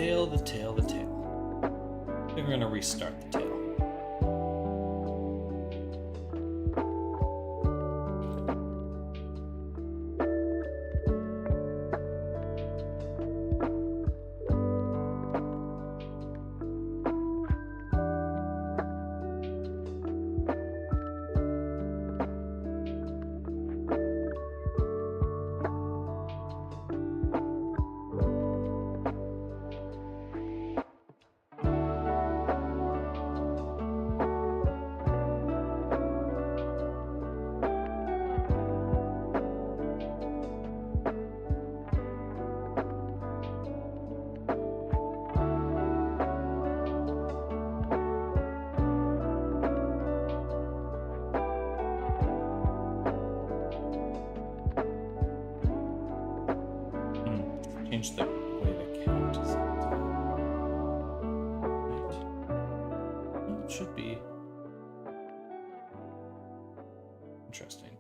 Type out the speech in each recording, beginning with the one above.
tail, the tail, the tail. I think we're gonna restart the tail. Change the way the count is. Right. Well, it should be interesting.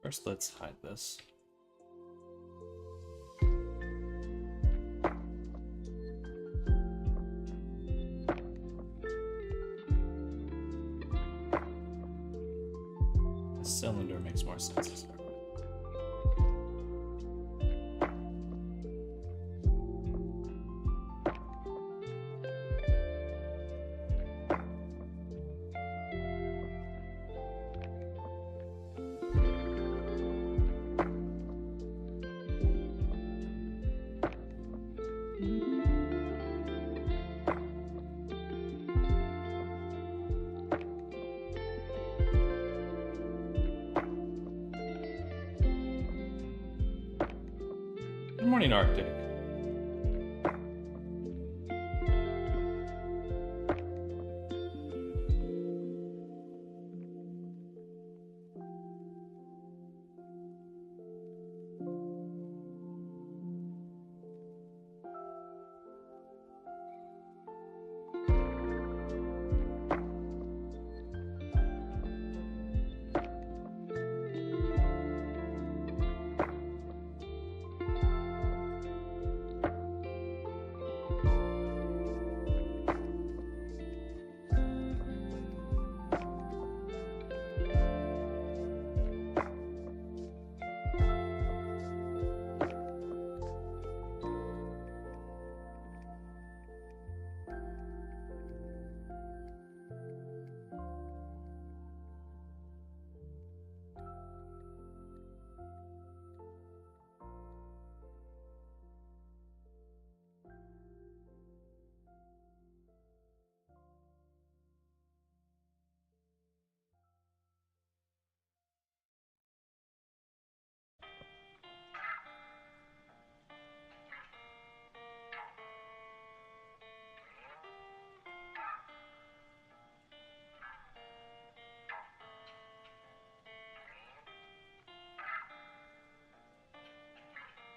First, let's hide this. The cylinder makes more sense to start with. Good morning, Arctic.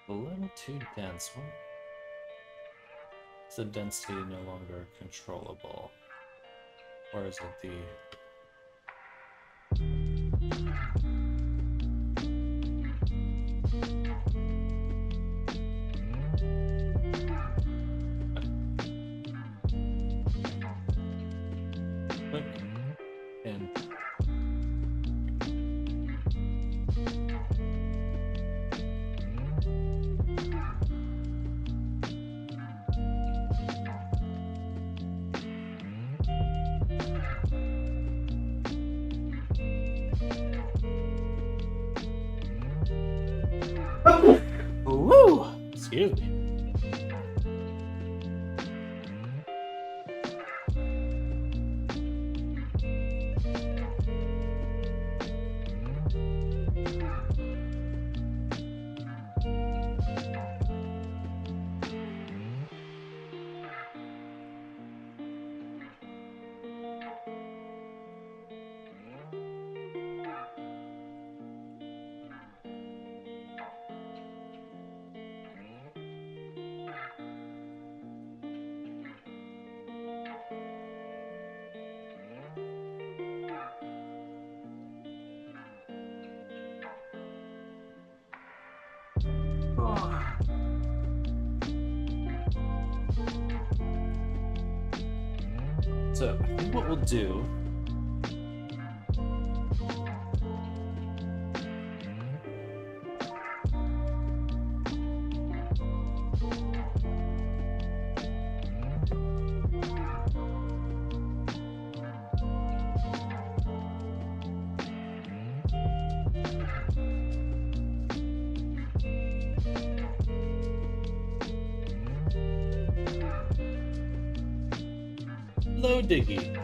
A little too dense. What? Is the density no longer controllable? Or is it the... Click and woo! Excuse me. So I think what we'll do Hello, Diggy.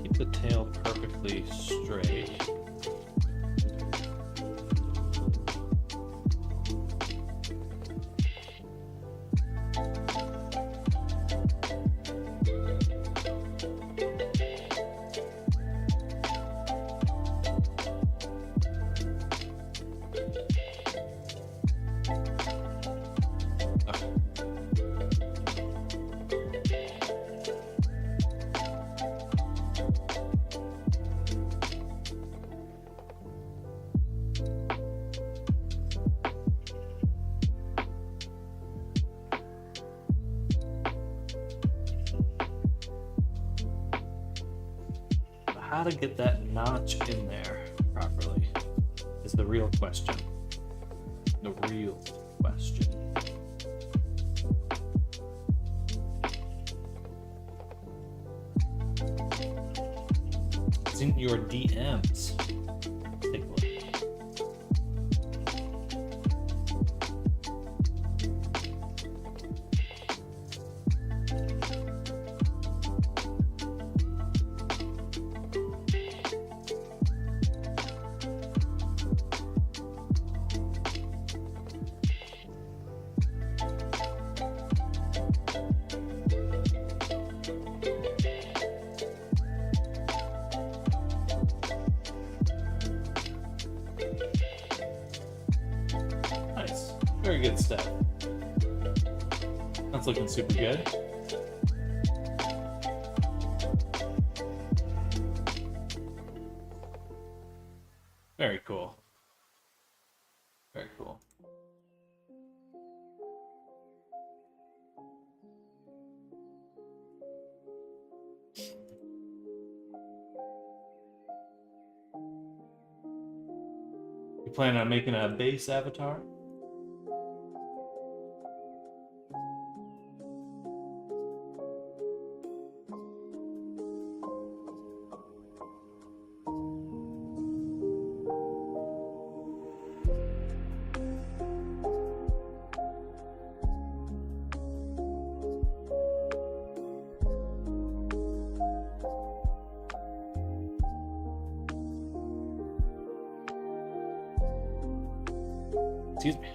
Keep the tail perfectly straight. How to get that notch in there properly is the real question. The real question. It's in your DMs. Take a look. Very good stuff. That's looking super good. Very cool. Very cool. You plan on making a base avatar? Excuse me.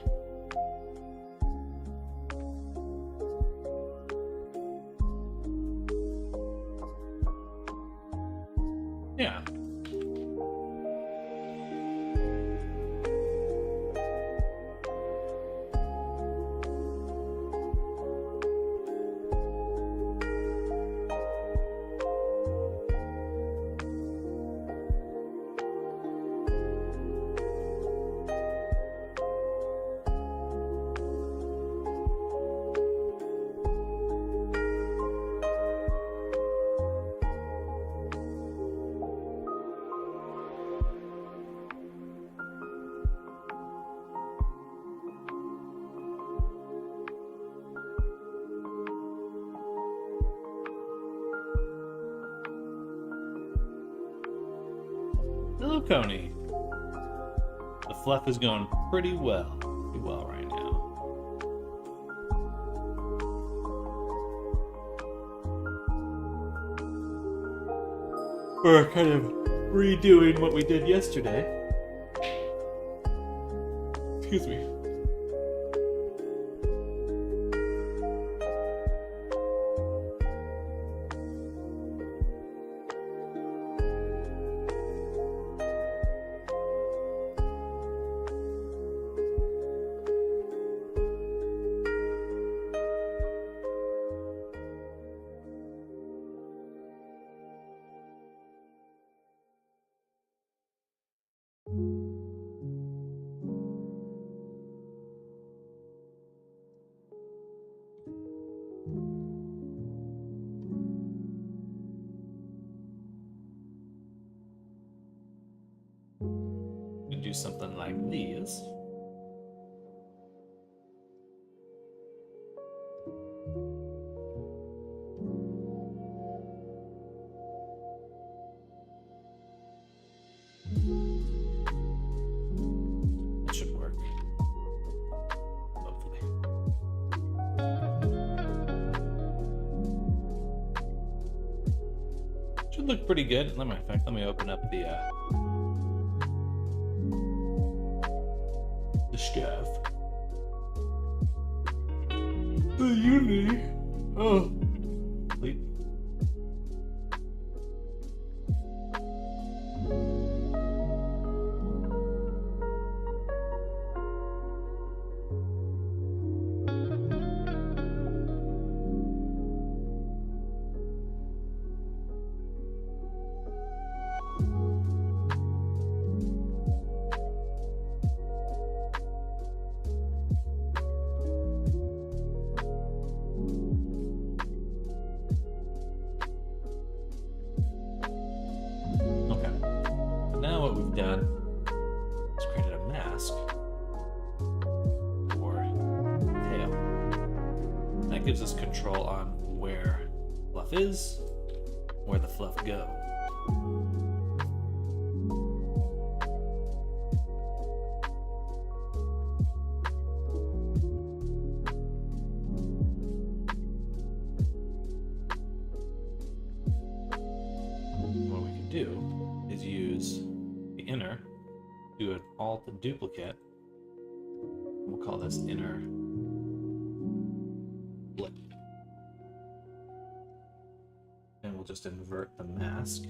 Yeah. Hello, Coney. The fluff is going pretty well right now. We're kind of redoing what we did yesterday. Excuse me. Do something like these. It should work. Hopefully. Should look pretty good. Let me open up the scav. The Unity. Oh. Sleep. Done is created a mask for tail. That gives us control on where fluff is, where the fluff go. What we can do is use inner, do an alt and duplicate. We'll call this inner flip. And we'll just invert the mask.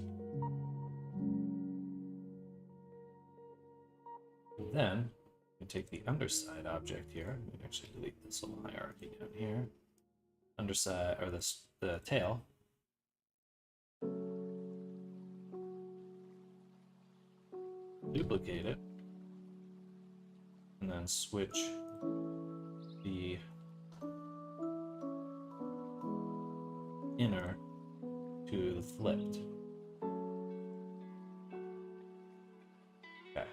And then we take the underside object here. We can actually delete this little hierarchy down here. Underside, or the tail. Duplicate it, and then switch the inner to the flipped. Okay,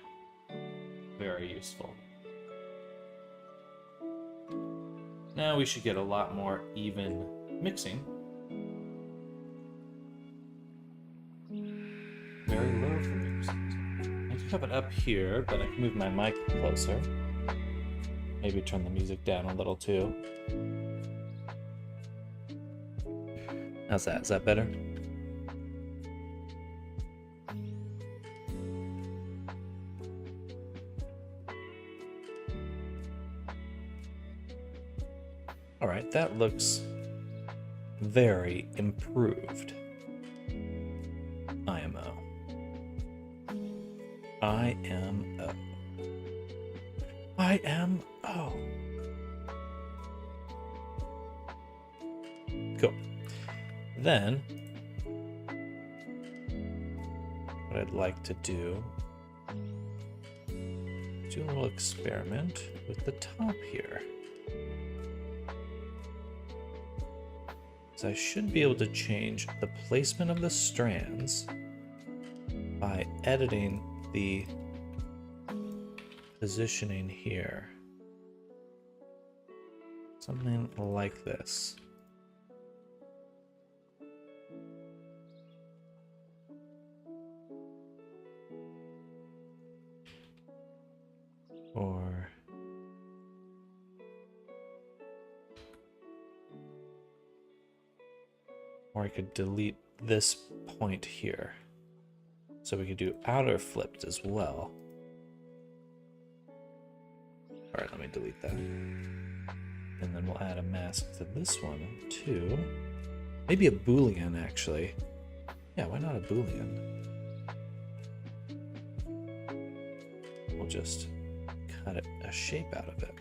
very useful. Now we should get a lot more even mixing. Very low for me. I do have it up here, but I can move my mic closer. Maybe turn the music down a little too. How's that? Is that better? All right, that looks very improved. IMO. IMO. IMO. Cool. Then, what I'd like to do a little experiment with the top here. So I should be able to change the placement of the strands by editing the positioning here. Something like this. Or I could delete this point here. So we could do outer flipped as well. All right, let me delete that. And then we'll add a mask to this one too. Maybe a Boolean, actually. Yeah, why not a Boolean? We'll just cut a shape out of it.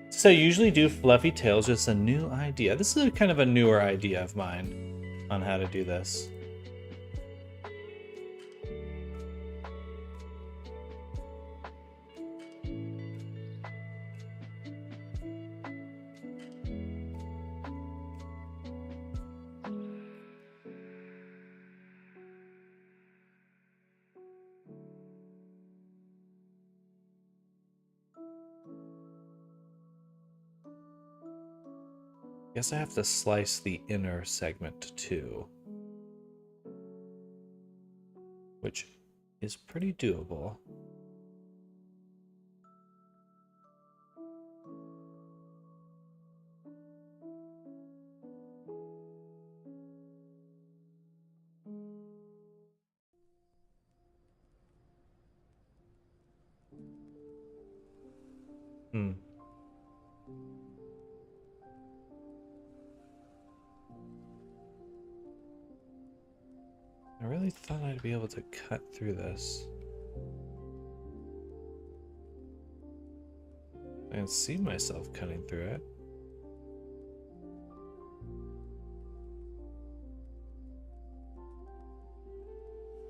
So I usually do fluffy tails, just a new idea. This is a kind of a newer idea of mine on how to do this. Guess I have to slice the inner segment too, which is pretty doable. I really thought I'd be able to cut through this. I can see myself cutting through it.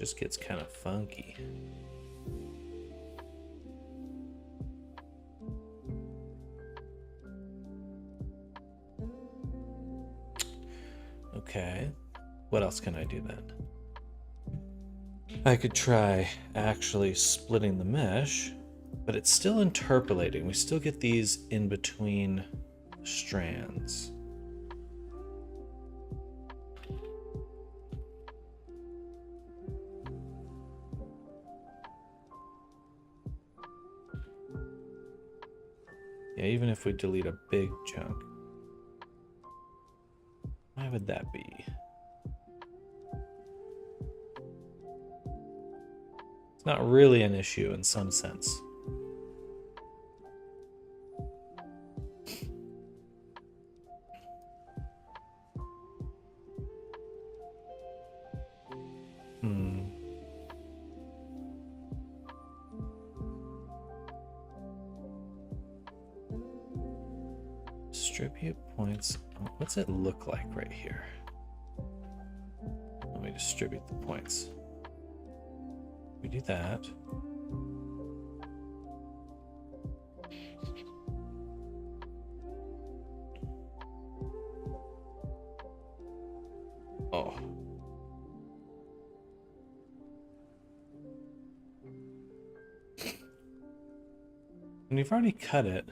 Just gets kind of funky. Okay, what else can I do then? I could try actually splitting the mesh, but it's still interpolating. We still get these in between strands. Yeah, even if we delete a big chunk, why would that be? It's not really an issue in some sense. Distribute points. What's it look like right here? Let me distribute the points. We do that. Oh. And you've already cut it.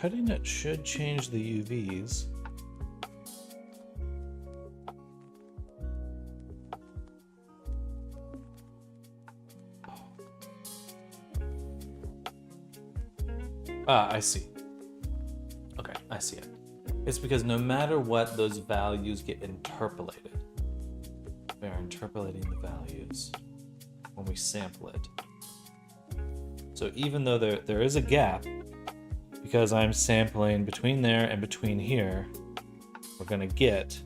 cutting it should change the UVs. Ah, I see. Okay, I see it. It's because no matter what, those values get interpolated. We are interpolating the values when we sample it. So even though there is a gap, because I'm sampling between there and between here, we're going to get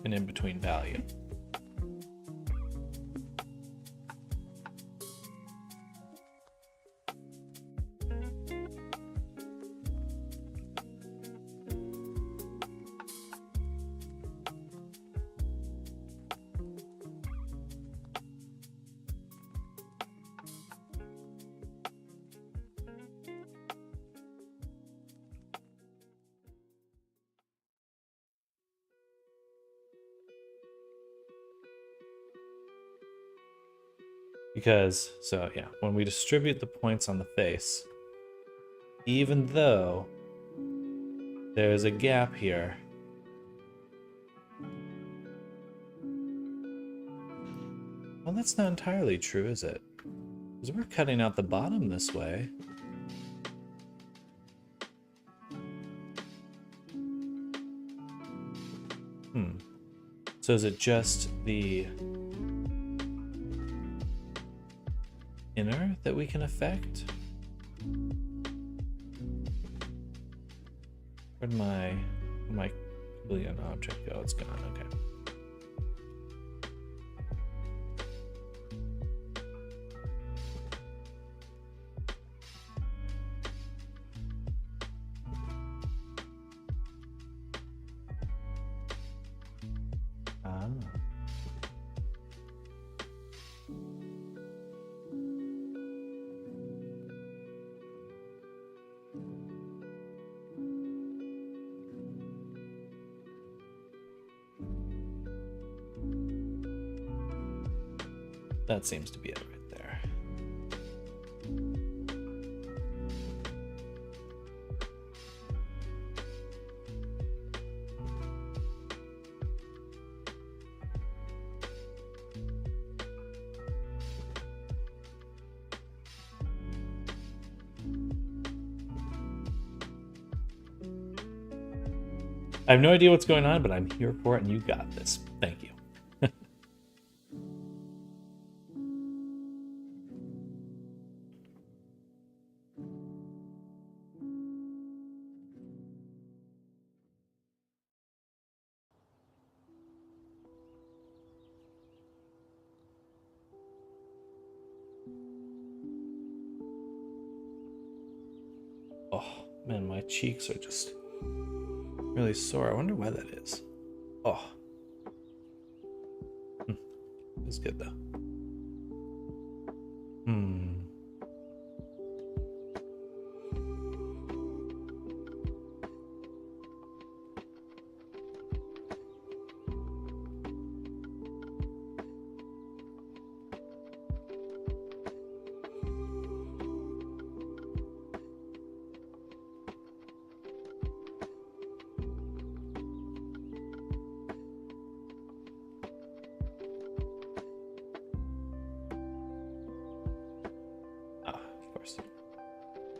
an in-between value. Because, so yeah, when we distribute the points on the face, even though there's a gap here, well, that's not entirely true, is it? Because we're cutting out the bottom this way. So is it just the inner that we can affect? Where'd my Boolean object go? It's gone, okay. That seems to be it right there. I have no idea what's going on, but I'm here for it and you got this. Thank you. Oh, man, my cheeks are just really sore. I wonder why that is. Oh. It's good, though.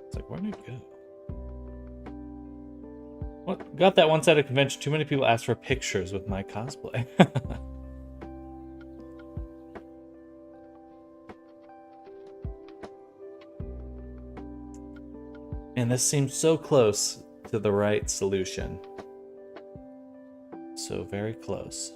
It's like, where did it go? What? Got that once at a convention. Too many people asked for pictures with my cosplay. And this seems so close to the right solution. So very close.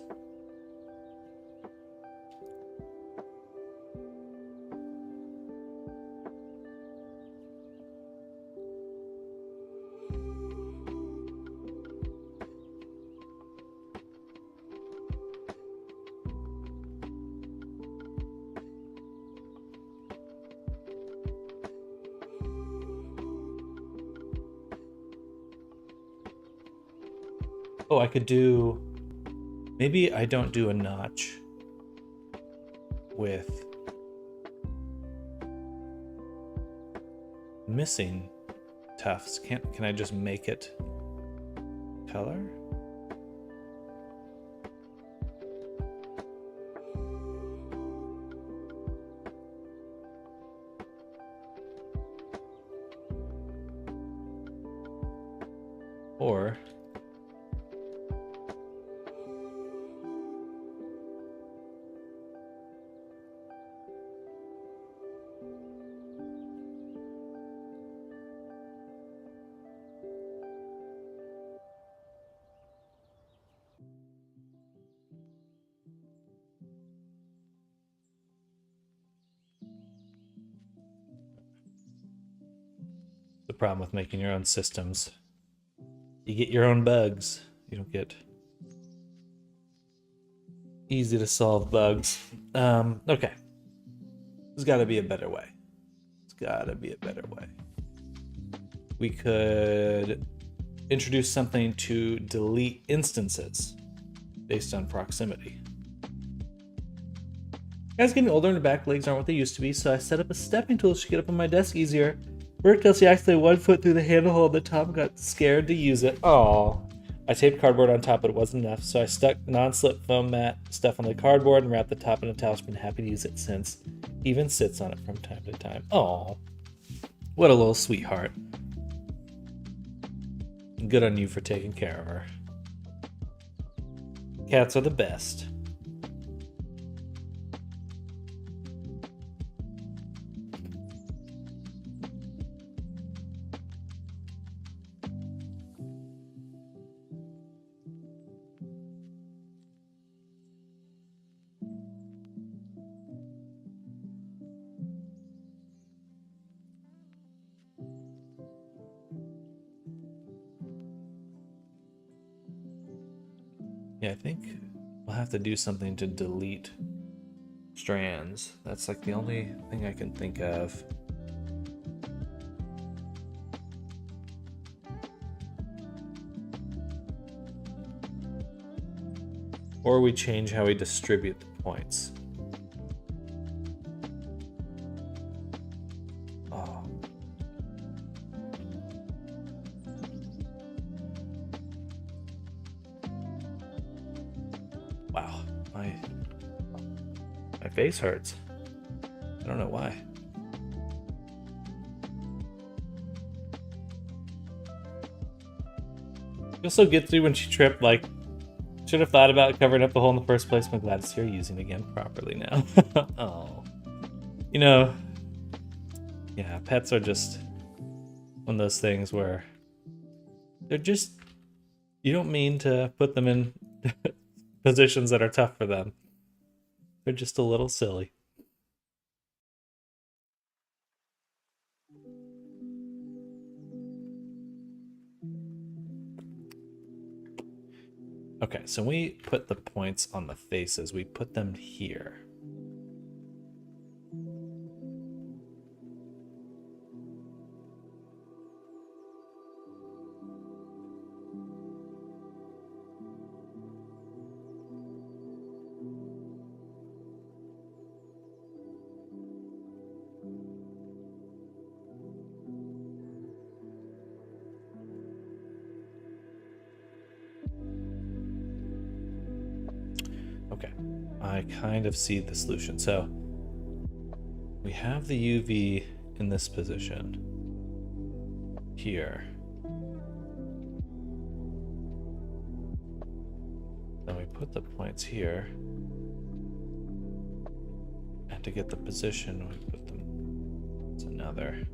Oh, I could do... Maybe I don't do a notch with missing tufts. Can I just make it color? Or the problem with making your own systems. You get your own bugs. You don't get easy to solve bugs. Okay. There's got to be a better way. There's got to be a better way. We could introduce something to delete instances based on proximity. Guys getting older and the back legs aren't what they used to be, so I set up a stepping tool to get up on my desk easier. Worked till she accidentally 1 foot through the handle hole at the top and got scared to use it. Aww. I taped cardboard on top, but it wasn't enough, so I stuck non-slip foam mat stuff on the cardboard and wrapped the top in a towel. She's been happy to use it since. Even sits on it from time to time. Aww. What a little sweetheart. Good on you for taking care of her. Cats are the best. Yeah, I think we'll have to do something to delete strands. That's like the only thing I can think of. Or we change how we distribute the points. Oh. Wow, my face hurts. I don't know why. You'll still get through when she tripped, like, should have thought about covering up the hole in the first place. I'm glad to see her using it again properly now. Oh. You know, yeah, pets are just one of those things where they're just, you don't mean to put them in positions that are tough for them. They're just a little silly. Okay, so we put the points on the faces. We put them here. Okay, I kind of see the solution. So we have the UV in this position here. Then we put the points here. And to get the position, we put them, it's another.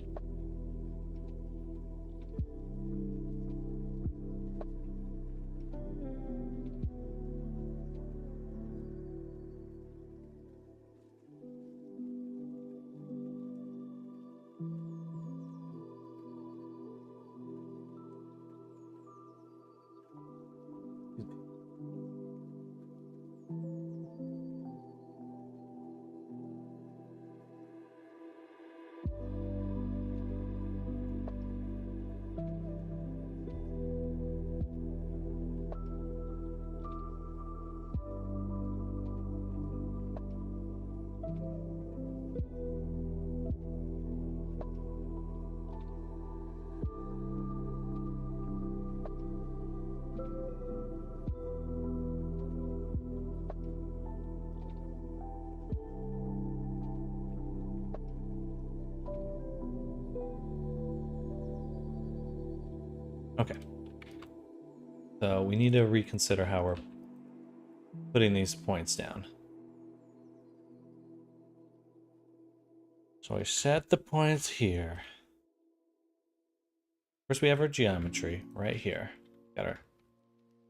Okay. So we need to reconsider how we're putting these points down. So we set the points here. First we have our geometry right here. Got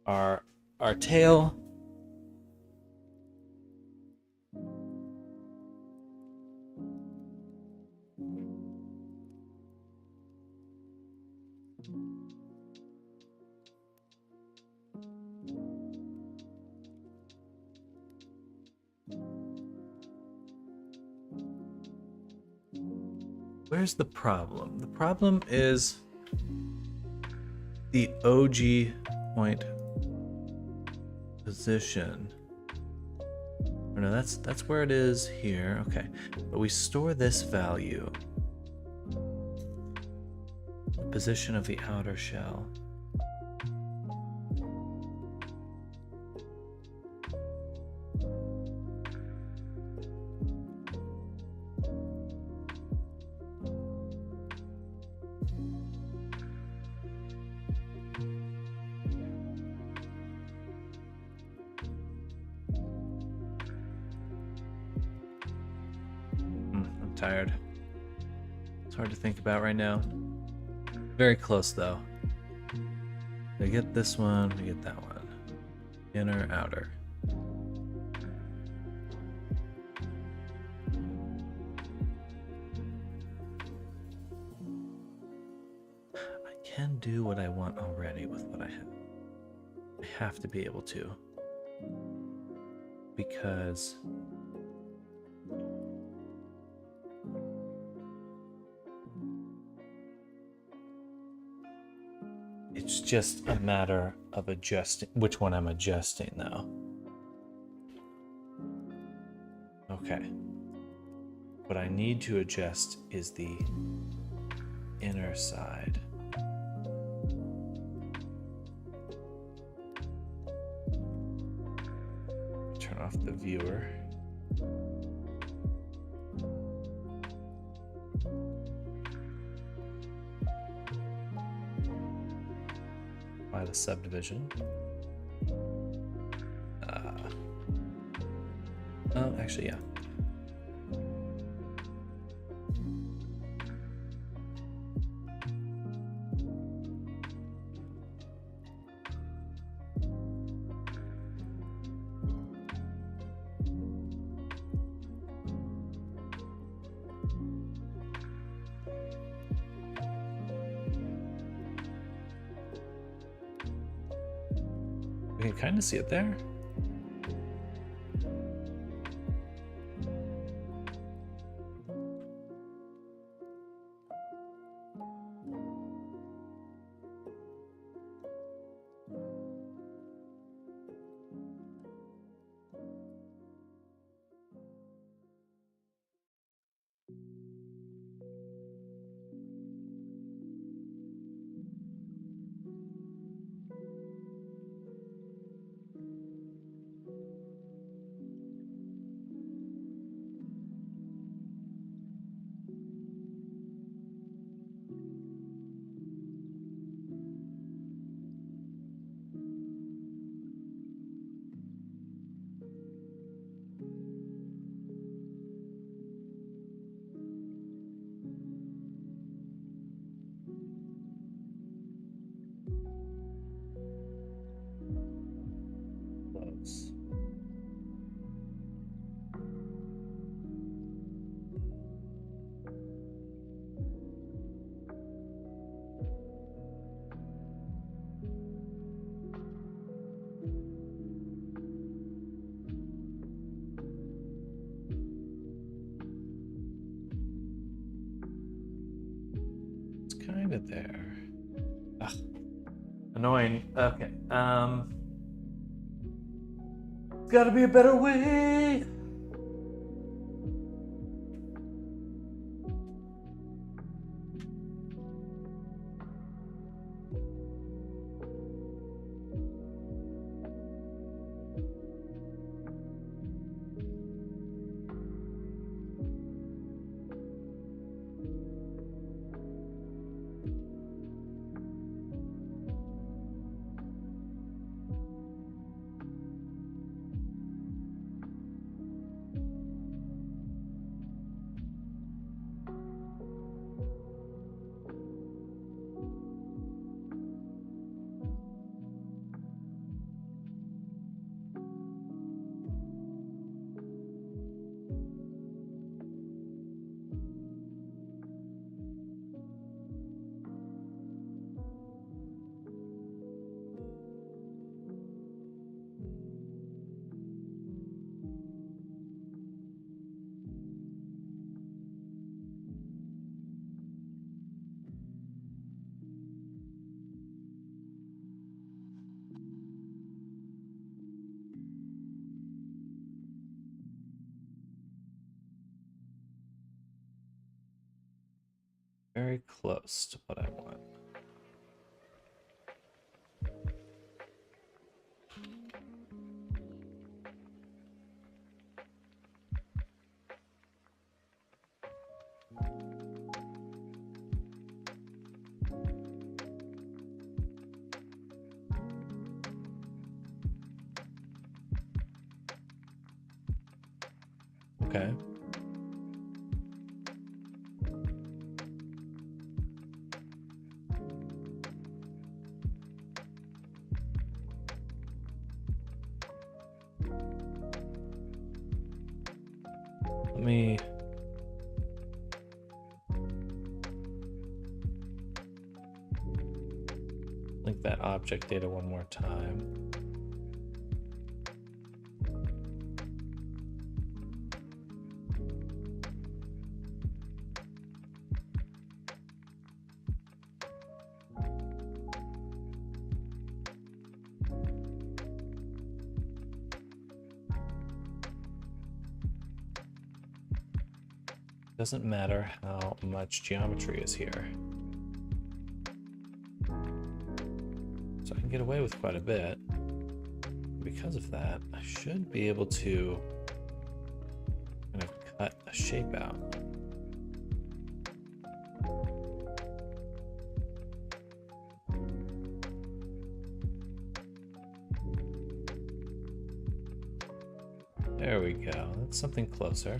our tail. Where's the problem? The problem is the OG point position. Oh, no, that's where it is here. Okay, but we store this value. The position of the outer shell. I'm tired. It's hard to think about right now. Very close though. We get this one, we get that one. Inner, outer. I can do what I want already with what I have. I have to be able to. Because it's just a matter of adjusting which one I'm adjusting though. Okay. What I need to adjust is the inner side. Turn off the viewer. By the subdivision. Oh, actually, yeah. We can kind of see it there. Close. It's kind of there. Ugh. Annoying. Okay. There's gotta be a better way. very close to what I want. Okay. Let me link that object data one more time. Doesn't matter how much geometry is here. So I can get away with quite a bit. Because of that, I should be able to kind of cut a shape out. There we go. That's something closer.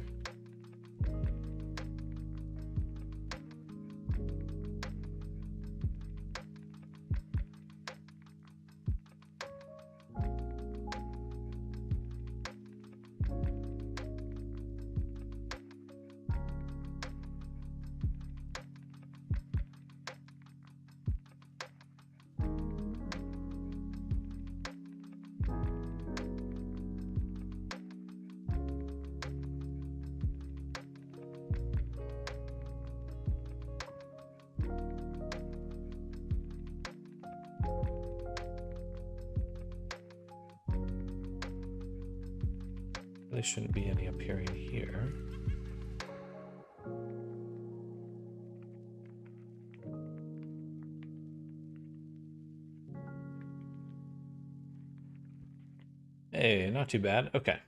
There shouldn't be any appearing here. Hey, not too bad. Okay.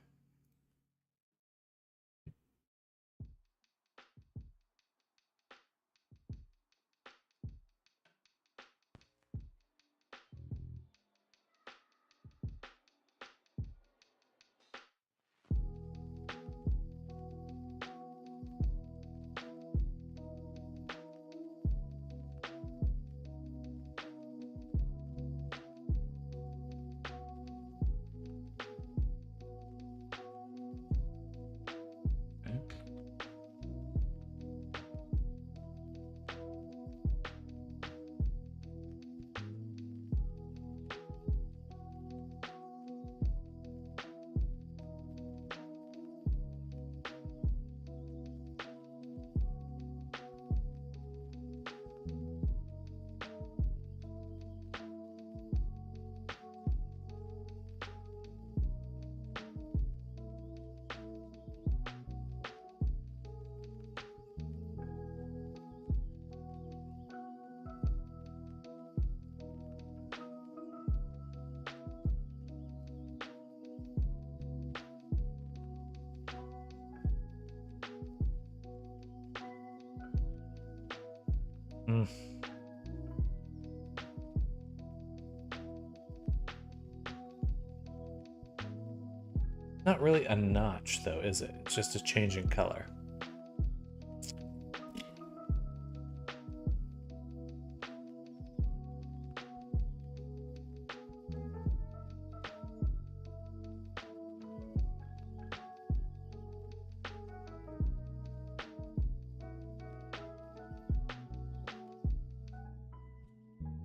Not really a notch, though, is it? It's just a change in color.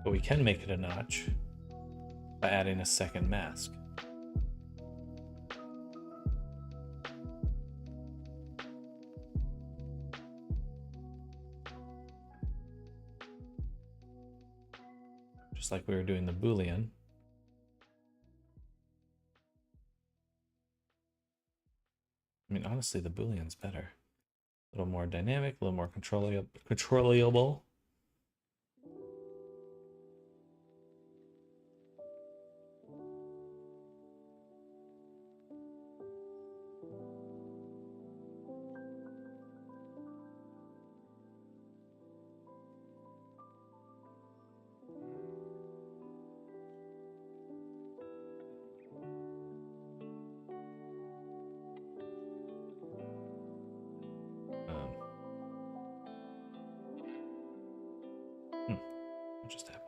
But we can make it a notch by adding a second mask. Just like we were doing the Boolean. I mean, honestly, the Boolean's better. A little more dynamic, a little more controllable. What just happened?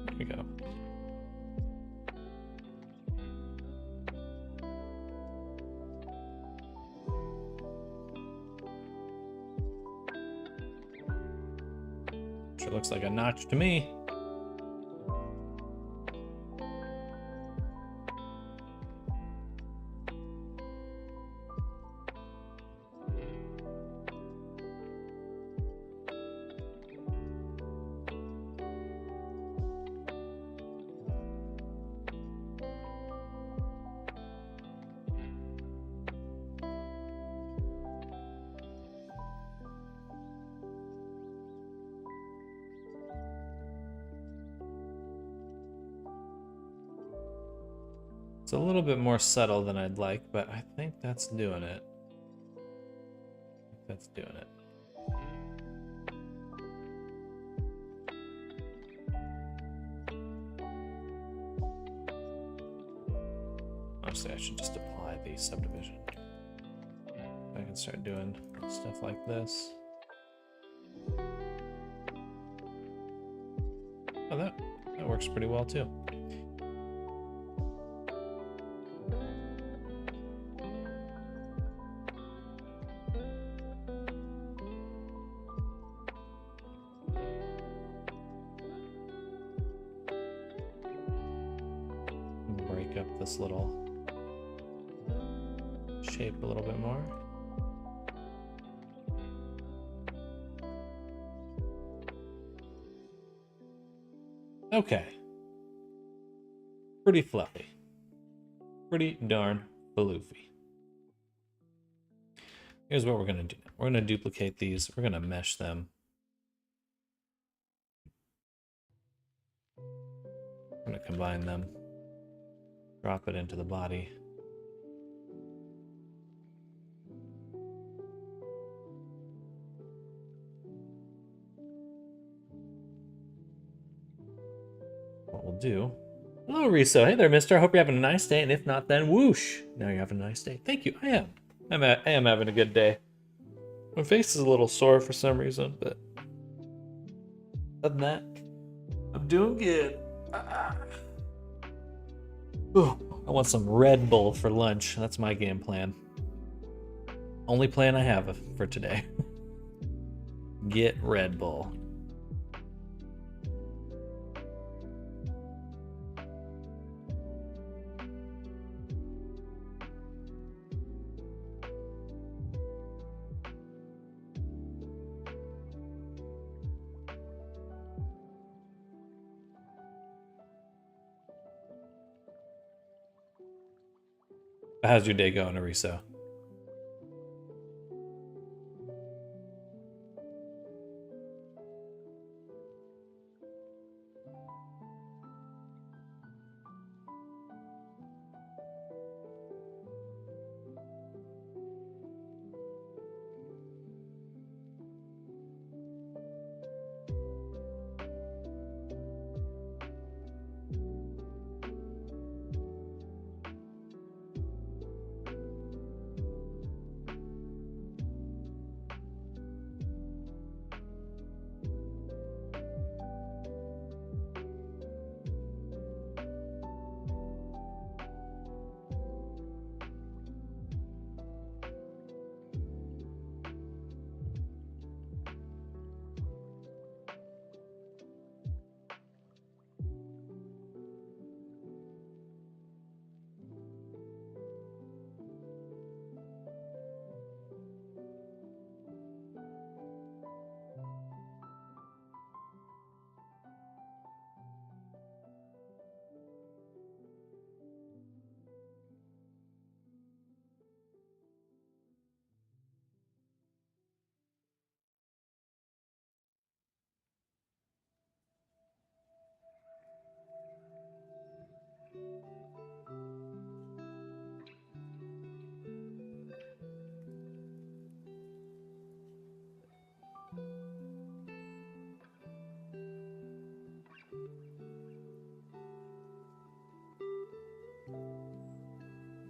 There we go. Sure looks like a notch to me. It's a little bit more subtle than I'd like, but I think that's doing it. That's doing it. Honestly, I should just apply the subdivision. I can start doing stuff like this. Oh, that works pretty well too. Break up this little shape a little bit more. Okay. Pretty fluffy. Pretty darn floofy. Here's what we're going to do. We're going to duplicate these. We're going to mesh them. We're going to combine them. Drop it into the body. What we'll do... Hello, Riso. Hey there, mister. I hope you're having a nice day, and if not, then whoosh. Now you're having a nice day. Thank you. I am. I am having a good day. My face is a little sore for some reason, but other than that, I'm doing good. Ooh, I want some Red Bull for lunch. That's my game plan. Only plan I have for today. Get Red Bull. How's your day going, Ariso?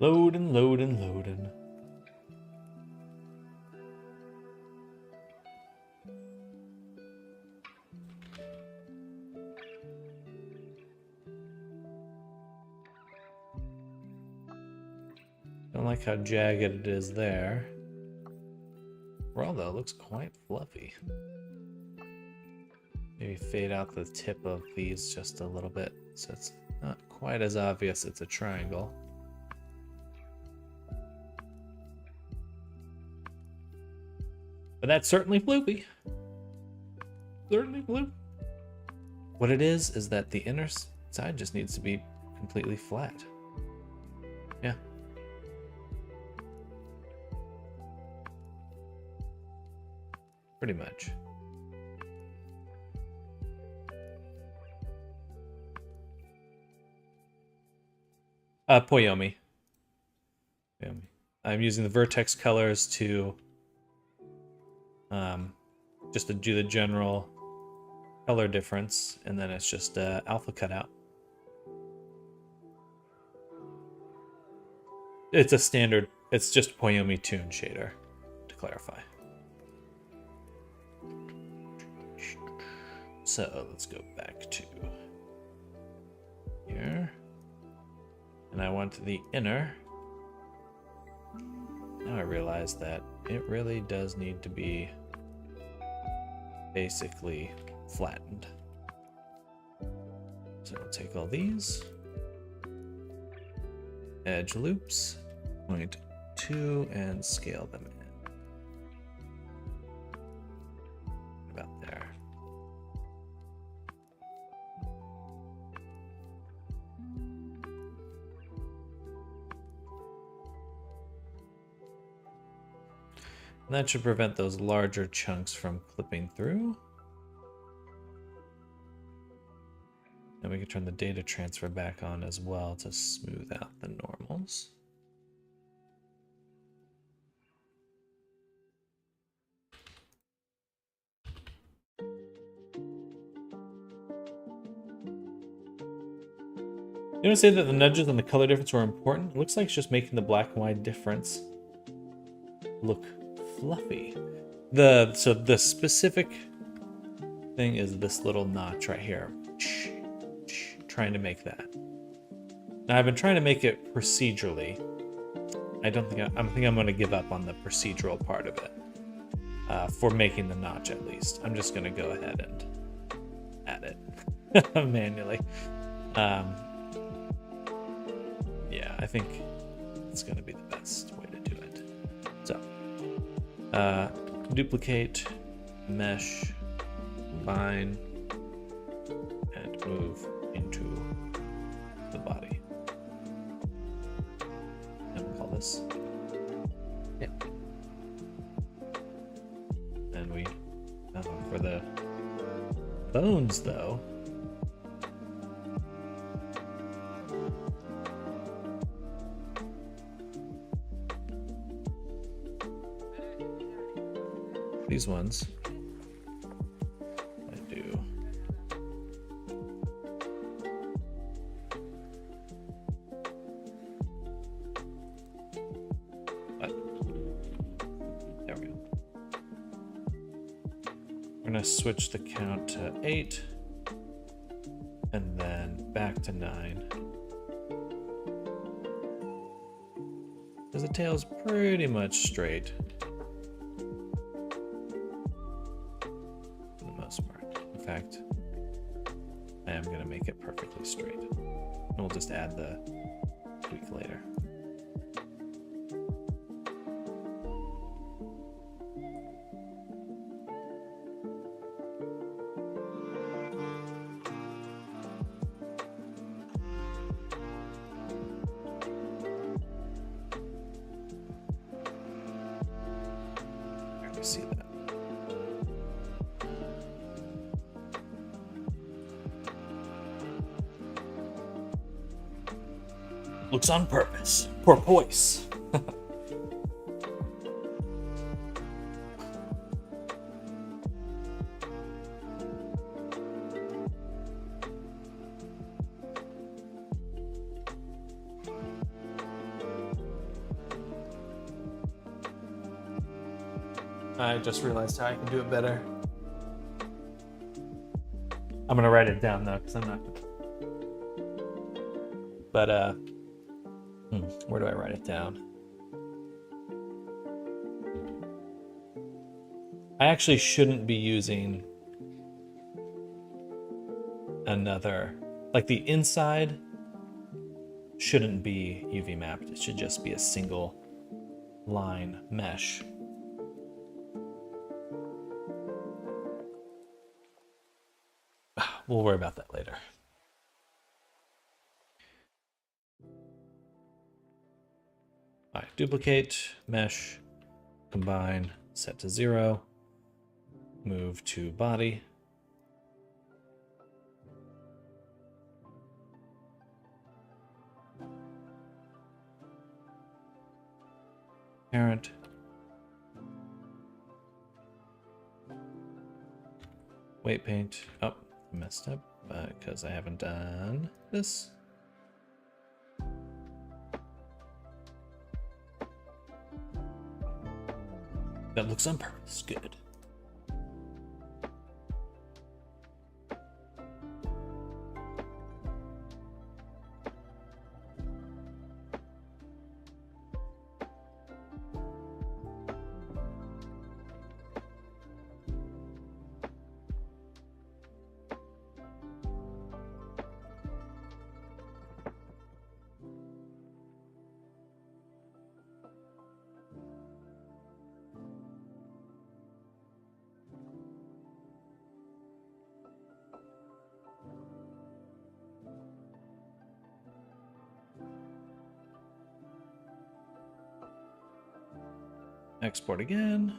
Loading, loading, loading. Don't like how jagged it is there. Well, though, it looks quite fluffy. Maybe fade out the tip of these just a little bit so it's not quite as obvious it's a triangle. But that's certainly floopy. Certainly floop. What it is that the inner side just needs to be completely flat. Yeah. Pretty much. Poyomi. I'm using the vertex colors to just to do the general color difference, and then it's just alpha cutout. It's a standard, it's just Poyomi Toon shader, to clarify. So let's go back to here. And I want the inner. Now I realize that it really does need to be basically flattened. So we'll take all these edge loops, 0.2, and scale them in. About there. And that should prevent those larger chunks from clipping through. And we can turn the data transfer back on as well to smooth out the normals. You don't say that the nudges and the color difference were important? It looks like it's just making the black and white difference look fluffy. So the specific thing is this little notch right here. Trying to make that. Now I've been trying to make it procedurally. I think I'm going to give up on the procedural part of it for making the notch at least. I'm just going to go ahead and add it manually. Yeah, I think it's going to be the best way to do it. So, duplicate, mesh, combine, and move into the body. And we'll call this, yeah. And we, for the bones though, these ones, I do. What? There we go. We're gonna switch the count to 8, and then back to 9. Because the tail's pretty much straight. In fact, I am going to make it perfectly straight. And we'll just add the tweak later. There we see that. Looks on purpose. Porpoise. I just realized how I can do it better. I'm gonna write it down though, because I'm not gonna. But where do I write it down? I actually shouldn't be using another, like the inside shouldn't be UV mapped. It should just be a single line mesh. We'll worry about that later. All right, duplicate, mesh, combine, set to 0, move to body. Parent. Weight paint. Oh, messed up because I haven't done this. That looks on purpose. Good. Export again.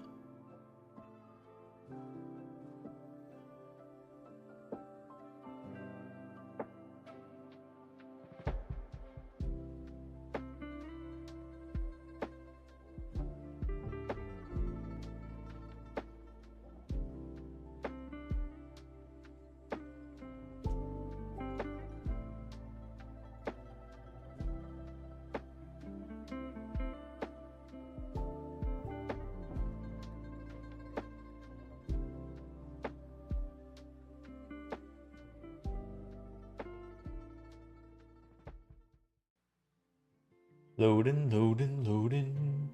Loading, loading, loading.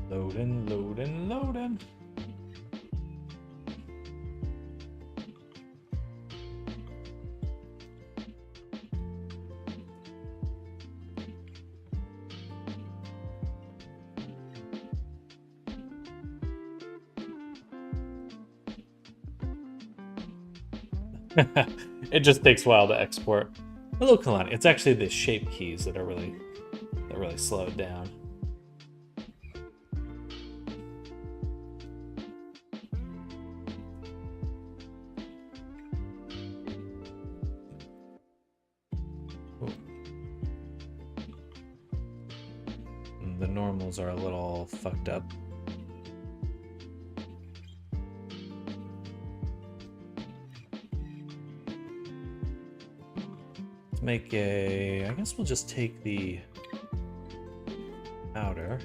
Loading, loading, loading. It just takes a while to export. Hello, Kalani. It's actually the shape keys that really slow it down. The normals are a little fucked up. Let's make a... I guess we'll just take the outer.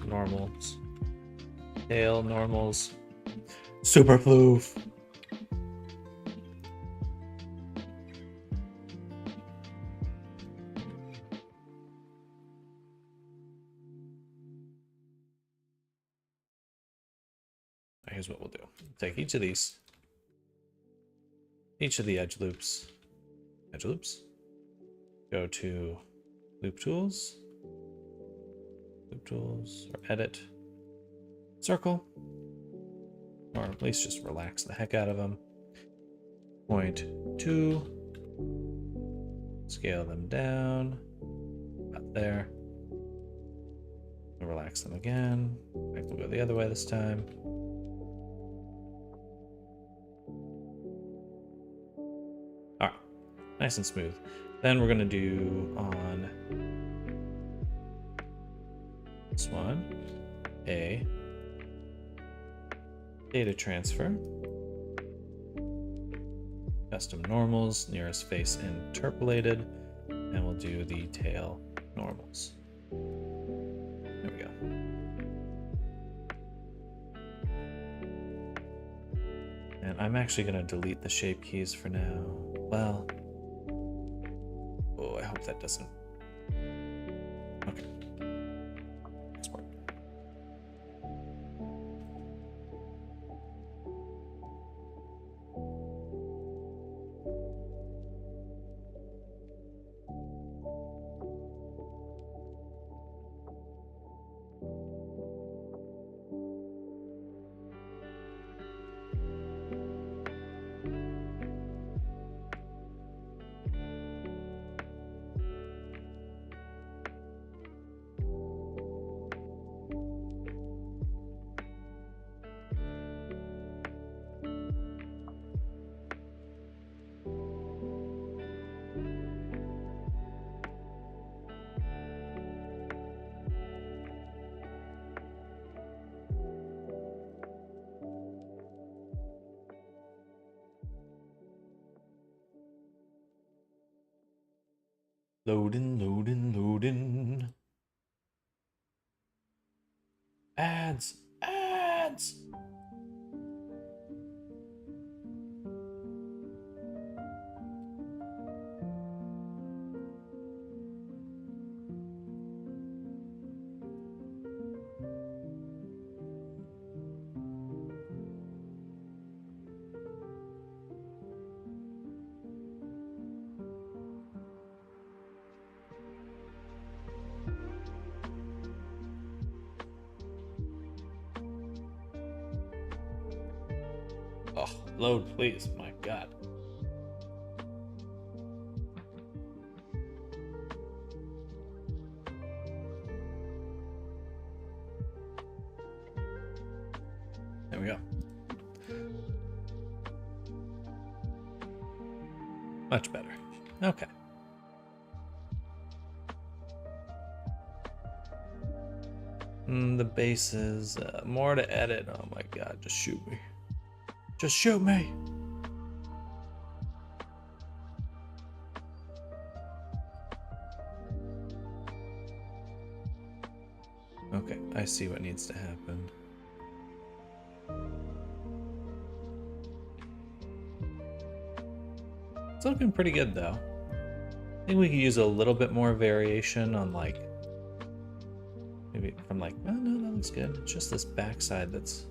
Normals. Tail, normals. Super floof. Here's what we'll do. Take each of these. Each of the edge loops. Go to loop tools. Or edit. Circle. Or at least just relax the heck out of them. 0.2. Scale them down. About there. Relax them again. In fact, we'll go the other way this time. All right, nice and smooth. Then we're gonna do on this one a data transfer, custom normals, nearest face interpolated, and we'll do the tail normals. There we go. And I'm actually going to delete the shape keys for now. Well, oh, I hope that doesn't. Okay. Export. Loading, loading, loading. Ads, ads. Oh, load, please. My God. There we go. Much better. Okay. The base is more to edit. Oh my God, just shoot me. Just shoot me. Okay, I see what needs to happen. It's looking pretty good though. I think we could use a little bit more variation on like, maybe from like, oh no, that looks good. It's just this backside that's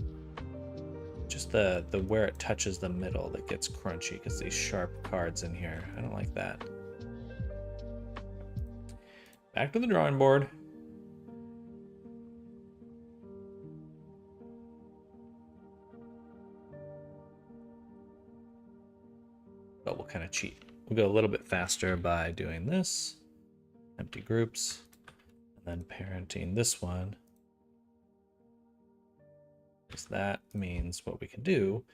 just the where it touches the middle that gets crunchy because these sharp cards in here. I don't like that. Back to the drawing board. But we'll kind of cheat. We'll go a little bit faster by doing this. Empty groups. And then parenting this one. Because that means what we can do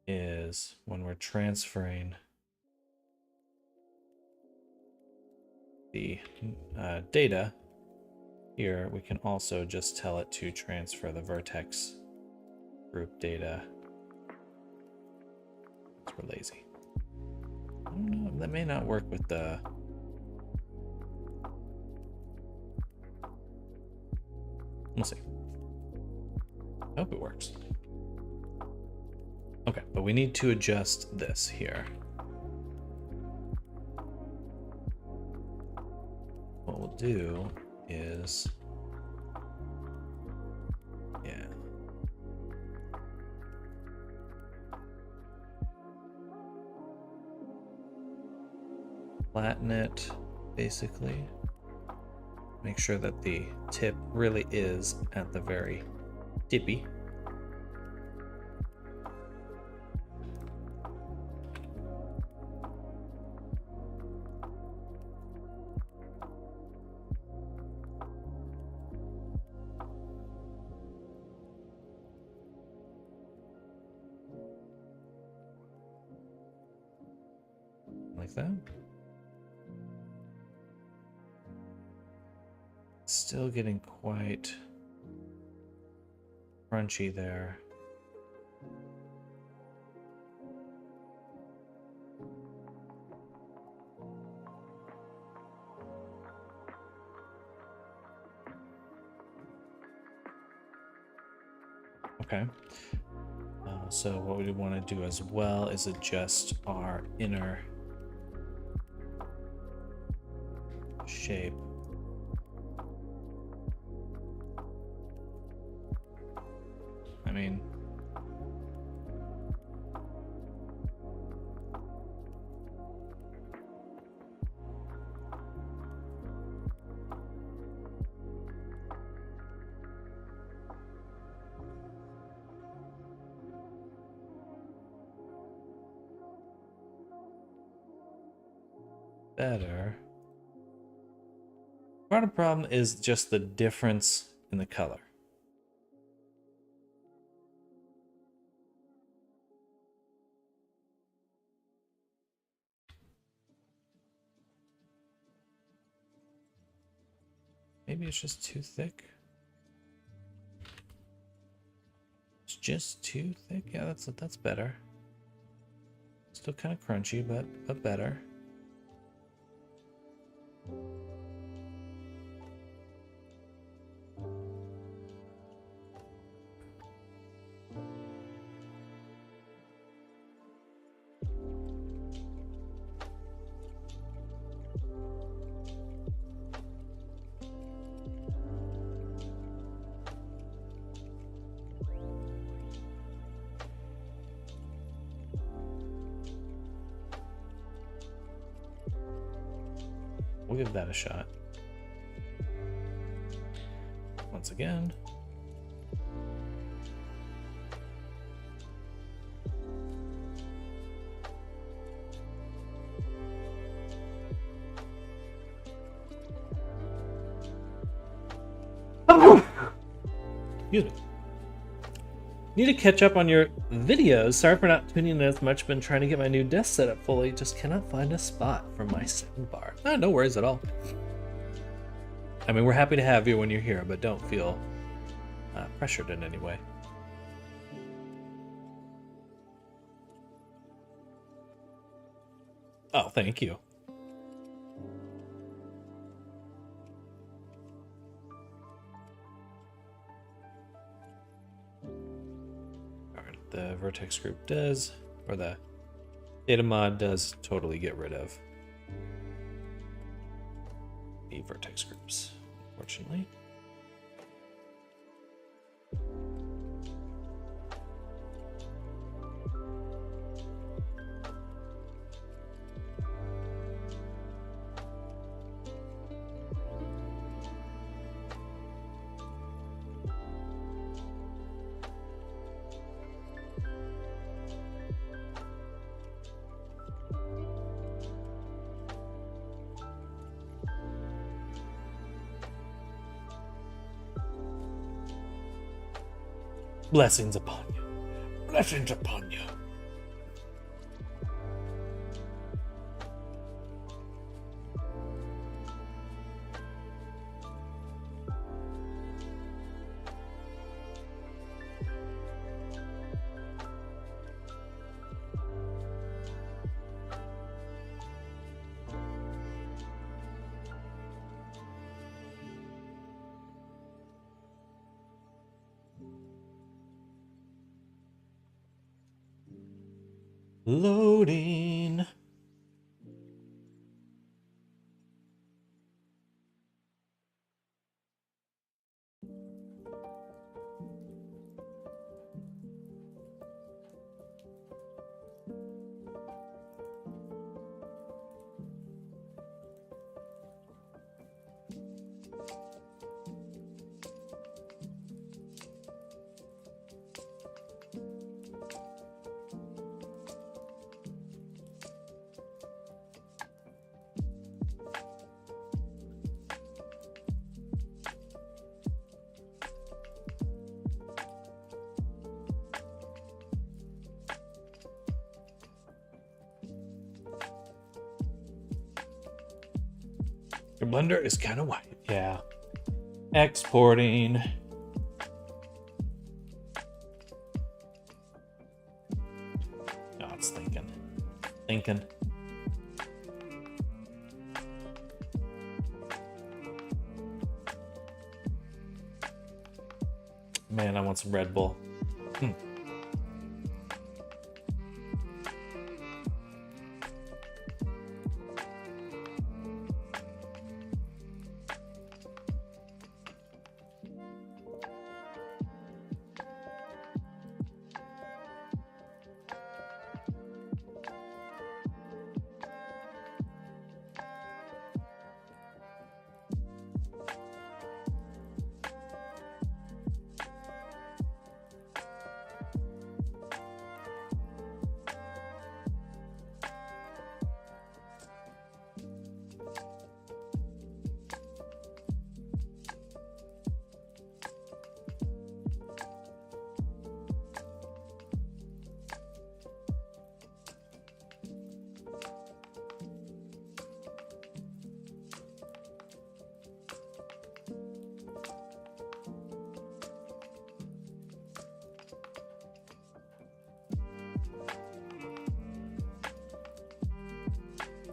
is when we're transferring the data here, we can also just tell it to transfer the vertex group data. We're lazy. I don't know, that may not work with the... We'll see. I hope it works. Okay, but we need to adjust this here. What we'll do is... Yeah. Flatten it, basically. Make sure that the tip really is at the very tippy. like that. Still getting quite crunchy there. Okay. So what we want to do as well is adjust our inner shape. I mean, better. Part of the problem is just the difference in the color. Maybe it's just too thick. It's just too thick. Yeah, that's better. Still kind of crunchy, but better. We'll give that a shot. Once again. Excuse me. Need to catch up on your videos. Sorry for not tuning in as much. Been trying to get my new desk set up fully. Just cannot find a spot for my soundbar. No worries at all. I mean, we're happy to have you when you're here, but don't feel pressured in any way. Oh, thank you. The vertex group does, or the data mod does totally get rid of the vertex groups, unfortunately. Blessings upon you. Blessings upon you. Loading. Your blender is kind of white. Yeah. Exporting. No, it's thinking. Thinking. Man, I want some Red Bull.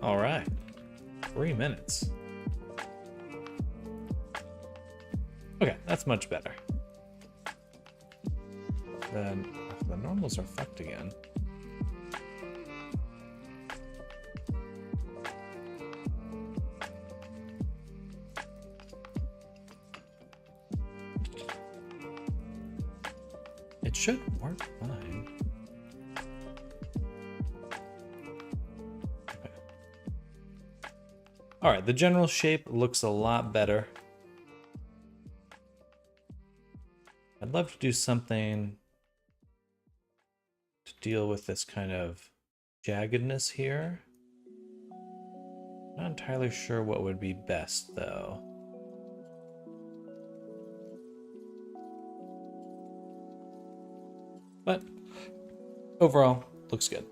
All right, 3 minutes. Okay, that's much better. Then the normals are fucked again. It should work fine. All right, the general shape looks a lot better. I'd love to do something to deal with this kind of jaggedness here. Not entirely sure what would be best though. But overall, looks good.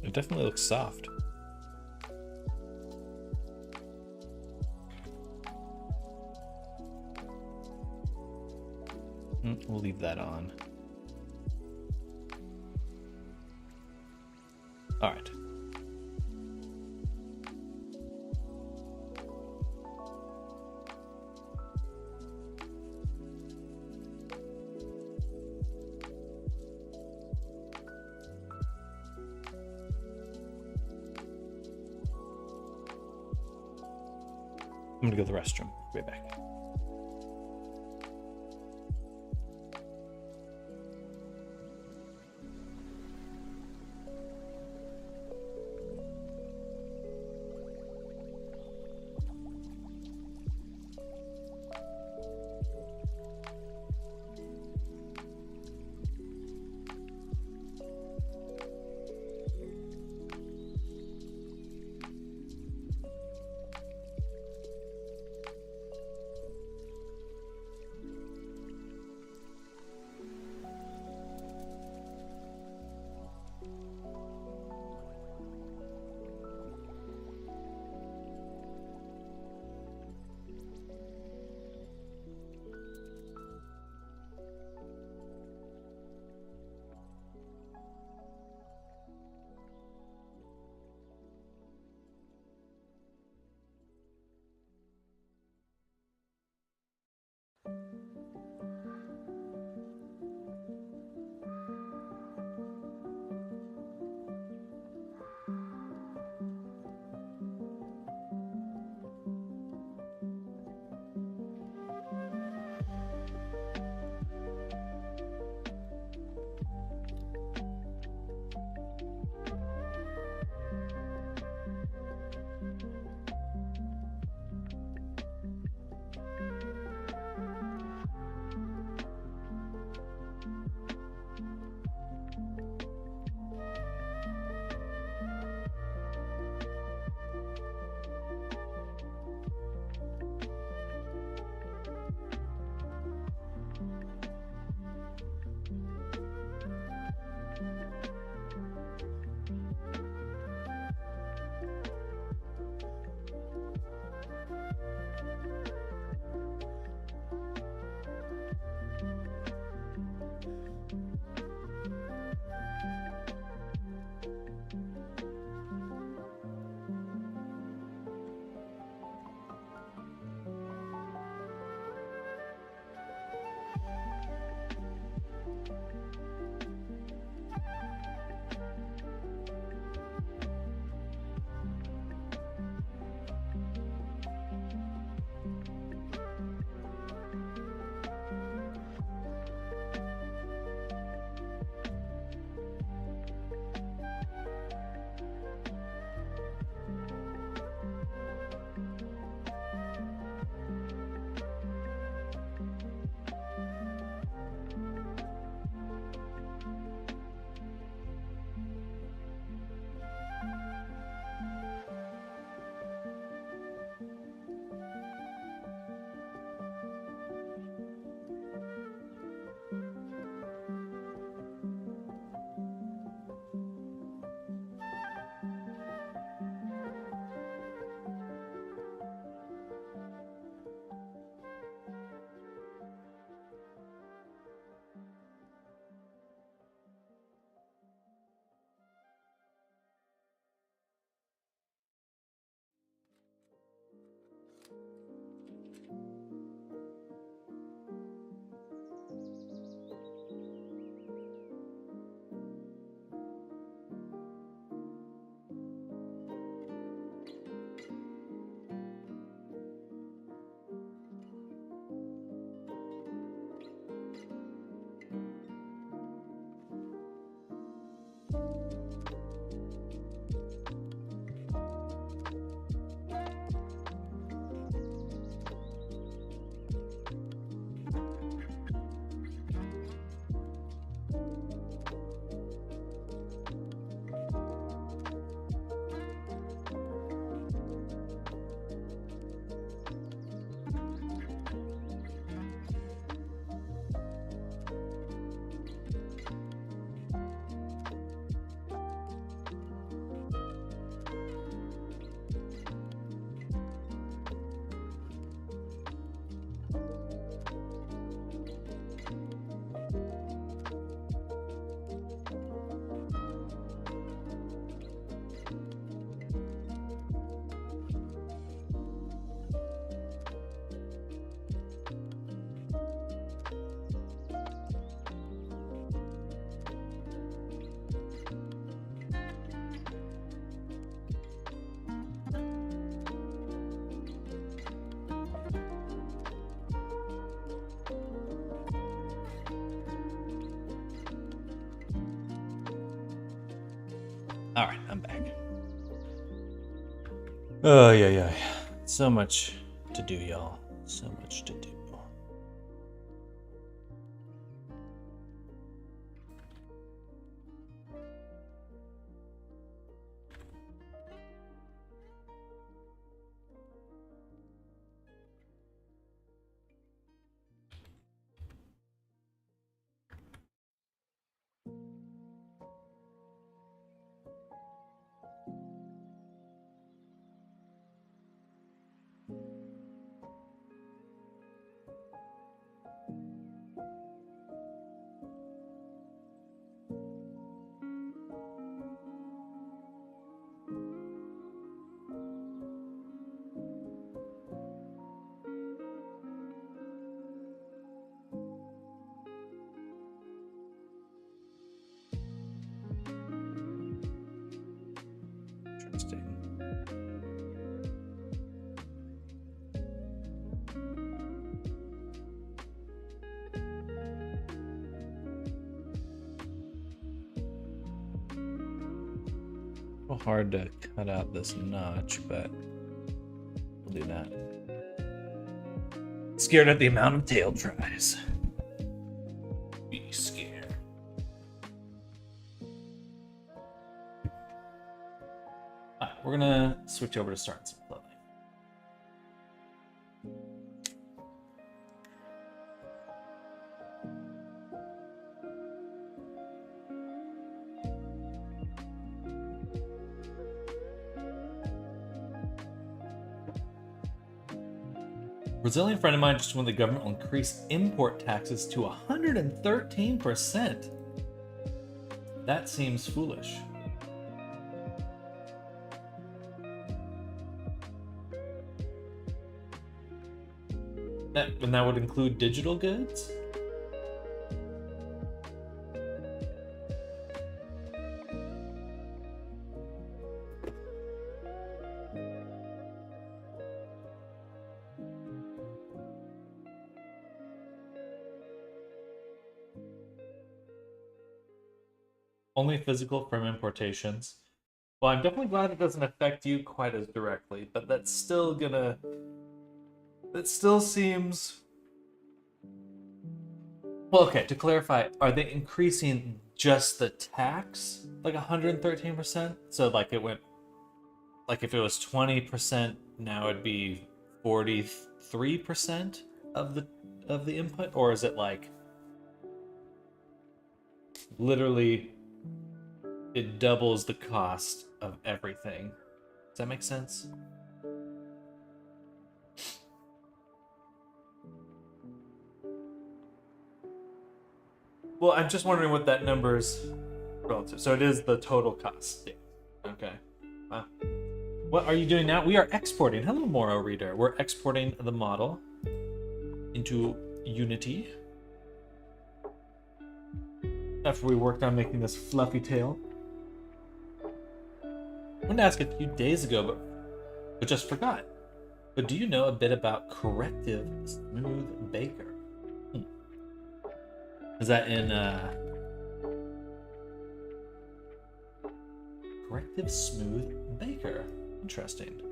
It definitely looks soft. We'll leave that on. All right. I'm gonna go to the restroom. Be right back. All right, I'm back. Oh, yeah. So much to do, y'all. So much to do. Interesting. A little hard to cut out this notch, but we'll do that. Scared at the amount of tail tries. Be scared. Alright, we're gonna switch over to starting some clothing. Brazilian friend of mine just told me the government will increase import taxes to 113%. That seems foolish. And that would include digital goods? Only physical from importations. Well, I'm definitely glad it doesn't affect you quite as directly, but that's still gonna... That still seems... Well, okay, to clarify, are they increasing just the tax? Like 113%? So like it went... Like if it was 20%, now it'd be 43% of the input? Or is it like... Literally... It doubles the cost of everything. Does that make sense? Well, I'm just wondering what that number's relative. So it is the total cost. Yeah. Okay. Wow. What are you doing now? We are exporting. Hello, Moro Reader. We're exporting the model into Unity. After we worked on making this fluffy tail. I wanted to ask a few days ago, but just forgot. But do you know a bit about Corrective Smooth Baker? Is that in Corrective Smooth Baker? Interesting.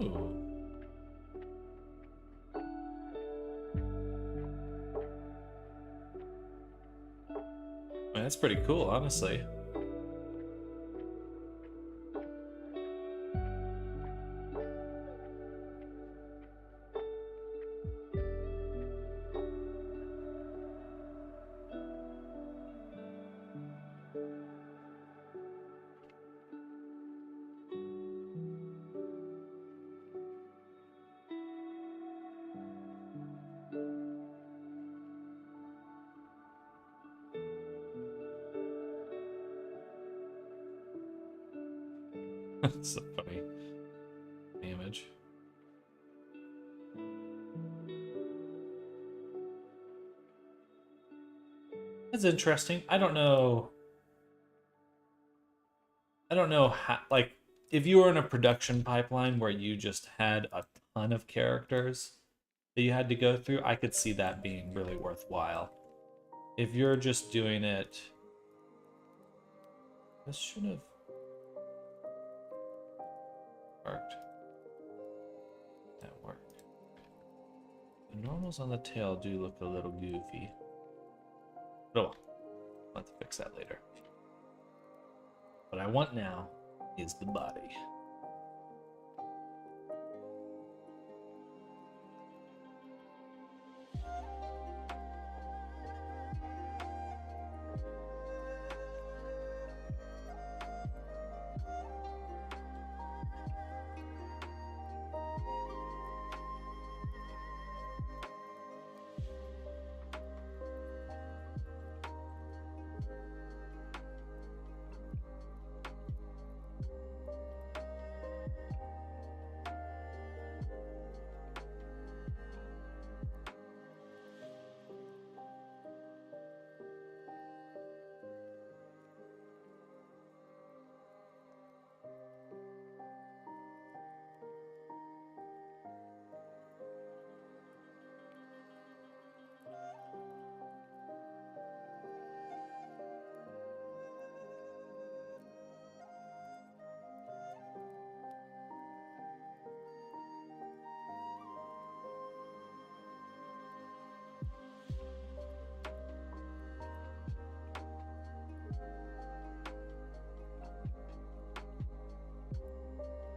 Ooh. Man, that's pretty cool, honestly. That's a funny image. That's interesting. I don't know. I don't know how, like, if you were in a production pipeline where you just had a ton of characters that you had to go through, I could see that being really worthwhile. If you're just doing it, this should have worked. That worked. The normals on the tail do look a little goofy. But oh, I'll have to fix that later. What I want now is the body.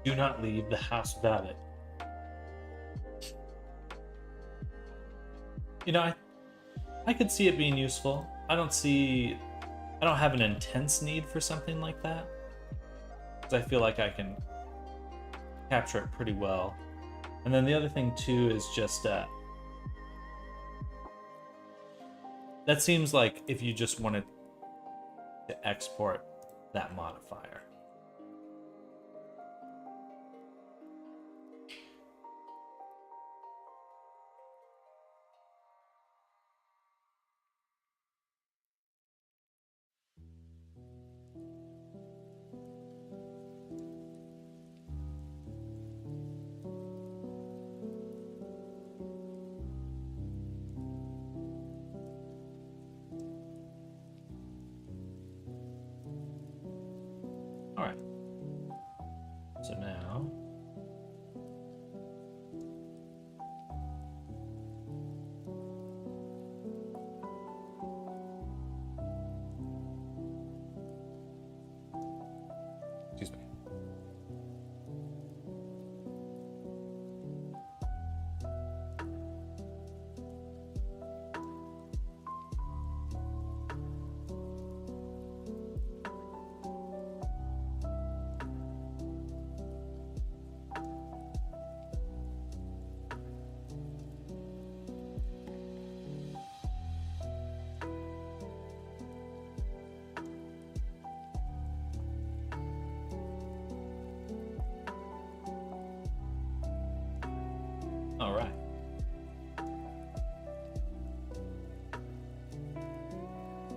Do not leave the house without it. You know, I could see it being useful. I don't have an intense need for something like that, because I feel like I can capture it pretty well. And then the other thing too is just that seems like if you just wanted to export that modifier. All right. So now excuse me. All right.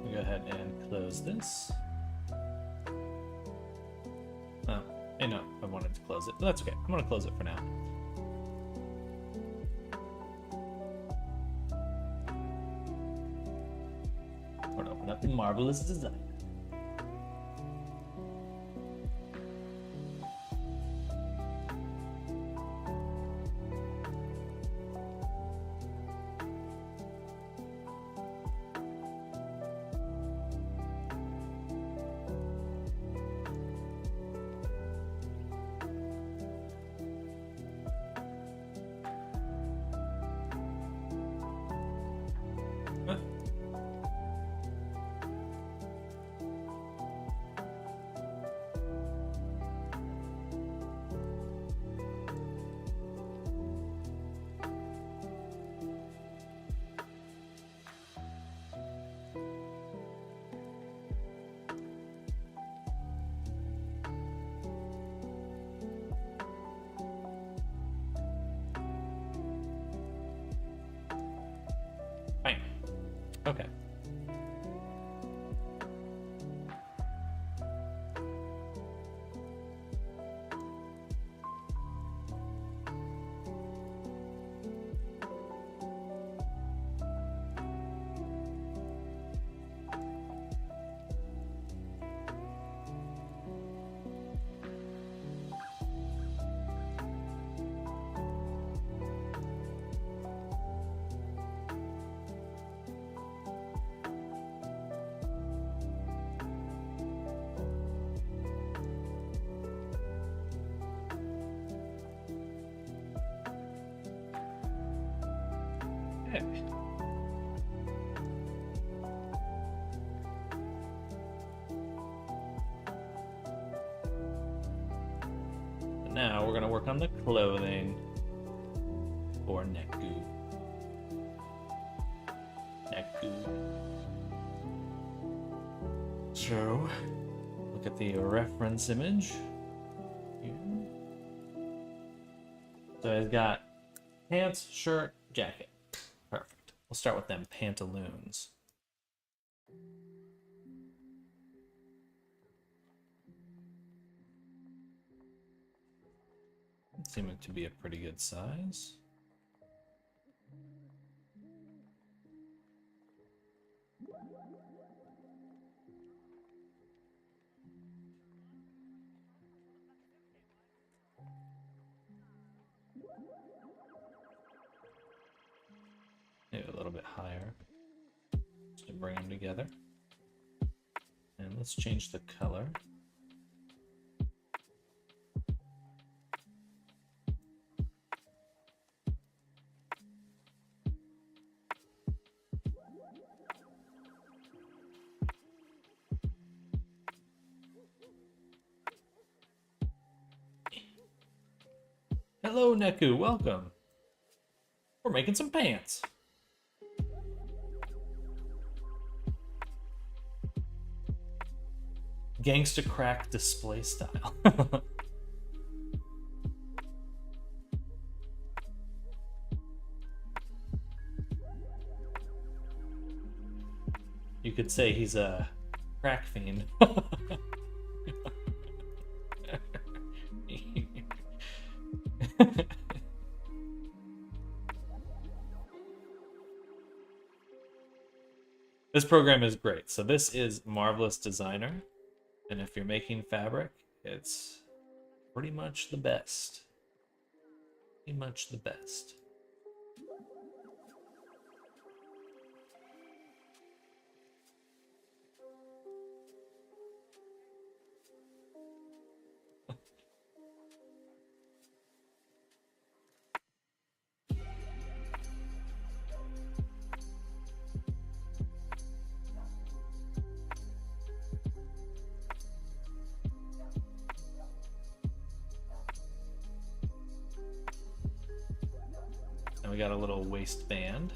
We'll go ahead and close this. Oh, hey, no, I wanted to close it, but that's okay. I'm gonna close it for now. We're gonna open up the marvelous design. Fine. Okay. Okay. Now we're gonna work on the clothing for Neku. So, look at the reference image. Here. So he's got pants, shirt, jacket. Perfect. We'll start with them pantaloons. Seeming to be a pretty good size. Maybe a little bit higher, just to bring them together. And let's change the color. Hello, Neku, welcome. We're making some pants. Gangsta crack display style. You could say he's a crack fiend. This program is great. So this is Marvelous Designer. And if you're making fabric, it's pretty much the best. Pretty much the best. And we got a little waistband.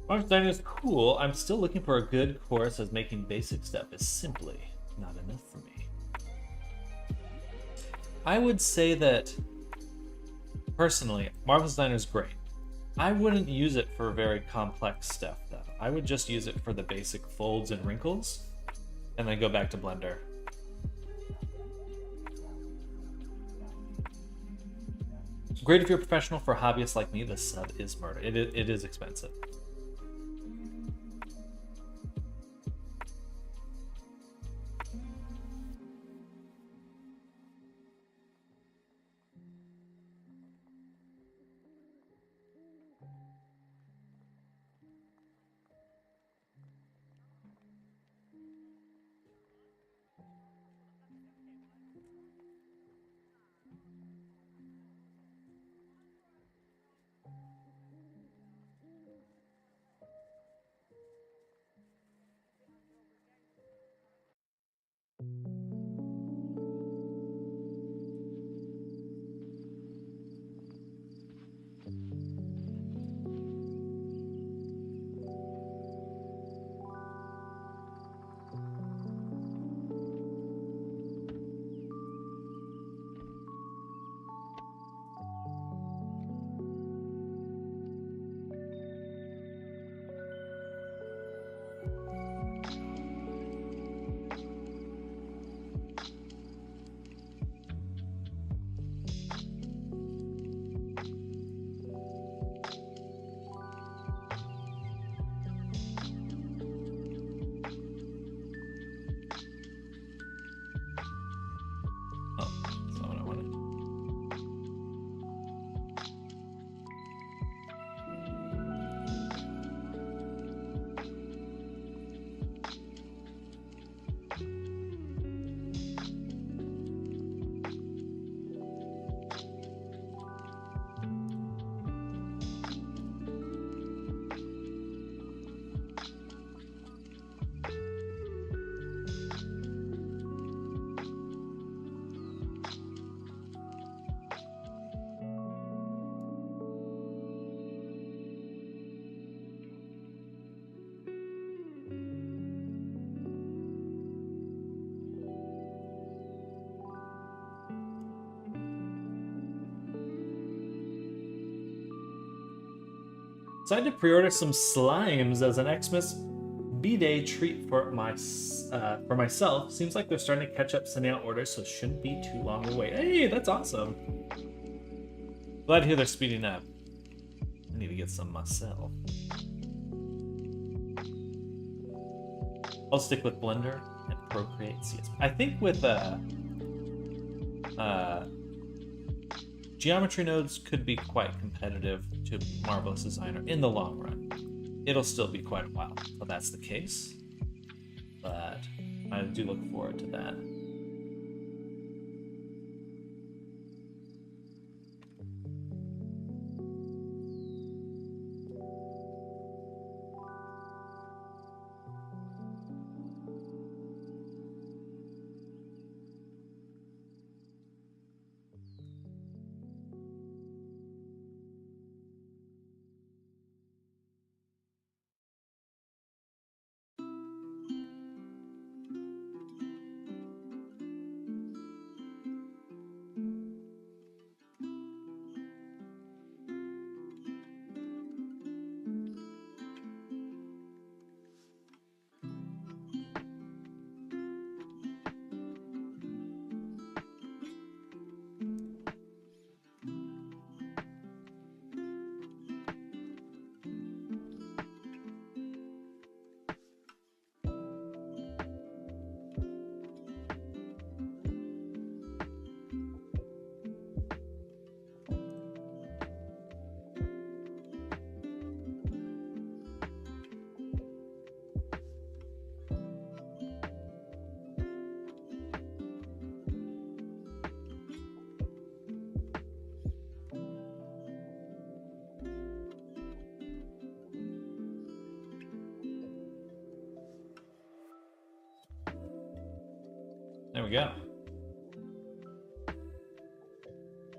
Design is cool. I'm still looking for a good course, as making basic stuff is simply not enough for me. I would say that, personally, Marvelous Designer is great. I wouldn't use it for very complex stuff, though. I would just use it for the basic folds and wrinkles, and then go back to Blender. Great if you're a professional. For hobbyists like me, the sub is murder. It is expensive. Decided to pre-order some slimes as an Xmas B-Day treat for myself. Seems like they're starting to catch up sending out orders, so it shouldn't be too long to wait. Hey, that's awesome. Glad to hear they're speeding up. I need to get some myself. I'll stick with Blender and Procreate CS. I think with geometry nodes could be quite competitive to Marvelous Designer in the long run. It'll still be quite a while until that's the case, but I do look forward to that. There we go.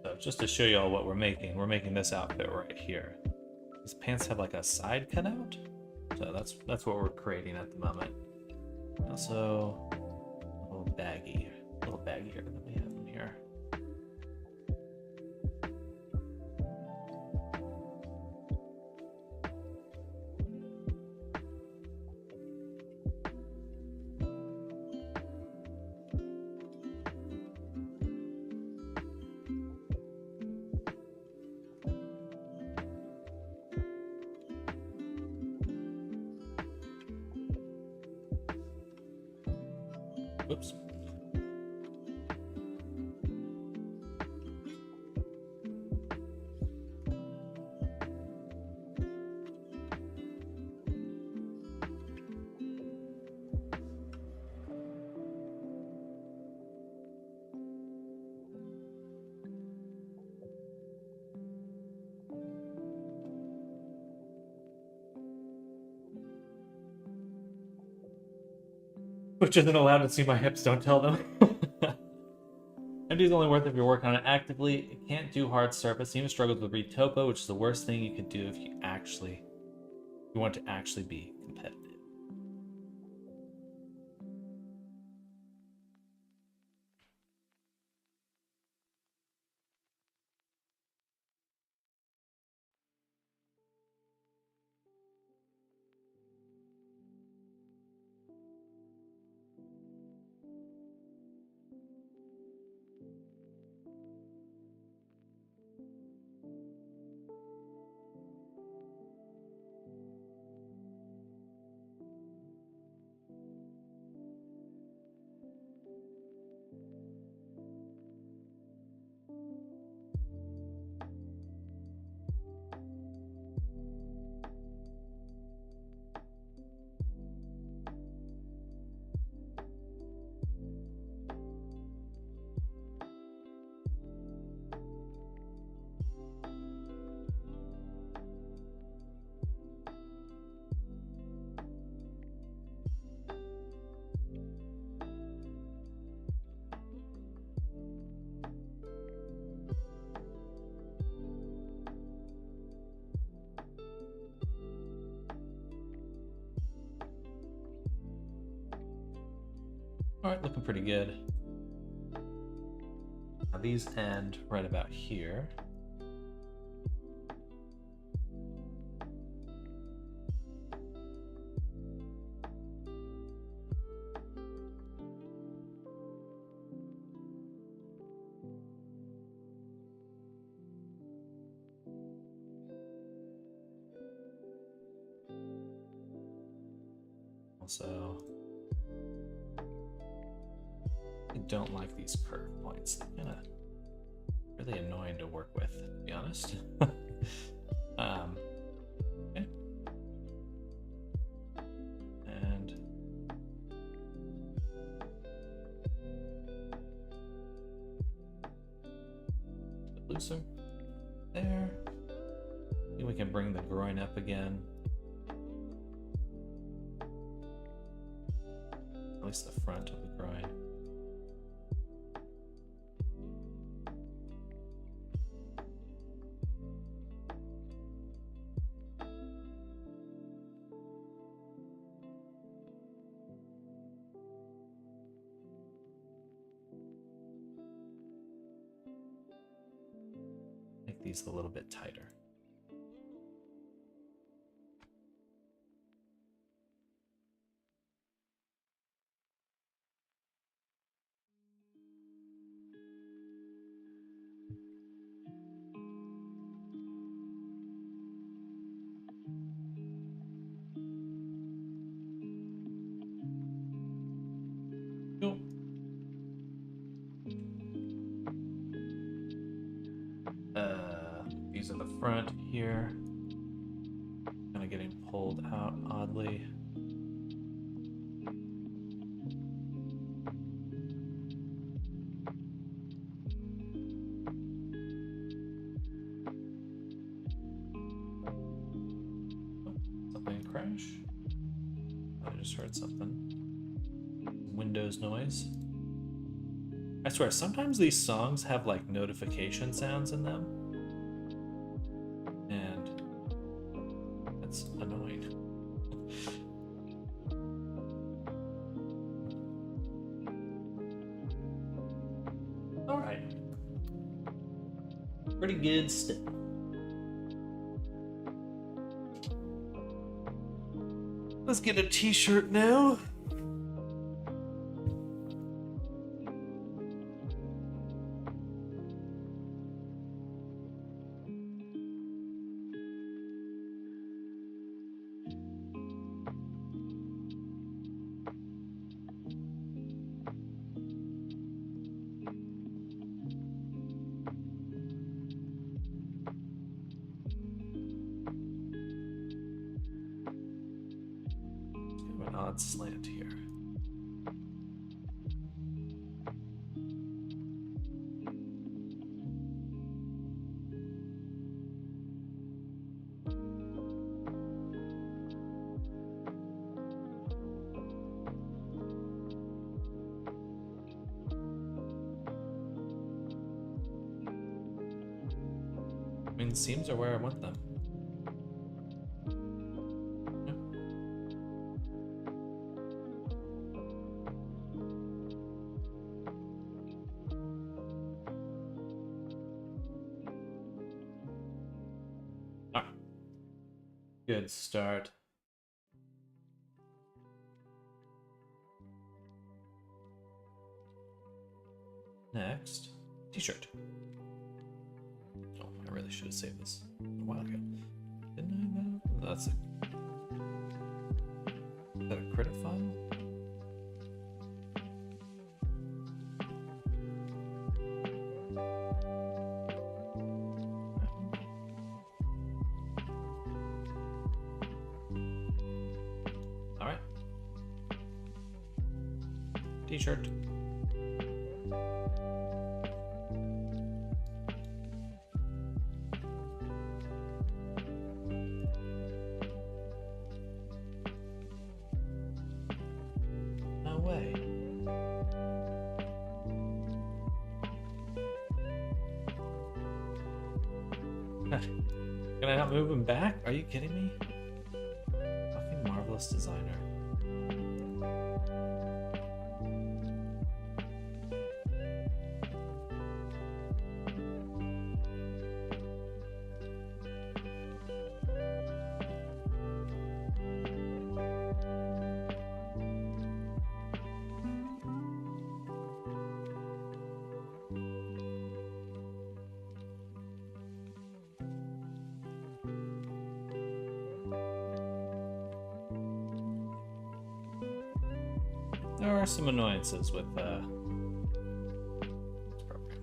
So just to show you all what we're making this outfit right here. These pants have like a side cutout, so that's what we're creating at the moment. Also, a little baggier than we have in here. Whoops. Which isn't allowed to see my hips, don't tell them. MD is only worth it if you're working on it actively. It can't do hard surface. Even struggles with read topo, which is the worst thing you could do if you want to actually be competitive. All right, looking pretty good. Now these end right about here. Also, I don't like these curve points. They're kind of really annoying to work with, to be honest. Okay. And looser there. I think we can bring the groin up again. At least the front of the groin. Make these a little bit tighter. Cool. These are the front here. Kind of getting pulled out oddly. Oh, something crash. I just heard something. Windows noise. I swear, sometimes these songs have like notification sounds in them. And that's annoying. All right. Pretty good stuff. Let's get a t-shirt now. An odd slant here. I mean, the seams are where I want them. Good start. Next, t-shirt. Oh, I really should have saved this a while ago. Didn't I? That's a... Is that a credit file? All right. T-shirt. No way. Can I not move him back? Are you kidding me? Fucking marvelous designer. There are some annoyances with this program.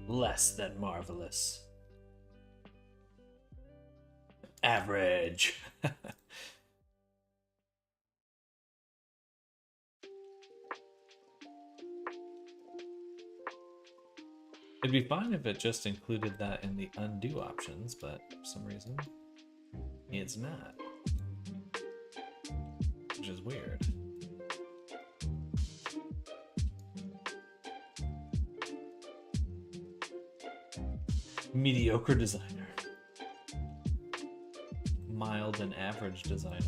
Less than marvelous. Average. It'd be fine if it just included that in the undo options, but for some reason, it's not. Which is weird. Mediocre designer. Mild and average designer.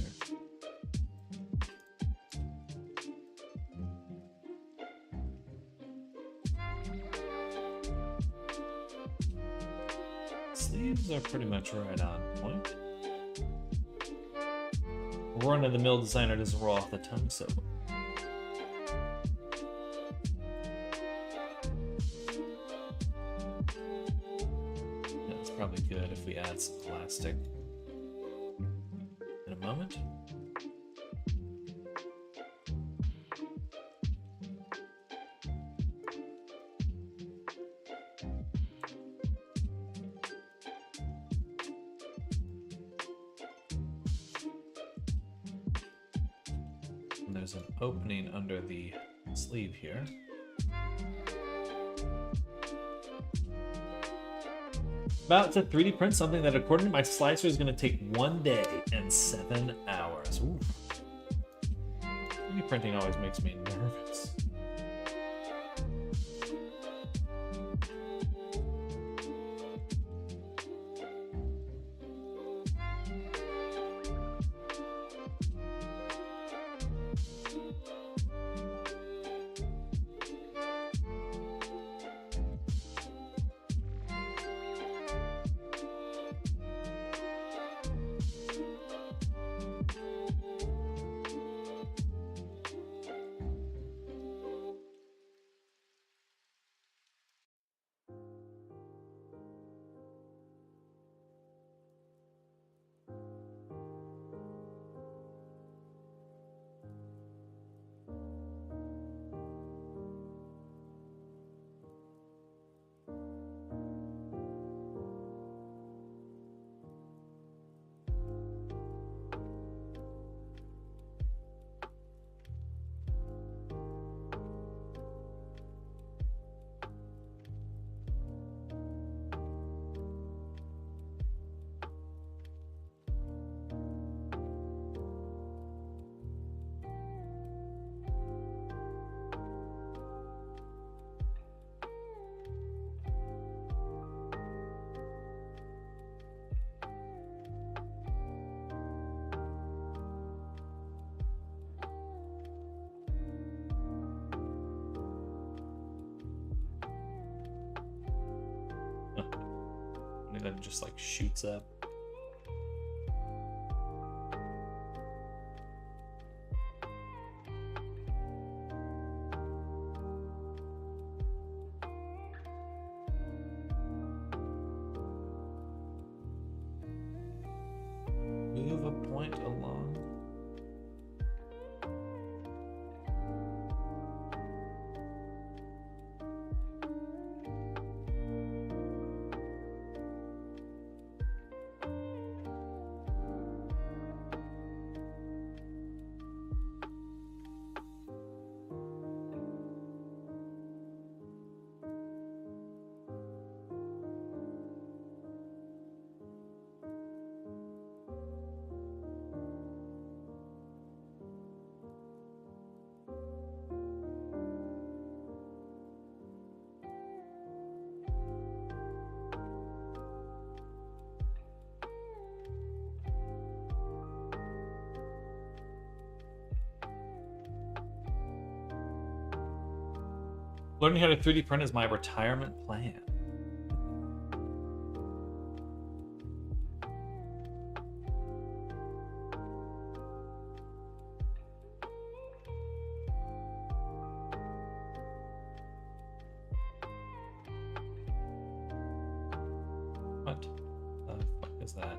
Sleeves are pretty much right on point. Run-of-the-mill designer doesn't roll off the tongue, so that's probably good if we add some plastic in a moment. And there's an opening under the sleeve here. About to 3D print something that, according to my slicer, is going to take 1 day and 7 hours. Ooh. 3D printing always makes me nervous. And then just like shoots up. Move a point along. Learning how to 3D print is my retirement plan. What the fuck is that?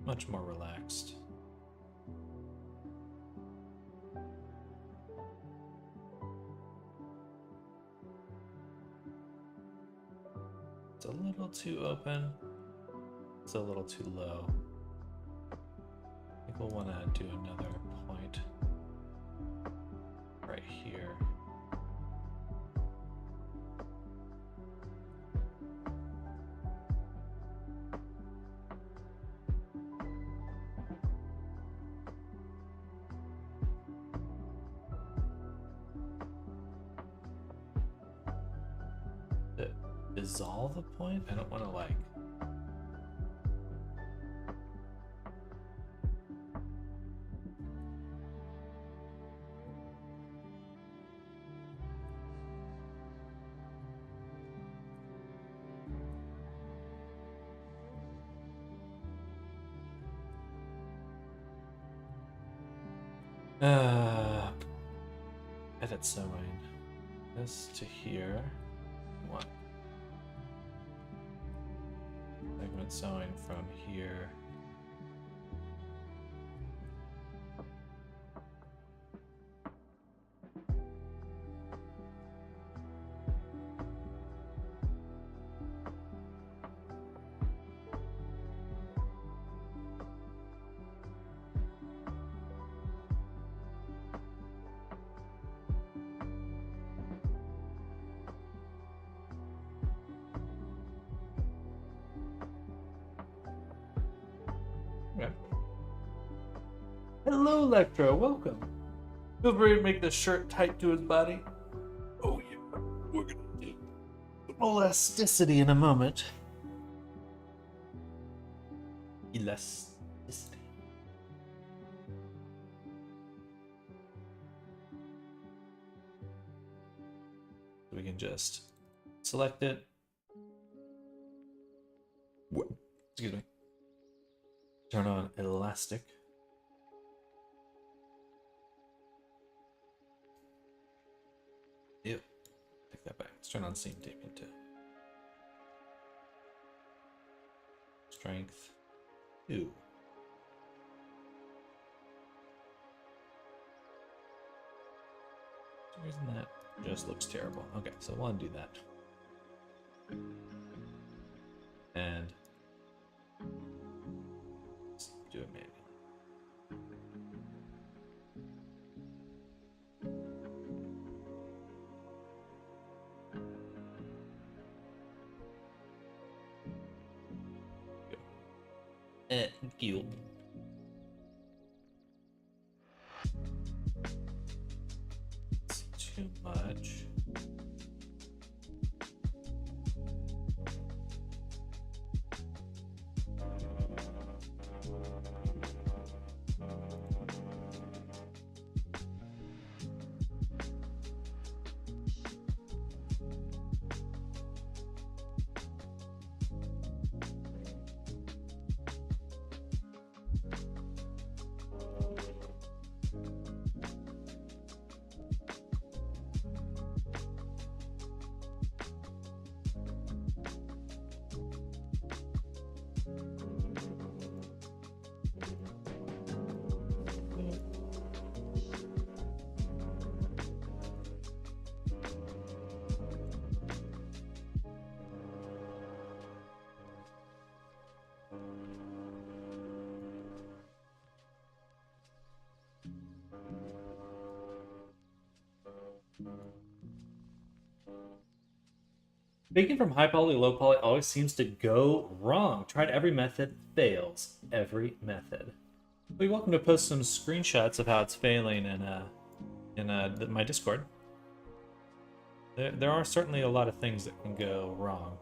Much more relaxed. It's a little too open. It's a little too low. I think we'll want to do another point right here. Dissolve a point? I don't want to like... Edit sewing. This to here. What? Segment sewing from here. Okay. Hello, Electro. Welcome. Feel free to make the shirt tight to his body. Oh yeah, we're gonna do elasticity in a moment. Elasticity. We can just select it. Excuse me. Turn on elastic. Ew. Take that back. Let's turn on seam taping too. Strength 2. For some reason that just looks terrible. Okay, so we'll undo that. And let's do it manually. Thank you. It's too much. Baking from high poly, low poly always seems to go wrong. Tried every method, fails every method. Well, you're welcome to post some screenshots of how it's failing in my Discord. There are certainly a lot of things that can go wrong.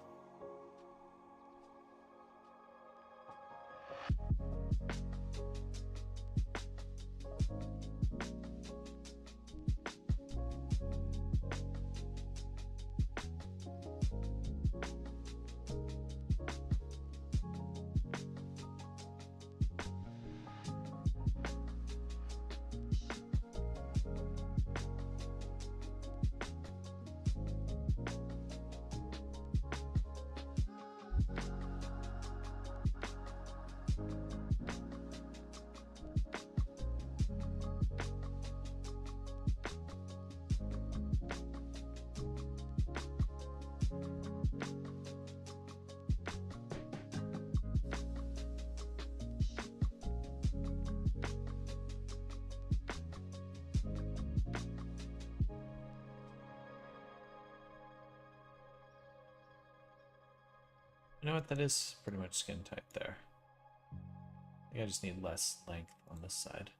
You know what? That is pretty much skin tight there. I think I just need less length on this side.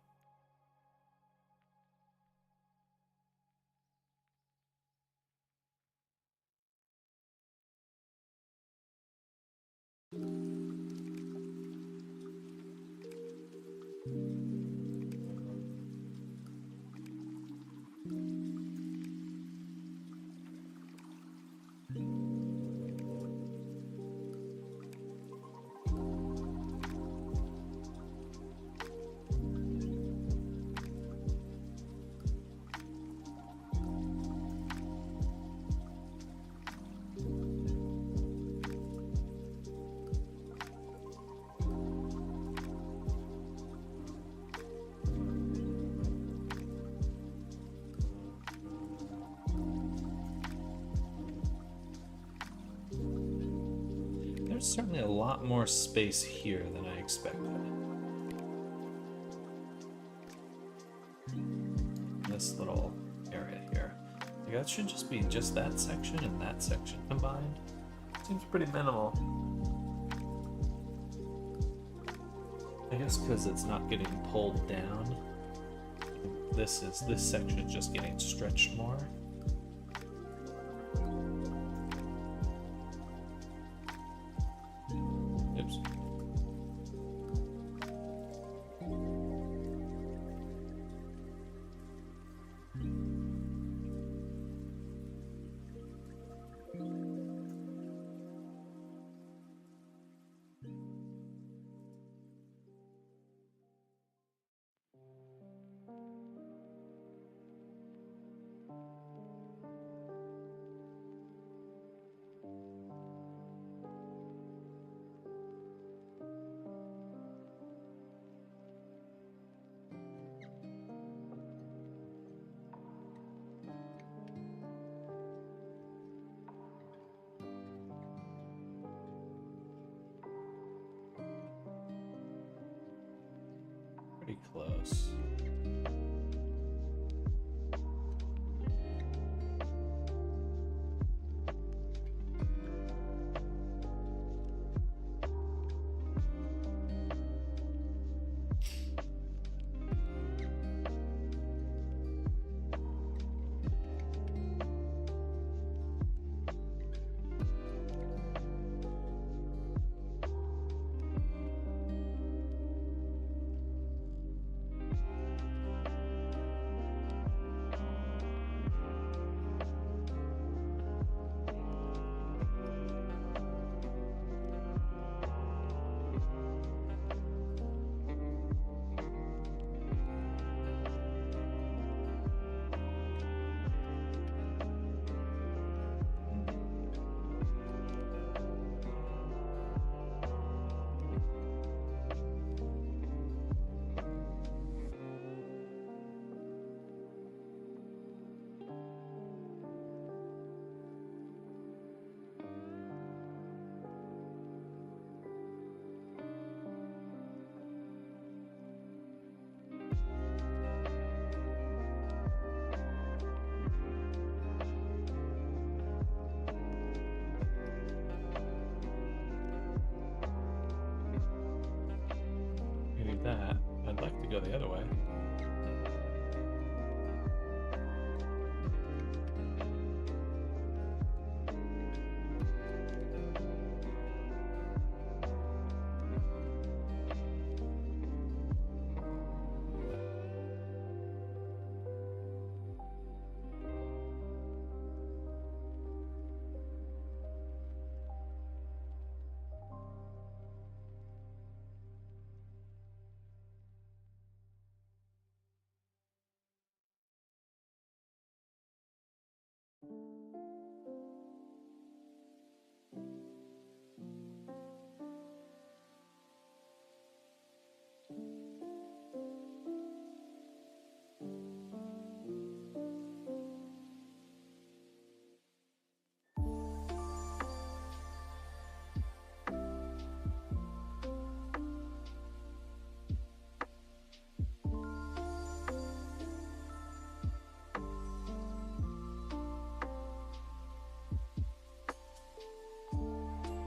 There's certainly a lot more space here than I expected. This little area here. Like that should just be just that section and that section combined. Seems pretty minimal. I guess because it's not getting pulled down. This section is just getting stretched more. Oops. go the other way.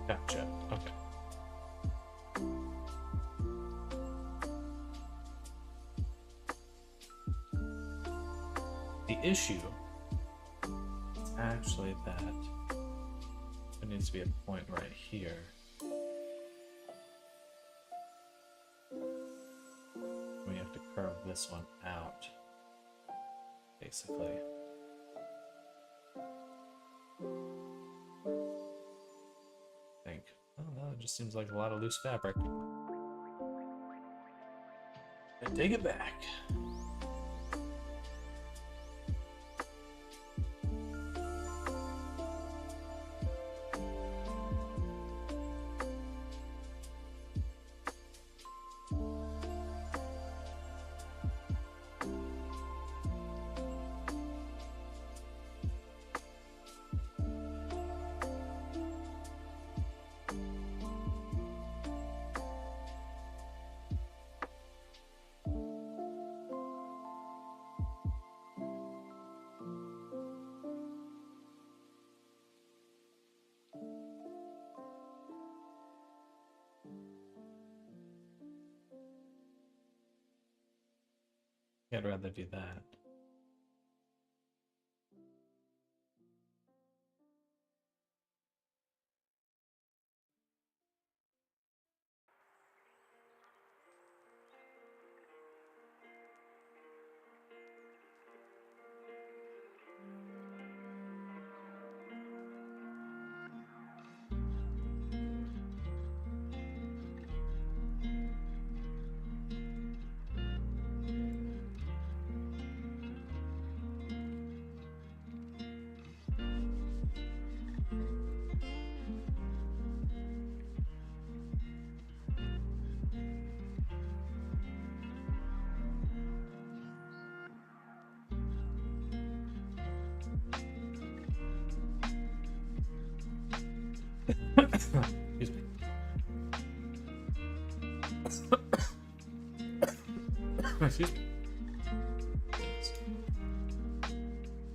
Gotcha. Okay. The issue is actually that there needs to be a point right here. We have to curve this one out, basically. I think. Oh, no, it just seems like a lot of loose fabric. I take it back. I'd rather do that. Excuse me. Excuse me.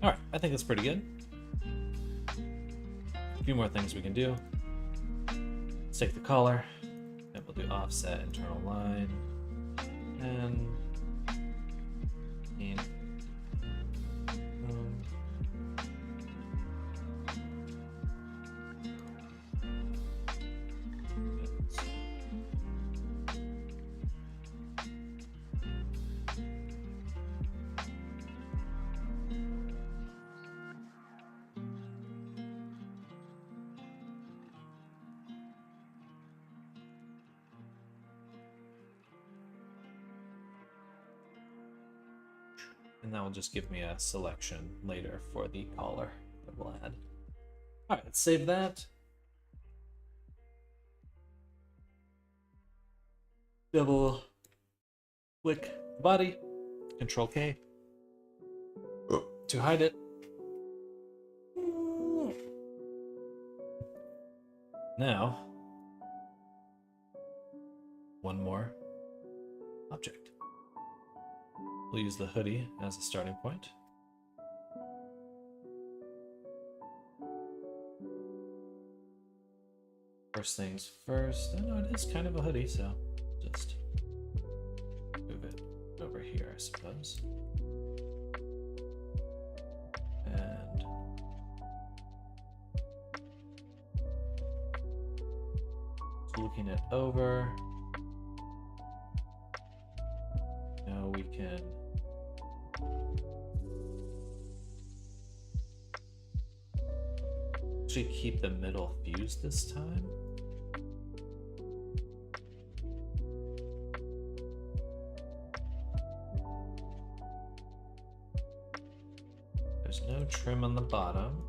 Alright, I think that's pretty good. A few more things we can do. Let's take the color, and we'll do offset, internal line, and and that will just give me a selection later for the collar that we'll add. All right, let's save that. Double click the body, Control K to hide it. Now, one more object. We'll use the hoodie as a starting point. First things first. I know it is kind of a hoodie, so just move it here, I suppose. And looking it over. Now we can actually keep the middle fused this time. There's no trim on the bottom.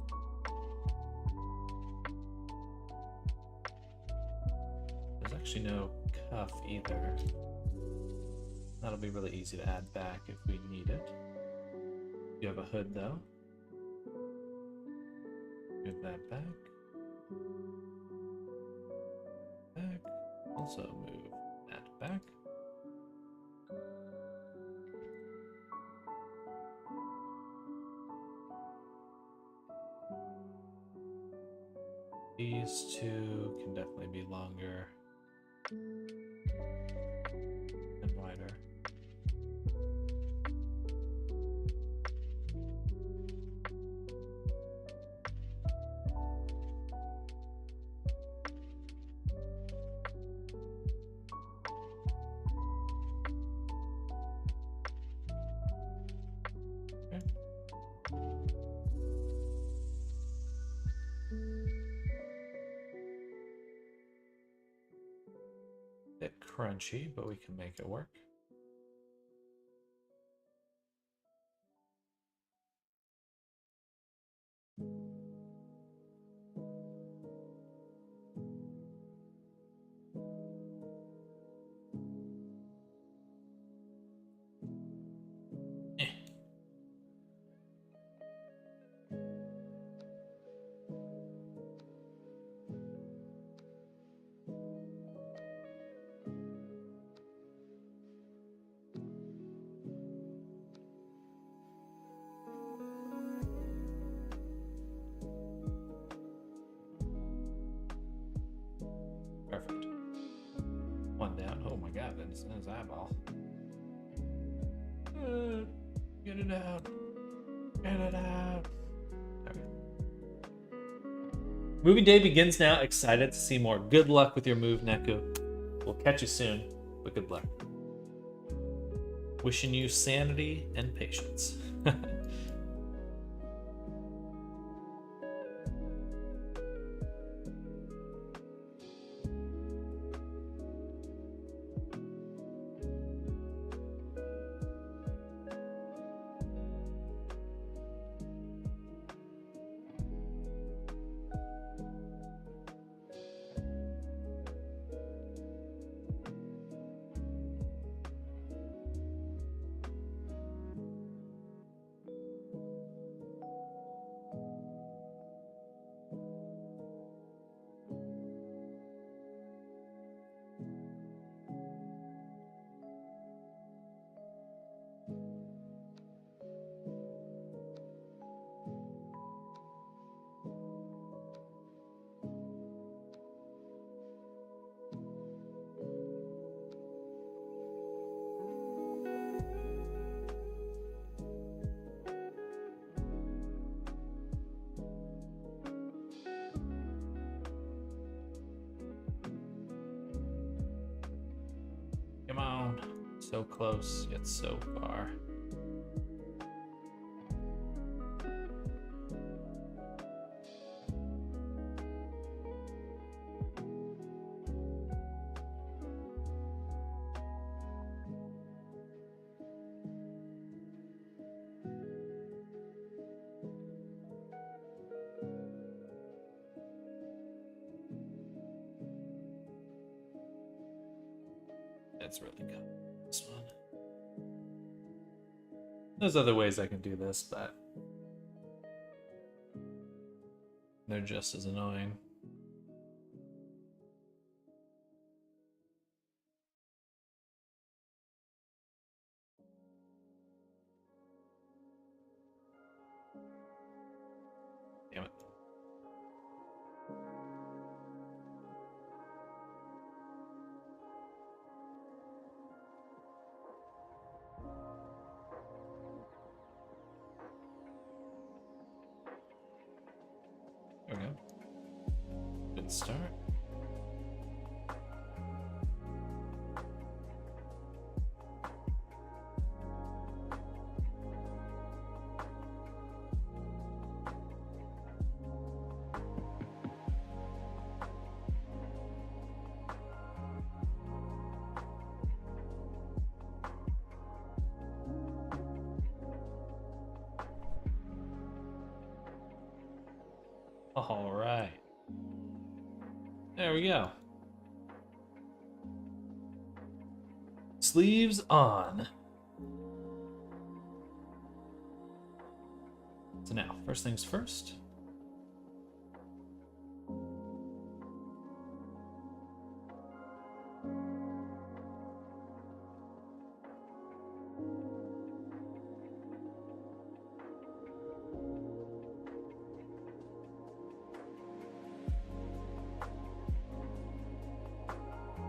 There's actually no cuff either. That'll be really easy to add back if we need it. You have a hood though. Move that back. Back. Also move that back. These two can definitely be longer and wider. Okay. Bit crunchy, but we can make it work. Perfect. One down. Oh my god, that's his eyeball. Get it out. Get it out. Okay. Moving day begins now. Excited to see more. Good luck with your move, Neku. We'll catch you soon, but good luck. Wishing you sanity and patience. Come on. So close, yet so far. That's really good. This one. There's other ways I can do this, but they're just as annoying. Damn it. start. All right. There we go. Sleeves on. So now, first things first.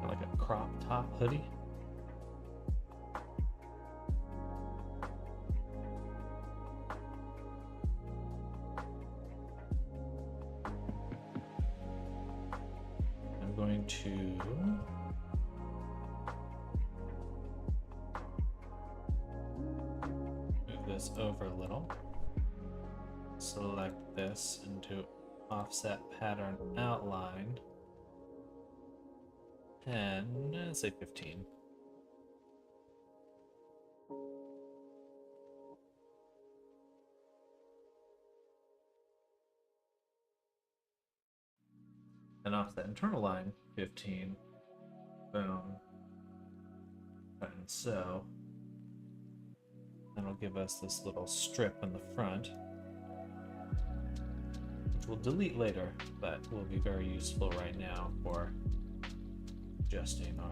Like a crop top hoodie. I'm going to move this over a little. Select this into offset pattern outline. And let's say 15. And offset internal line 15. Boom. And so that'll give us this little strip in the front, which we'll delete later, but will be very useful right now for adjusting our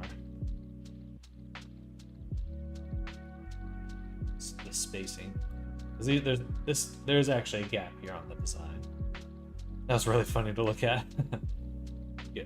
the spacing. There's actually a gap here on the design. That was really funny to look at. Yeah.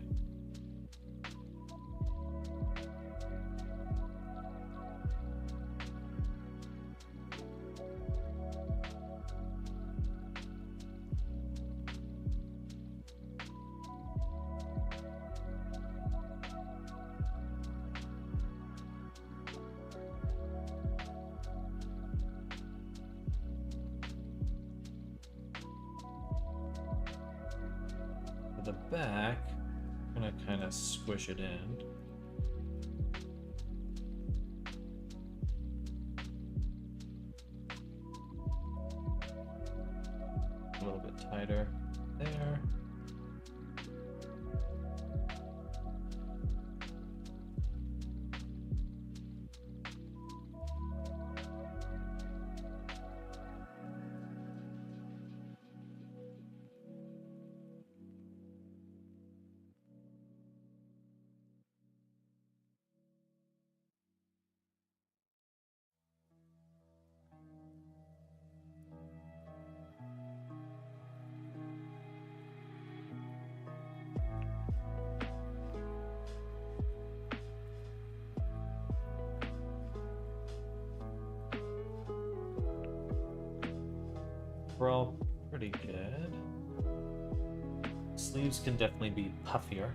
The back, I'm gonna kind of squish it in. A little bit tighter there. Overall, pretty good. Sleeves can definitely be puffier.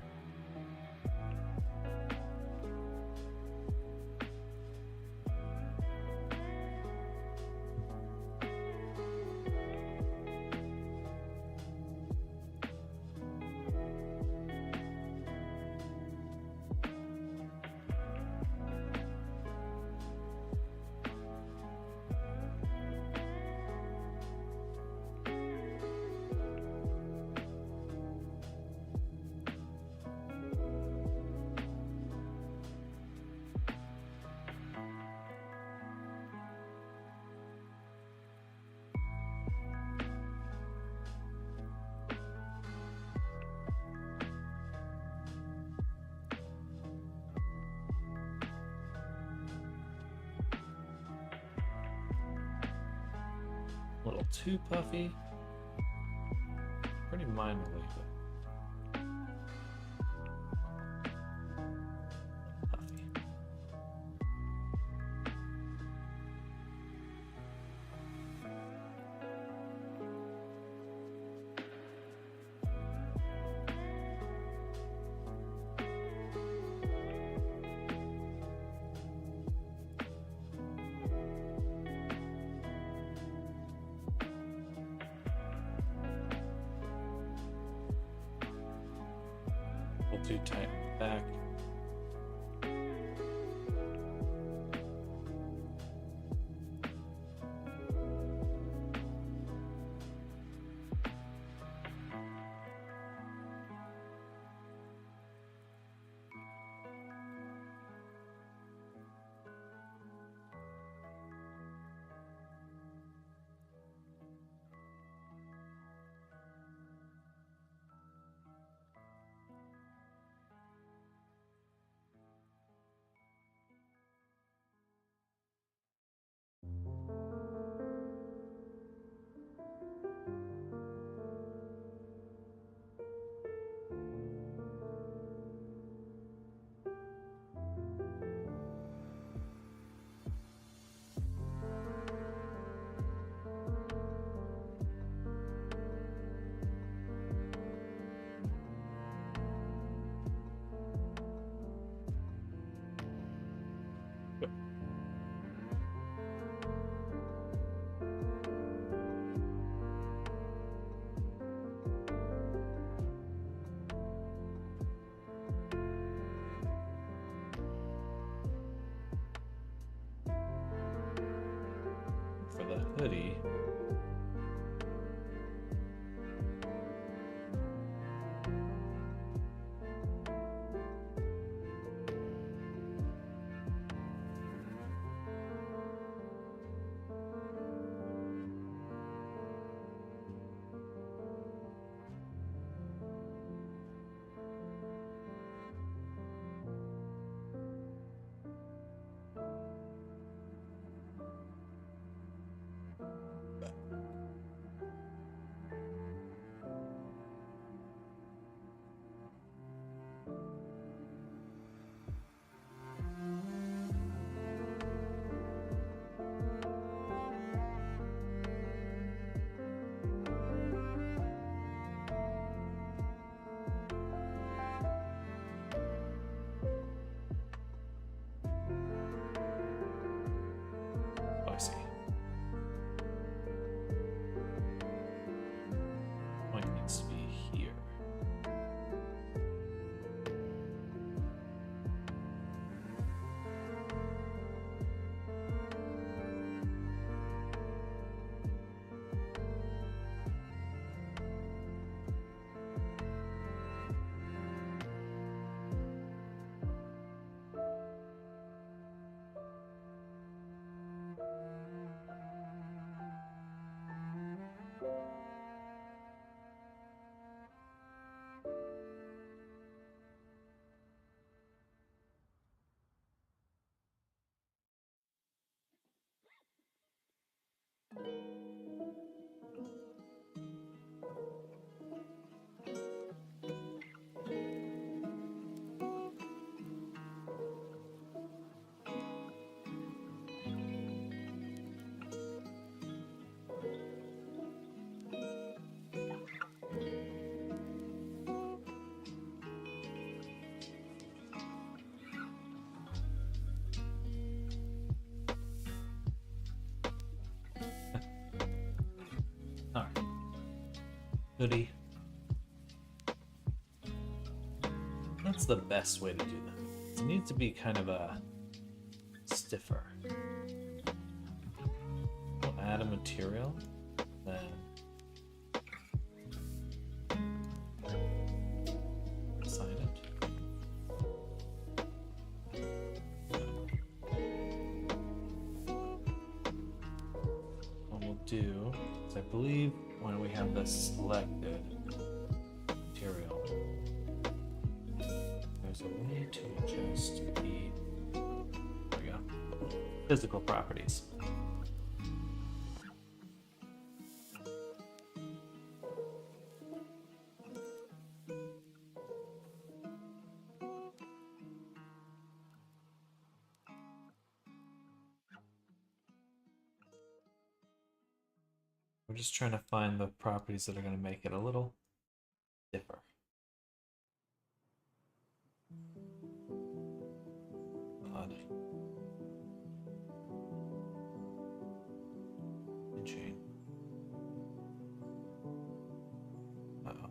A little too puffy. Pretty minorly, but puffy. too tight on the back. For the hoodie, oh, I see. Point needs to be here. All right. Hoodie. That's the best way to do that. It needs to be kind of a stiffer. We'll add a material, then sign it. What we'll do is, I believe, when we have this selected material, there's a way to adjust the, there we go, physical properties. We're just trying to find the properties that are going to make it a little differ. Odd. And chain. Uh-oh.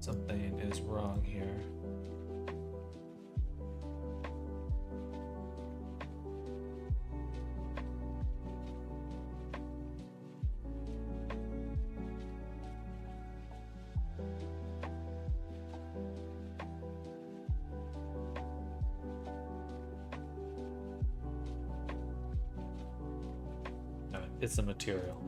Something is wrong here. No, it's the material.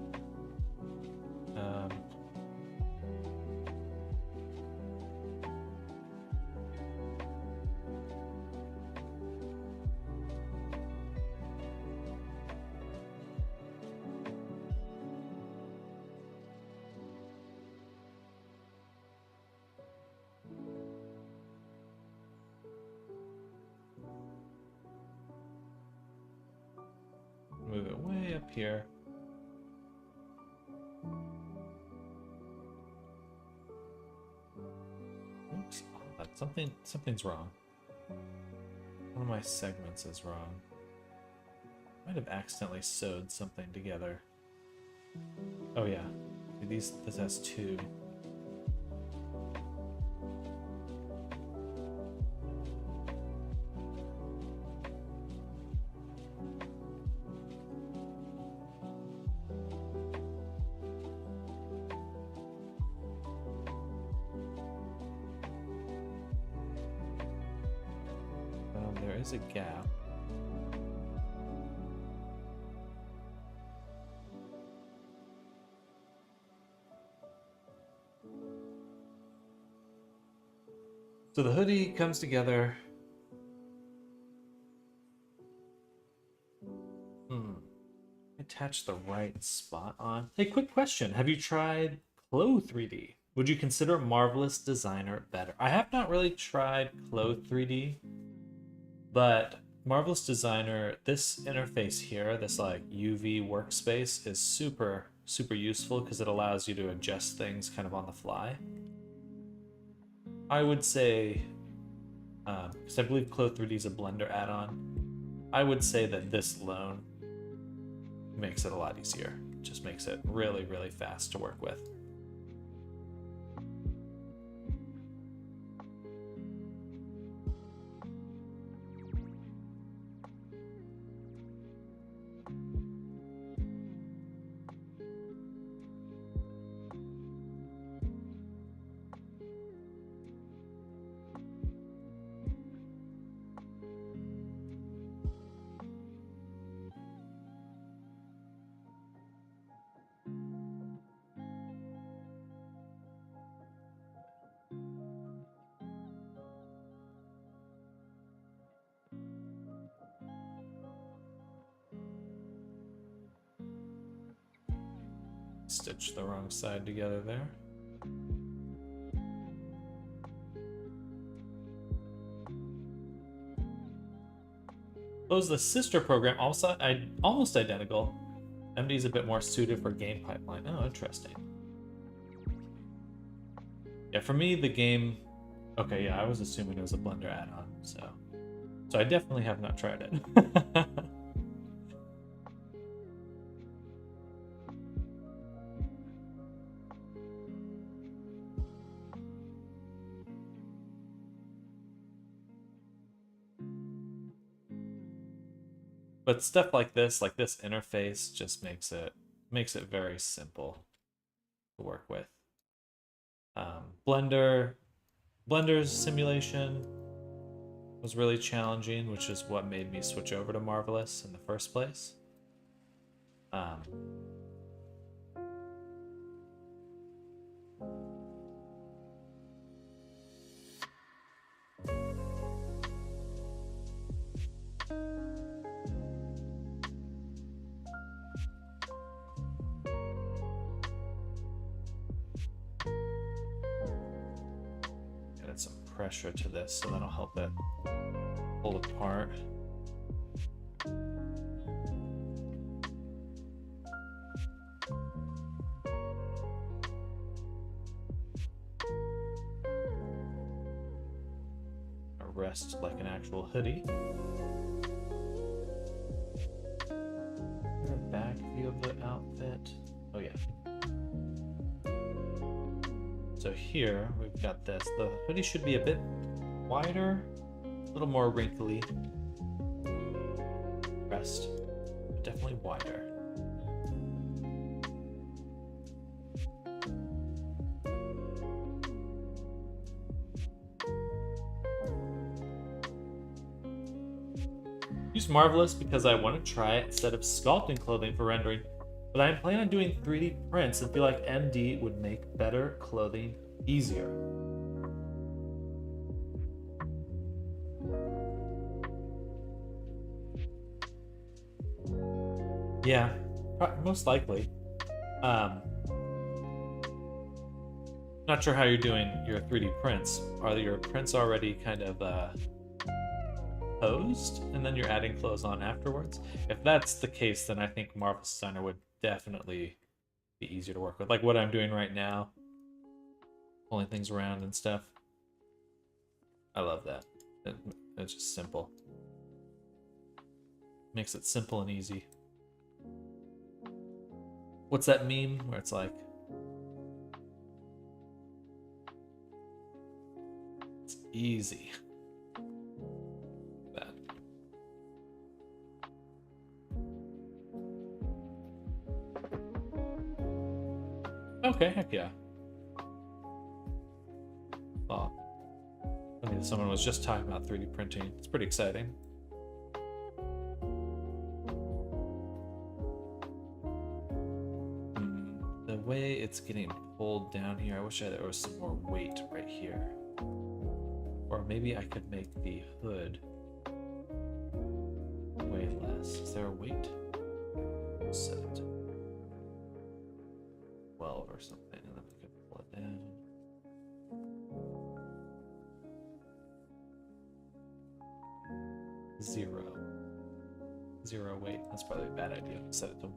Move it way up here. Oops, something's wrong. One of my segments is wrong. Might have accidentally sewed something together. Oh yeah, this has two. There is a gap. So the hoodie comes together. Attach the right spot on. Hey, quick question. Have you tried Clo 3D? Would you consider Marvelous Designer better? I have not really tried Clo 3D, but Marvelous Designer, this interface here, this like UV workspace is super, super useful because it allows you to adjust things kind of on the fly. I would say, because I believe Clo 3D is a Blender add-on, I would say that this alone makes it a lot easier. Just makes it really, really fast to work with. Stitch the wrong side together there. Close the sister program, also almost identical. MD is a bit more suited for game pipeline. Oh, interesting. Yeah, for me, the game... Okay, yeah, I was assuming it was a Blender add-on, so I definitely have not tried it. But stuff like this interface, just makes it very simple to work with. Blender's simulation was really challenging, which is what made me switch over to Marvelous in the first place. Added some pressure to this, so that'll help it pull apart. Rest like an actual hoodie. A back view of the outfit. Oh yeah. So here we've got this. The hoodie should be a bit wider, a little more wrinkly. Breast, definitely wider. Use Marvelous because I want to try it instead of sculpting clothing for rendering, but I am planning on doing 3D prints and feel like MD would make better clothing easier. Yeah, most likely. Not sure how you're doing your 3D prints. Are your prints already kind of posed and then you're adding clothes on afterwards? If that's the case, then I think Marvelous Designer would definitely be easier to work with. Like what I'm doing right now, pulling things around and stuff. I love that. It's just simple. Makes it simple and easy. What's that meme where it's like, it's easy. That. Okay, heck yeah. Oh, I mean, someone was just talking about 3D printing. It's pretty exciting. The way it's getting pulled down here, I wish there was some more weight right here. Or maybe I could make the hood weigh less. Is there a weight? Set it to 12 or something, and then we could pull it down. Zero weight. That's probably a bad idea. Set it to 1.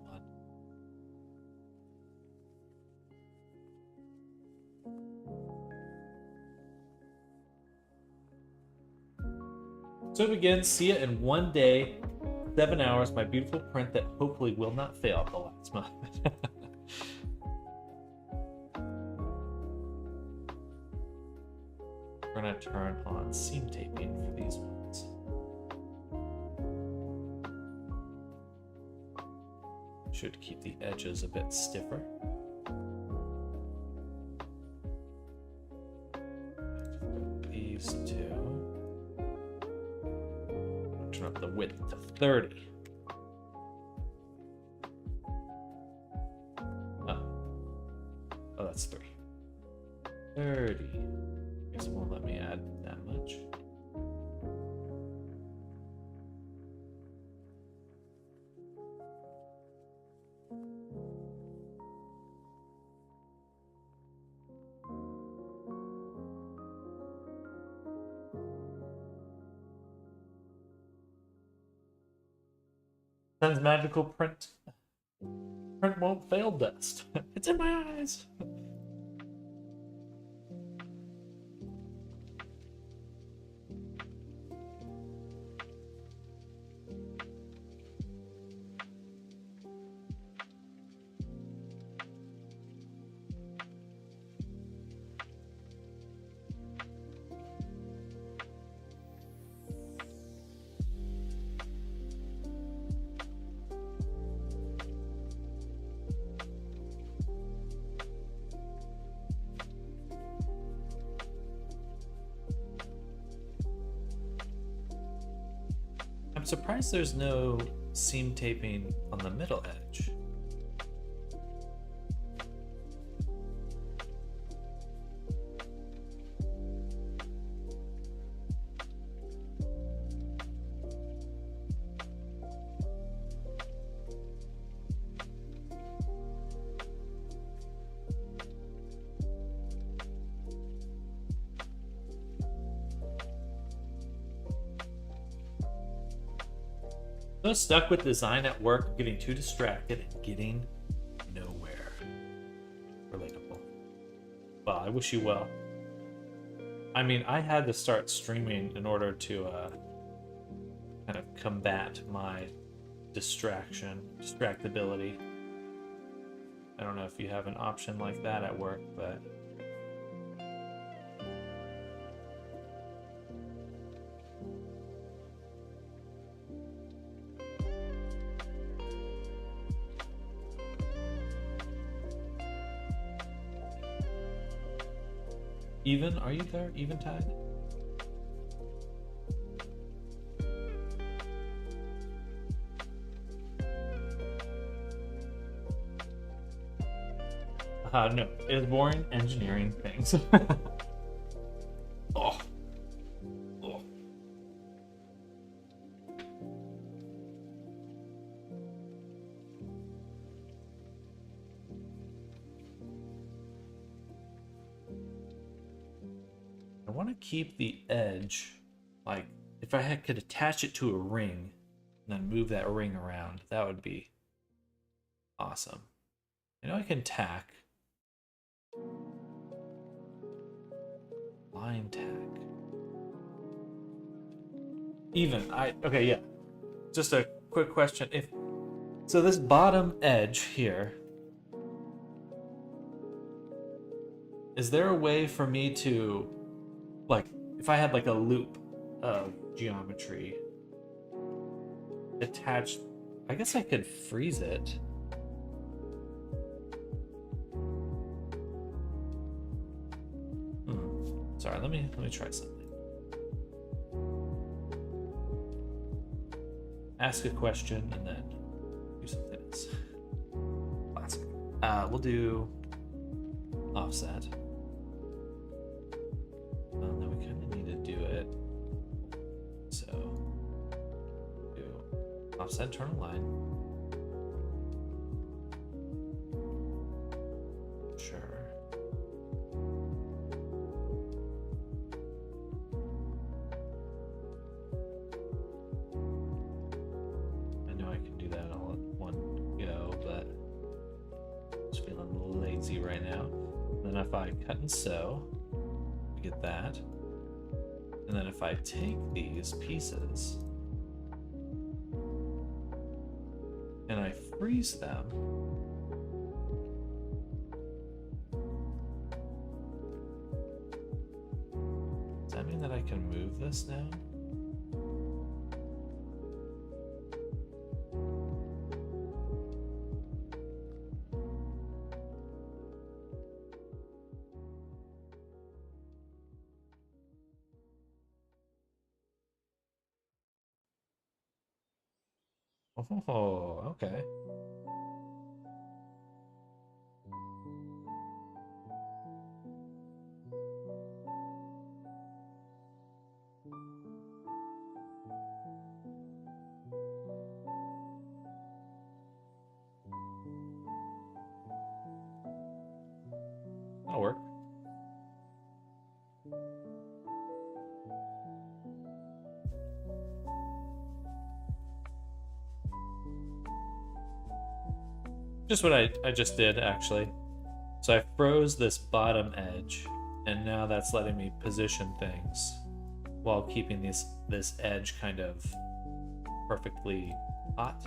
So it begins. See it in 1 day, 7 hours. My beautiful print that hopefully will not fail at the last moment. We're gonna turn on seam taping for these ones. Should keep the edges a bit stiffer. These two. Turn up the width to 30. Oh, that's 3. 30. Guess it won't let me add that much. Sends magical print. Print won't fail dust. It's in my eyes. I'm surprised there's no seam taping on the middle edge. So stuck with design at work, getting too distracted and getting nowhere. Relatable. Well, I wish you well. I mean, I had to start streaming in order to kind of combat my distractibility. I don't know if you have an option like that at work, but Even? Are you there? Eventide? No, it's boring engineering things. Oh. Oh. I want to keep the edge, like, if I could attach it to a ring and then move that ring around, that would be awesome. I know I can tack. Line tack. Even, okay, yeah. Just a quick question. So this bottom edge here, is there a way for me to, like, if I had like a loop of geometry attached, I guess I could freeze it. Sorry, let me try something. Ask a question and then do something else. Classic. We'll do offset. Well, then we kind of need to do it. So do offset, turn a line. Sure. I know I can do that all at one go, but I'm just feeling lazy right now. And then if I cut and sew, we get that. And then if I take these pieces and I freeze them, does that mean that I can move this now? Oh, okay. That'll work. Just what I just did, actually. So I froze this bottom edge, and now that's letting me position things while keeping this edge kind of perfectly hot.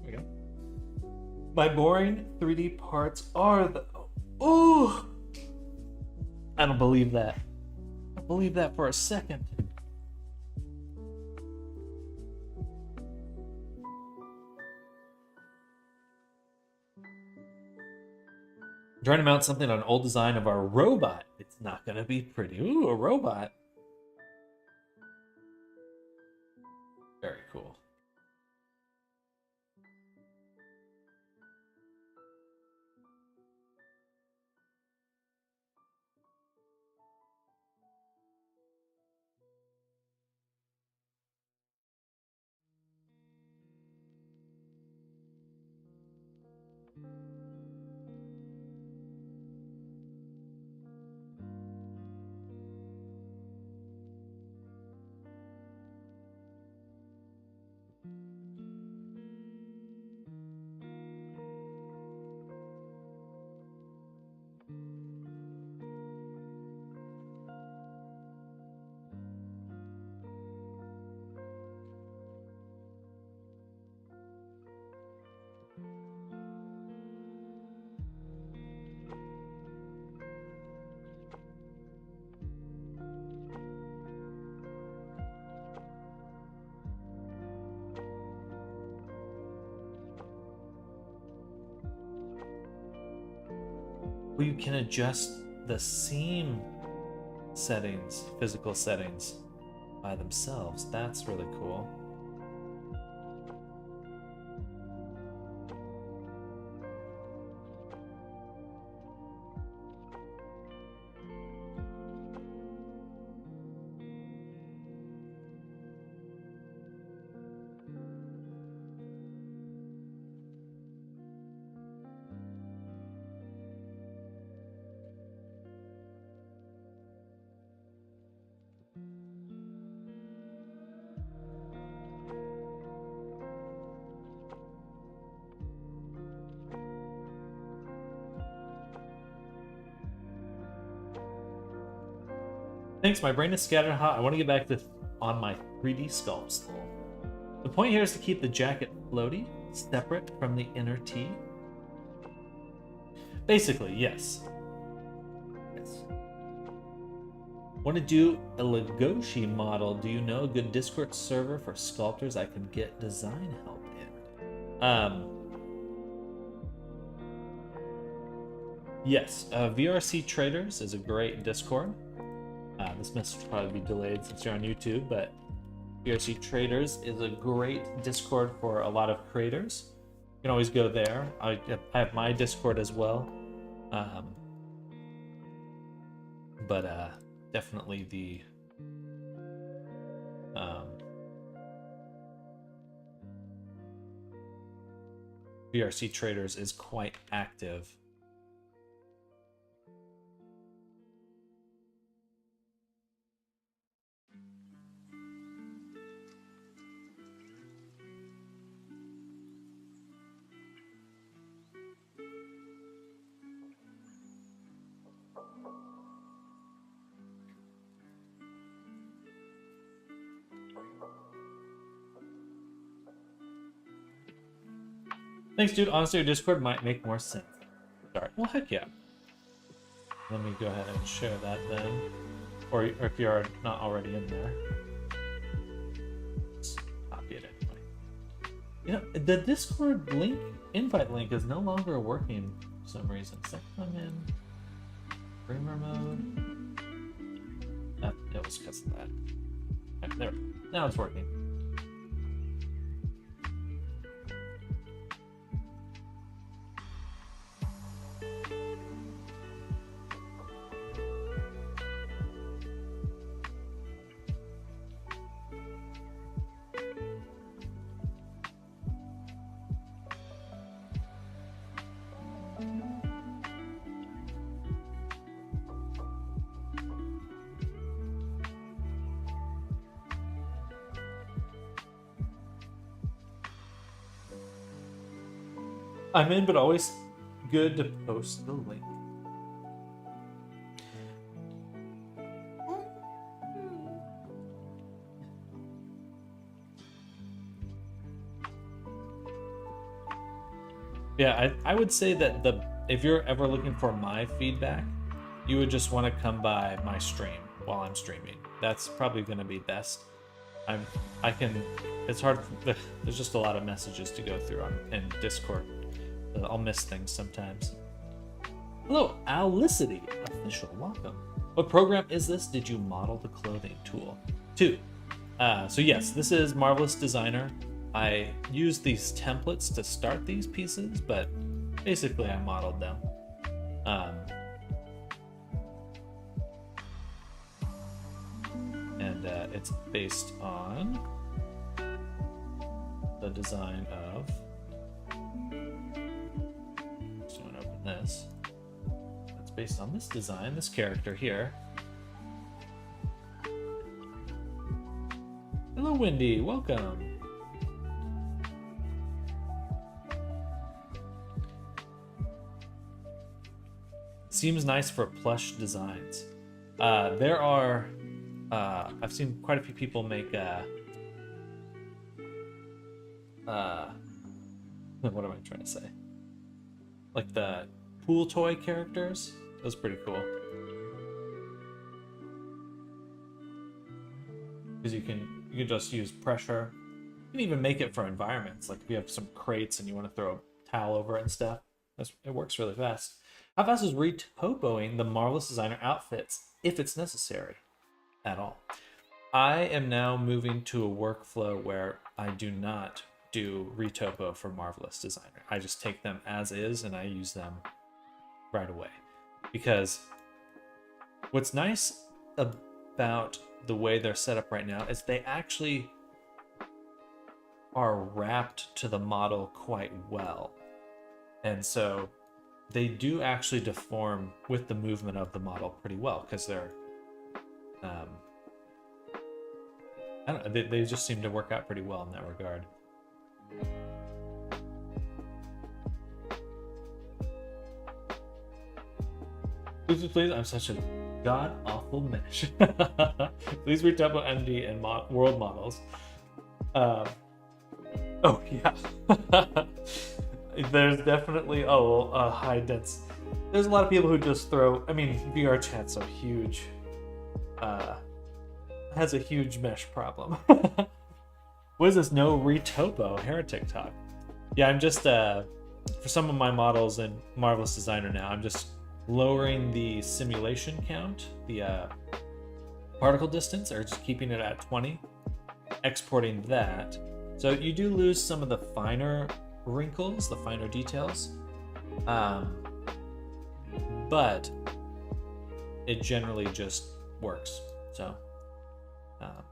There we go. My boring 3D parts are the... Ooh! I don't believe that. I don't believe that for a second. I'm trying to mount something on an old design of our robot. It's not gonna be pretty. Ooh, a robot. Very cool. Oh, you can adjust the seam settings, physical settings by themselves. That's really cool. Thanks, my brain is scattered hot. I want to get back to on my 3D sculpts though. The point here is to keep the jacket floaty, separate from the inner tee. Basically, yes. Yes. Want to do a Legoshi model? Do you know a good Discord server for sculptors I can get design help in? Yes, VRC Traders is a great Discord. This message will probably be delayed since you're on YouTube, but VRC Traders is a great Discord for a lot of creators. You can always go there. I have my Discord as well. But definitely the VRC Traders is quite active. Thanks, dude. Honestly, your Discord might make more sense. Sorry. Well, heck yeah. Let me go ahead and share that then. Or if you're not already in there. Let's copy it anyway. You know, the Discord link, invite link, is no longer working for some reason. Second I'm in streamer mode. It was because of that. Okay, there. Now it's working. I'm in, but always good to post the link. Yeah, I would say that if you're ever looking for my feedback, you would just want to come by my stream while I'm streaming. That's probably going to be best. It's hard. There's just a lot of messages to go through in Discord. I'll miss things sometimes. Hello, Alicity official, welcome. What program is this? Did you model the clothing tool? 2. So yes, this is Marvelous Designer. I used these templates to start these pieces, but basically I modeled them. And it's based on the design of, so I'm gonna open this. It's based on this design, this character here. Hello, Wendy, welcome. Seems nice for plush designs. There are, I've seen quite a few people make, what am I trying to say? Like the pool toy characters. That was pretty cool. Because you can just use pressure. You can even make it for environments. Like if you have some crates and you want to throw a towel over it and stuff. It works really fast. How fast is retopoing the Marvelous Designer outfits if it's necessary at all? I am now moving to a workflow where I do not do retopo for Marvelous Designer. I just take them as is and I use them right away. Because what's nice about the way they're set up right now is they actually are wrapped to the model quite well. And so they do actually deform with the movement of the model pretty well because they're, I don't know, they just seem to work out pretty well in that regard. Please, I'm such a god-awful mesh. Please retopo MD and world models. Oh, yeah. There's definitely, high dense. There's a lot of people who just throw, I mean, VR chat's so huge. Has a huge mesh problem. What is this? No retopo, Heretic Talk. Yeah, I'm just, for some of my models in Marvelous Designer now, I'm just lowering the simulation count, the particle distance, or just keeping it at 20, exporting that. So you do lose some of the finer wrinkles, the finer details, but it generally just works. So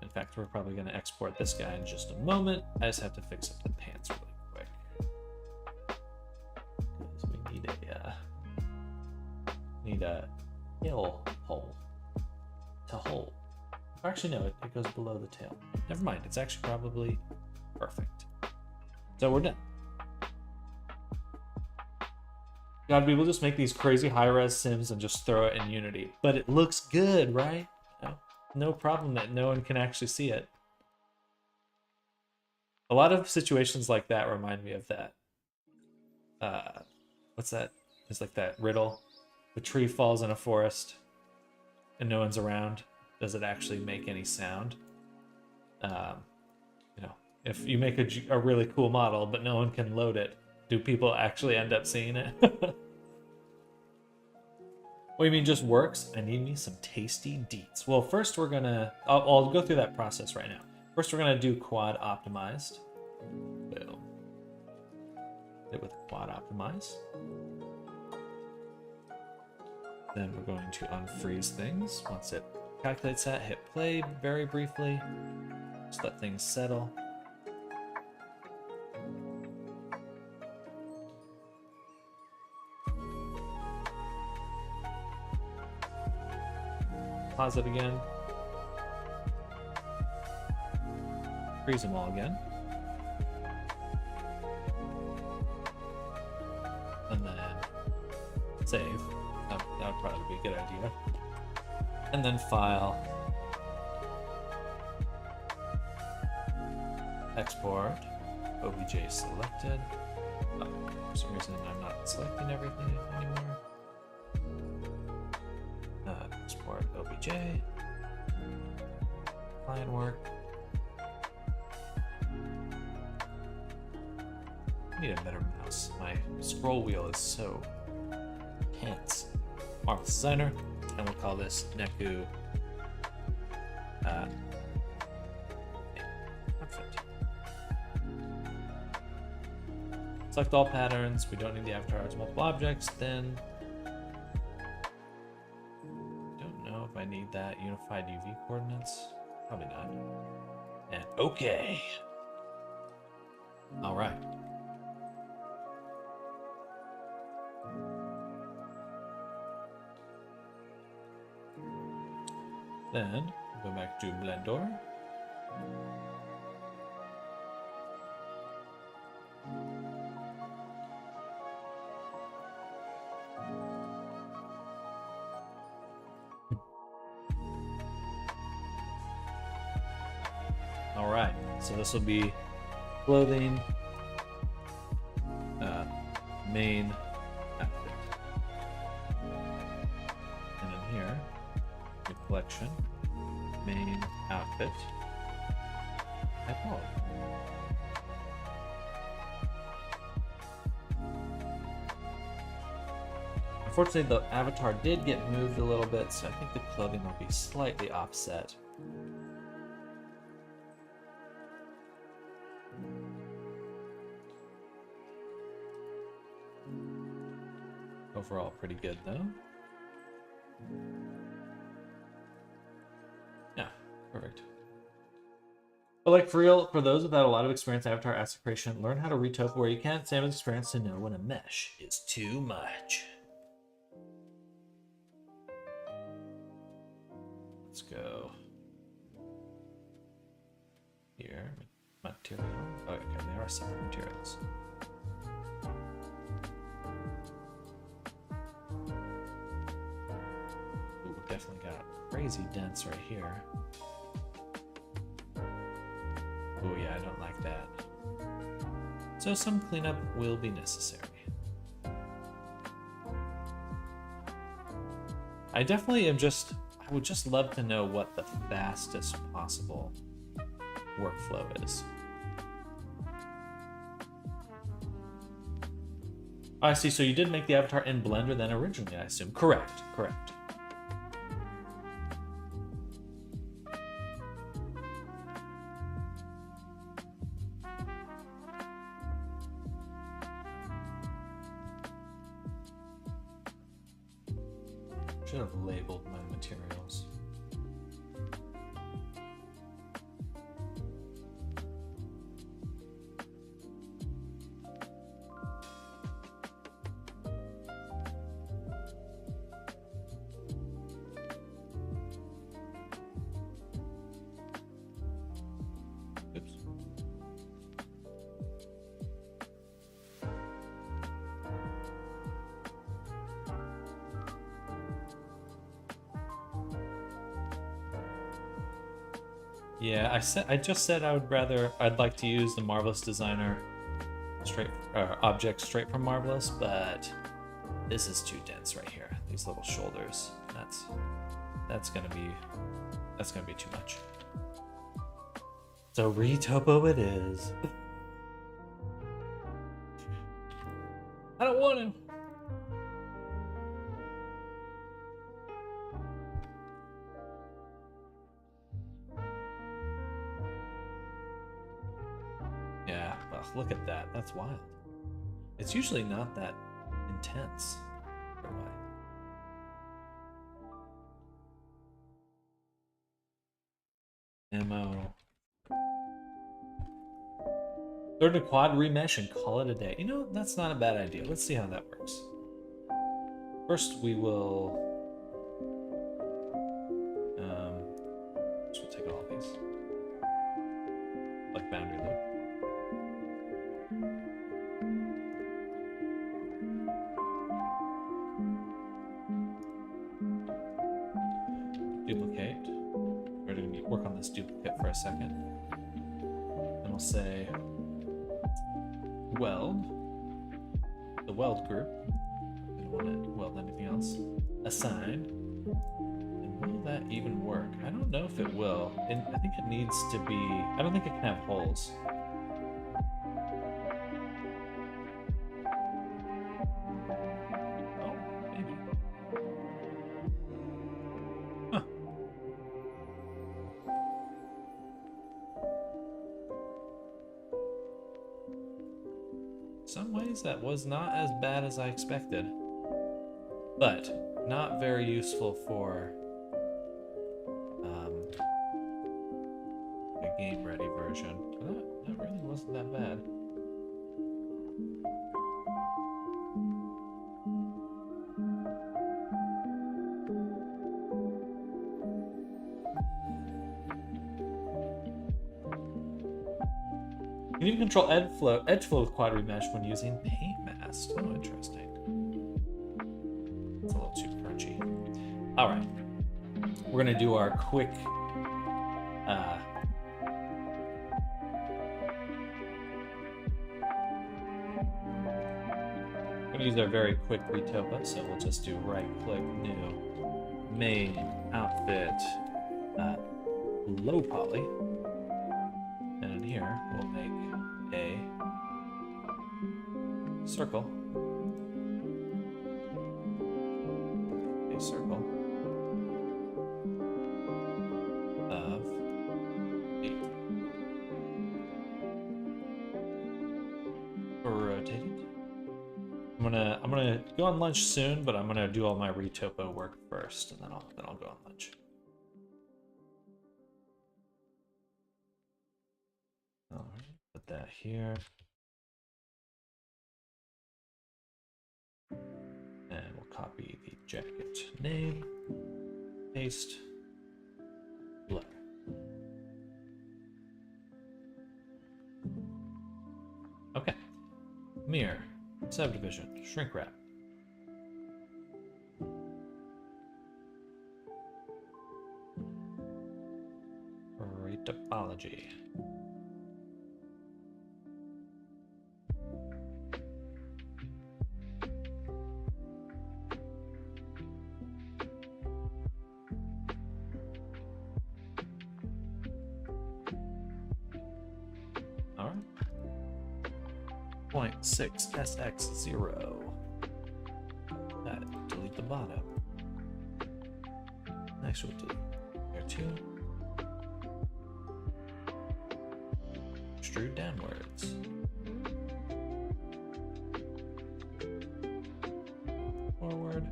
in fact, we're probably going to export this guy in just a moment. I just have to fix up the pants really quick because we need a tail hole to hold. Or actually, no, it goes below the tail. Never mind. It's actually probably perfect. So we're done. God, people just make these crazy high-res sims and just throw it in Unity. But it looks good, right? No problem that no one can actually see it. A lot of situations like that remind me of that. What's that? It's like that riddle. The tree falls in a forest and no one's around. Does it actually make any sound? If you make a really cool model but no one can load it, do people actually end up seeing it? What do you mean just works? I need me some tasty deets. Well, first we're gonna, I'll go through that process right now. First we're gonna do quad optimized. Boom. Hit with quad optimize. Then we're going to unfreeze things. Once it calculates that, hit play very briefly. Just let things settle. Pause it again. Freeze them all again. And then save. That would probably be a good idea. And then file. Export. OBJ selected. Oh, for some reason I'm not selecting everything anymore. Export OBJ. Client work. I need a better mouse. My scroll wheel is so tense. Marvelous Designer, and we'll call this Neku outfit. Select all patterns. We don't need the avatar as multiple objects. Then I need that unified UV coordinates. Probably not. And okay. All right. Then go back to Blender. All right, so this will be clothing, main outfit, and in here, the collection, main outfit, typology. Unfortunately, the avatar did get moved a little bit, so I think the clothing will be slightly offset. Overall, pretty good, though. Yeah, perfect. But like for real, for those without a lot of experience in avatar asset creation, learn how to retopo where you can. Same experience to know when a mesh is too much. Let's go here. Material. Oh, okay, they are separate materials. Ooh, definitely got crazy dense right here. Oh yeah, I don't like that. So some cleanup will be necessary. I definitely am just, I would just love to know what the fastest possible workflow is. I see, so you did make the avatar in Blender then originally, I assume. Correct, correct. Should have labeled my materials. Oops. Yeah, I just said I'd like to use the Marvelous Designer object straight from Marvelous, but this is too dense right here. These little shoulders. That's gonna be too much. So retopo it is. I don't want to. Yeah, well, look at that. That's wild. It's usually not that intense. Or what? Ammo. Throw to quad remesh and call it a day. You know, that's not a bad idea. Let's see how that works. First, we will. We'll take all these. Like boundary loop. Duplicate. We're going to work on this duplicate for a second. And we'll say weld. The weld group. We don't want to weld anything else. Assign. And will that even work? I don't know if it will. And I think it needs to be. I don't think it can have holes. Oh, maybe. Huh. Some ways that was not as bad as I expected, but not very useful for a game ready version. That really wasn't that bad. You can even control edge flow with quad remesh when using paint mask. Oh, interesting. It's a little too crunchy. All right, we're gonna do our quick. We're gonna use our very quick retopo, so we'll just do right-click, new, main, outfit, low poly, and in here we'll make a circle. circle of 8. Rotate it. I'm gonna go on lunch soon, but I'm gonna do all my retopo work first, and then I'll go on lunch. All right, put that here. And we'll copy the jacket name, paste, blur. Okay. Mirror, subdivision, shrink wrap. Topology. All right. 0.6 SX0. Delete the bottom. Next we'll delete here too. Extrude downwards. Forward.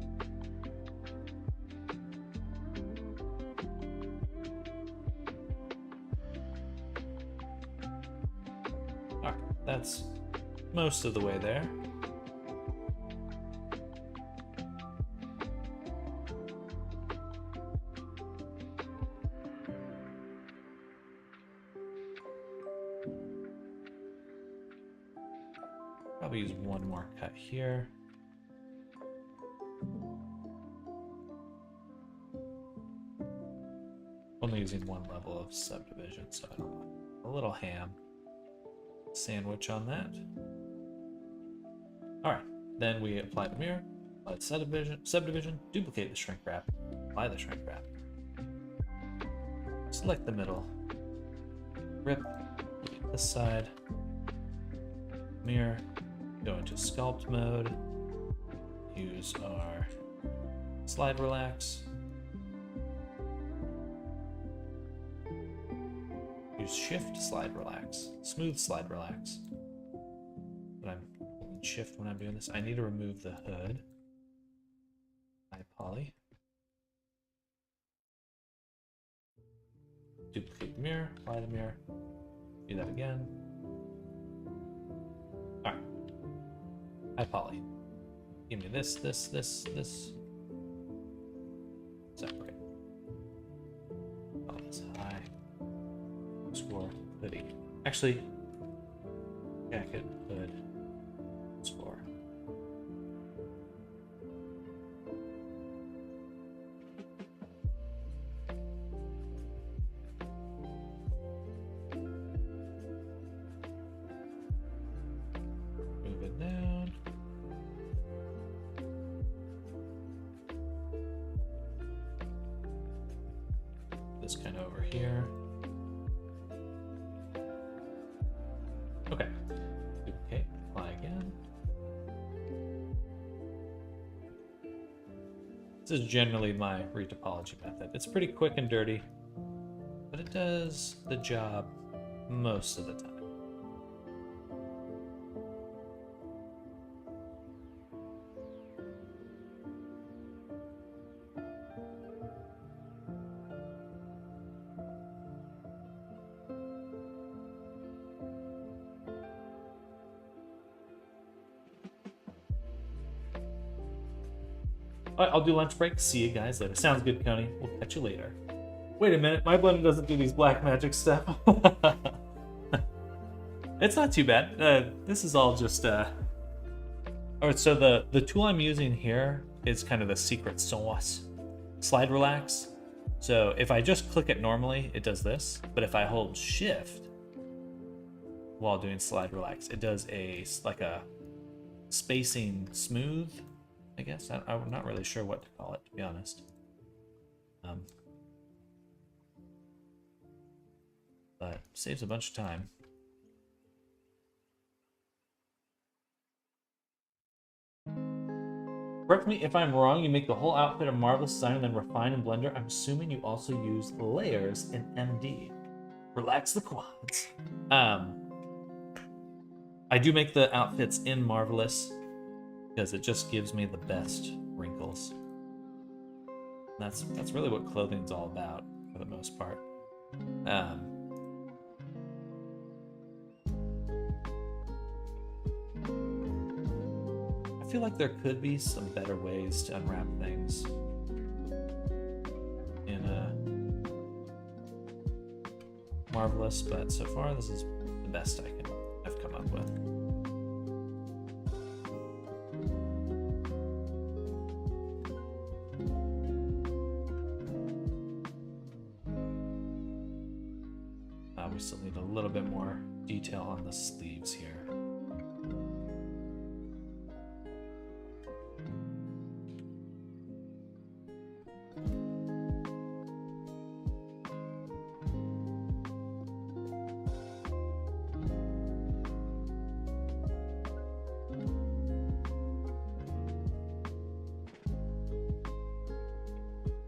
Alright, that's most of the way there. Probably use one more cut here. Only using one level of subdivision, so I don't want a little ham sandwich on that. All right, then we apply the mirror, apply the subdivision, duplicate the shrink wrap, apply the shrink wrap. Select the middle, rip, this side, mirror, go into sculpt mode, use our slide relax, use shift slide relax, smooth slide relax. But I'm holding shift when I'm doing this. I need to remove the hood. High poly. Duplicate the mirror, apply the mirror, do that again. Alright. High poly. Give me this. Separate. Oh, this high. Score hoodie. Actually, jacket, hood, score. Move it down. This kind of over here. Okay. Duplicate, apply again. This is generally my retopology method. It's pretty quick and dirty, but it does the job most of the time. All right, I'll do lunch break. See you guys later. Sounds good, Coney. We'll catch you later. Wait a minute, my blender doesn't do these black magic stuff. It's not too bad. This is all just... All right, so the tool I'm using here is kind of the secret sauce. Slide relax. So if I just click it normally, it does this. But if I hold shift while doing slide relax, it does like a spacing smooth, I guess. I'm not really sure what to call it, to be honest. But saves a bunch of time. Correct me if I'm wrong, you make the whole outfit a marvelous design and then refine in Blender. I'm assuming you also use layers in MD. Relax the quads. I do make the outfits in Marvelous because it just gives me the best wrinkles. That's really what clothing's all about for the most part. I feel like there could be some better ways to unwrap things in Marvelous, but so far this is the best I've come up with. We still need a little bit more detail on the sleeves here.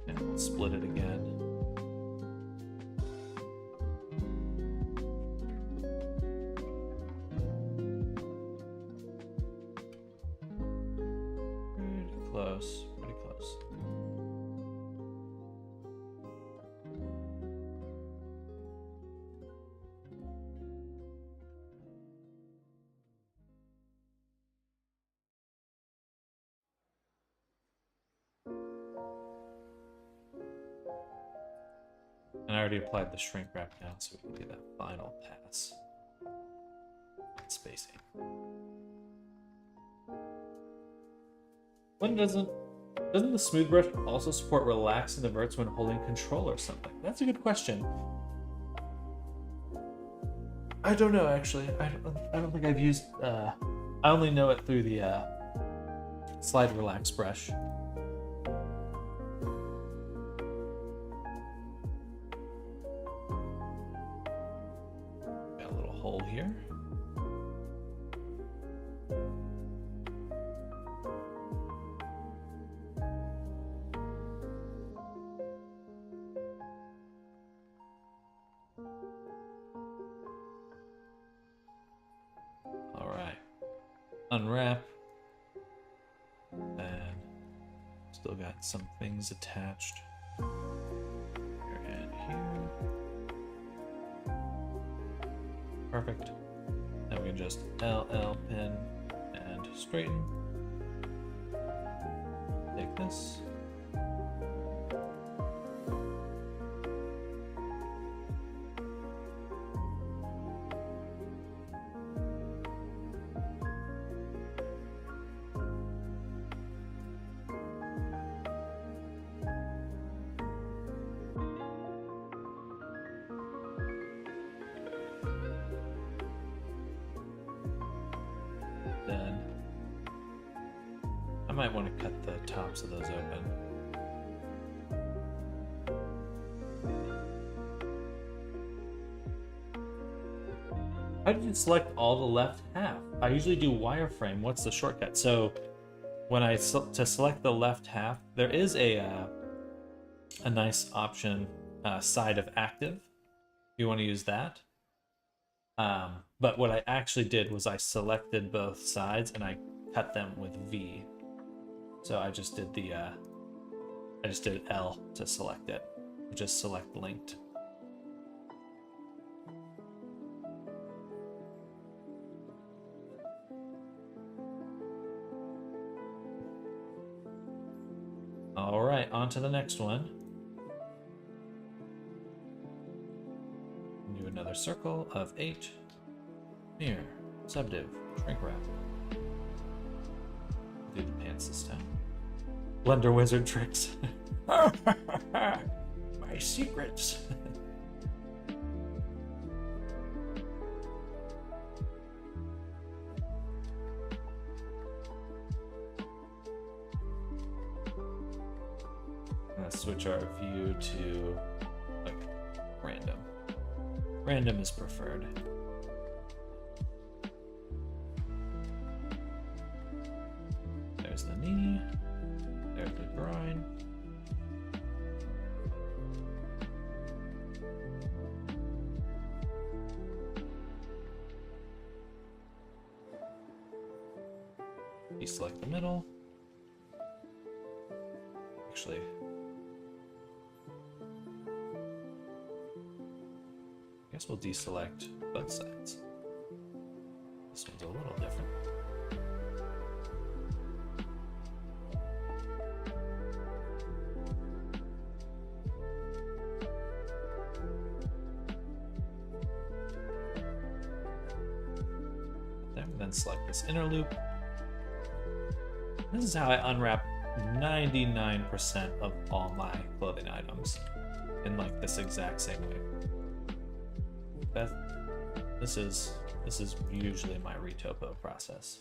And we'll split it again. Pretty close. And I already applied the shrink wrap down, so we can do that final pass. Spacing. When doesn't the smooth brush also support relax and diverts when holding control or something? That's a good question. I don't know, actually. I don't think I've used. I only know it through the slide relax brush. Got a little hole here. Unwrap, and still got some things attached here and here. Perfect. Now we can just LL pin and straighten. Take this. Then I might want to cut the tops of those open. How did you select all the left half? I usually do wireframe. What's the shortcut? So when to select the left half, there is a nice option, side of active. If you want to use that. But what I actually did was I selected both sides and I cut them with V. So I just did L to select it. Just select linked. All right, on to the next one. Do another circle of 8. Mirror, subdiv, shrink wrap. Do the pants this time. Blender wizard tricks. My secrets. Let's switch our view to like random. Random is preferred. There's the knee. groin. Deselect the middle. Actually, I guess we'll deselect both sides. This one's a little different. There, then select this inner loop. This is how I unwrap 99% of all my clothing items in like this exact same way. This is usually my retopo process.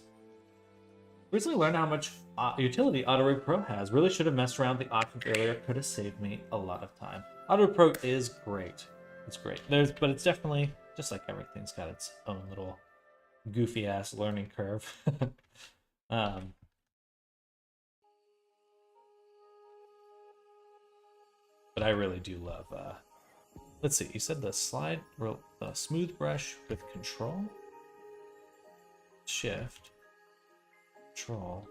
Recently learned how much utility Auto Pro has. Really should have messed around with the options earlier. Could have saved me a lot of time. Auto Pro is great. It's great. But it's definitely, just like everything's got its own little goofy ass learning curve. But I really do love, let's see, you said the smooth brush with control, shift, control,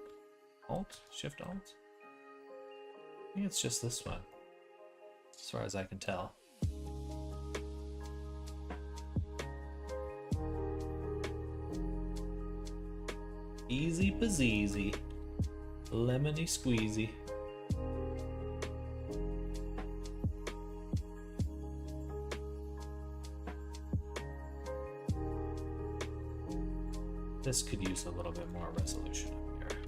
alt, shift alt. I think it's just this one, as far as I can tell. Easy peasy, lemony squeezy. This could use a little bit more resolution up here.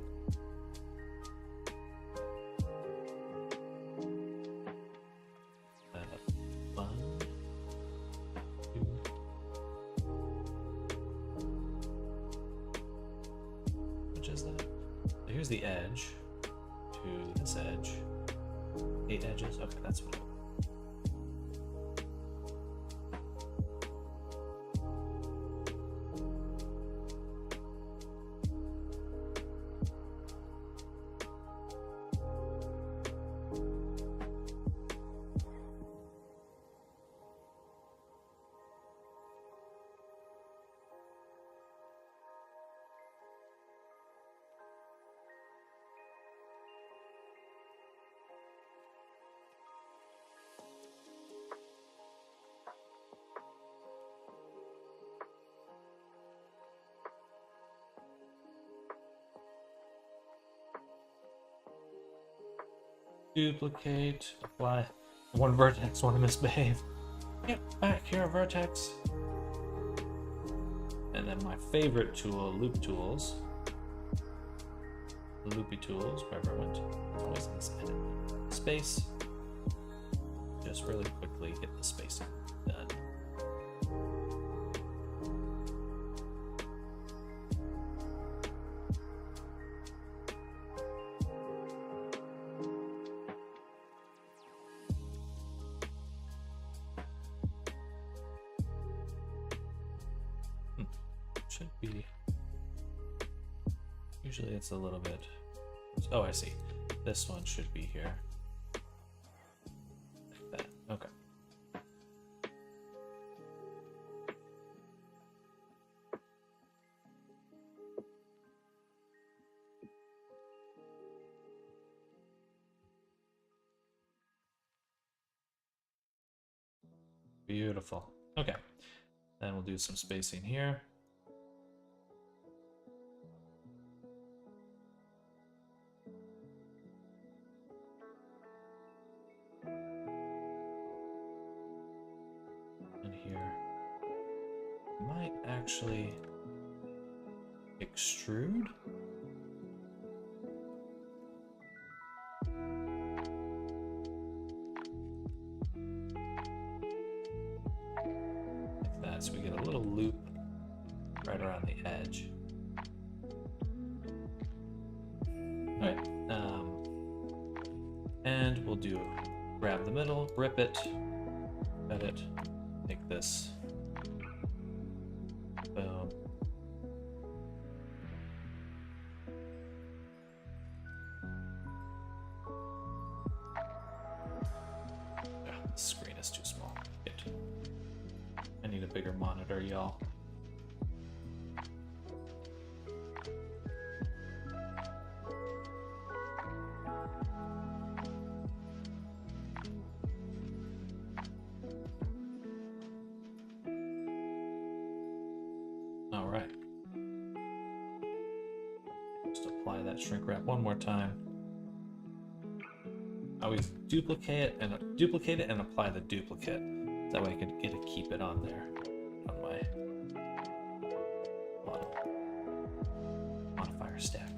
One, two. Which is that? So here's the edge to this edge. 8 edges. Okay, that's what. Duplicate, apply. One vertex, want to misbehave. Get back here, vertex. And then my favorite tool, loop tools. Loopy tools, wherever I went. It's always in this edit. Space. Just really quickly get the spacing done. Should be. Usually it's a little bit. Oh, I see. This one should be here. Like that. Okay. Beautiful. Okay. Then we'll do some spacing here. And here. Might actually extrude. Like that, so we get a little loop right around the edge. All right, and we'll do grab the middle, rip it, edit, take this, boom. bigger monitor, y'all. All right. Just apply that shrink wrap one more time. I always duplicate it and apply the duplicate. That way I can get to keep it on there on my modifier stack.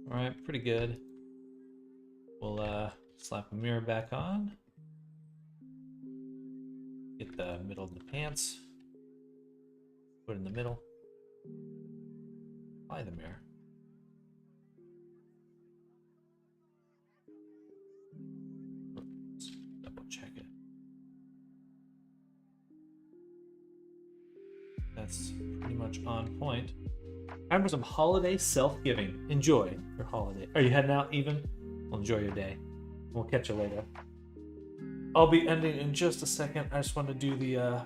All right, pretty good. We'll slap a mirror back on. Get the middle of the pants. Put it in the middle. Apply the mirror. Let's double check it. That's pretty much on point. Time for some holiday self-giving. Enjoy your holiday. Are you heading out even? Well, enjoy your day. We'll catch you later. I'll be ending in just a second. I just want to do the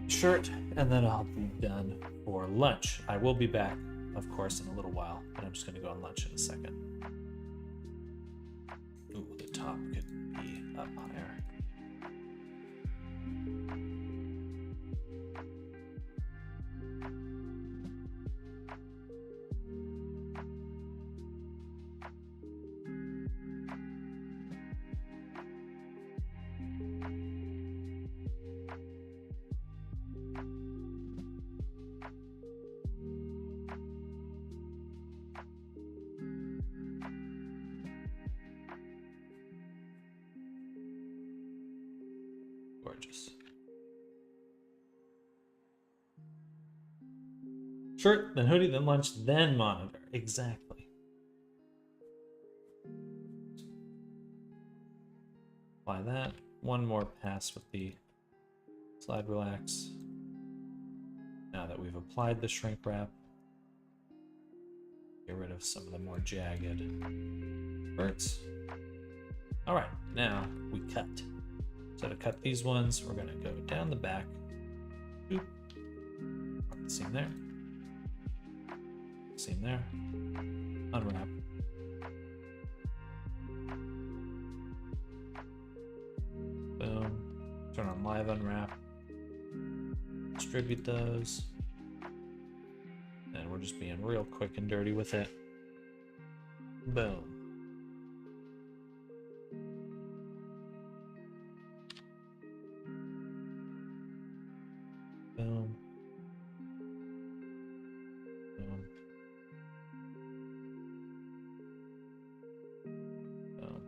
shirt and then I'll be done for lunch. I will be back, of course, in a little while, but I'm just going to go on lunch in a second. Ooh, the top could be up higher. Gorgeous. Shirt, then hoodie, then lunch, then monitor. Exactly. Apply that. One more pass with the slide relax. Now that we've applied the shrink wrap, get rid of some of the more jagged parts. All right, now we cut. So to cut these ones, we're gonna go down the back. Boop. Seam there. Seam there. Unwrap. Boom. Turn on live unwrap. Distribute those. And we're just being real quick and dirty with it. Boom. Boom. Boom. Boom.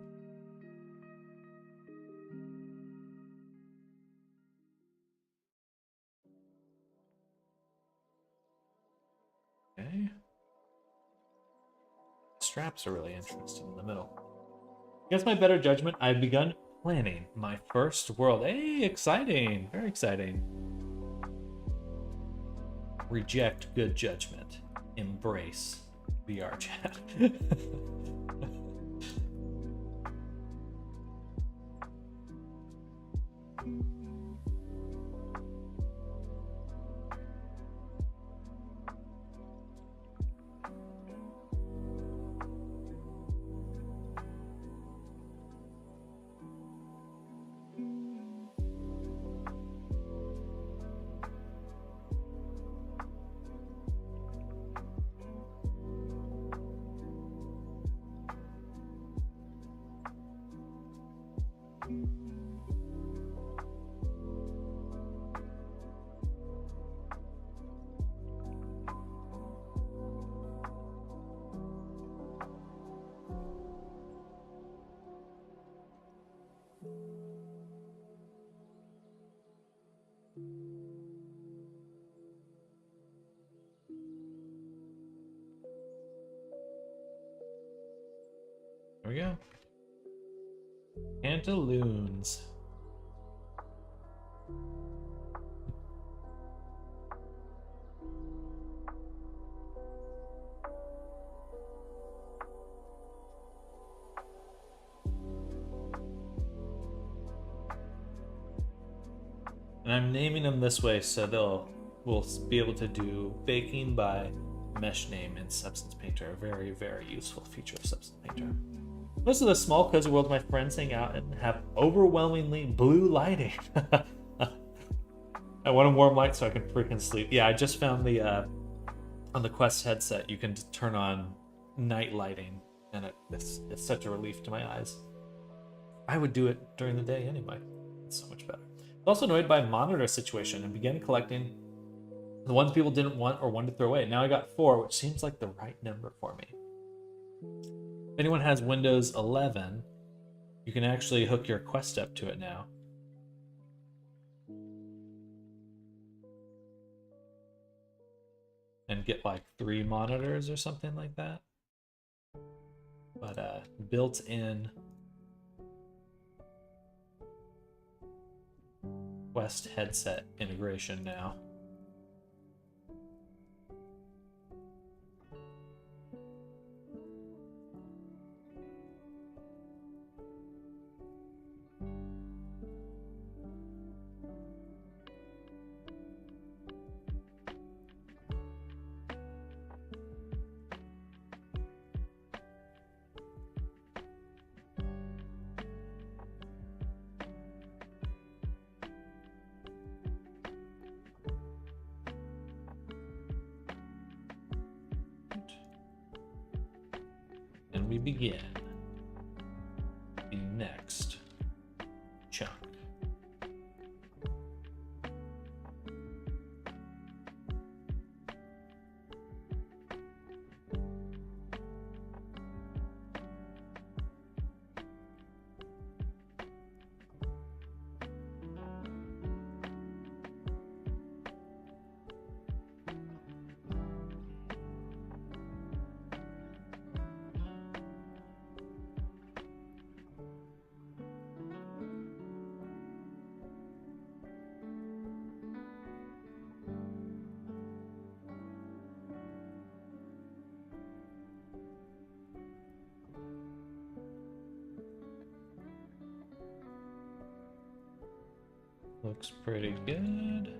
Okay. Straps are really interesting in the middle. Against my better judgment, I've begun planning my first world. Hey, exciting. Very exciting. Reject good judgment. Embrace VR chat. we go. Pantaloons. And I'm naming them this way so we'll be able to do baking by mesh name in Substance Painter. A very, very useful feature of Substance Painter. Most of the small cozy world my friends hang out and have overwhelmingly blue lighting. I want a warm light so I can freaking sleep. Yeah, I just found the on the Quest headset you can turn on night lighting, and it's such a relief to my eyes. I would do it during the day anyway. It's so much better. I was also annoyed by a monitor situation and began collecting the ones people didn't want or wanted to throw away. Now I got 4, which seems like the right number for me. If anyone has Windows 11, you can actually hook your Quest up to it now. And get like 3 monitors or something like that. But built-in Quest headset integration now. And we begin the next chunk. Looks pretty good.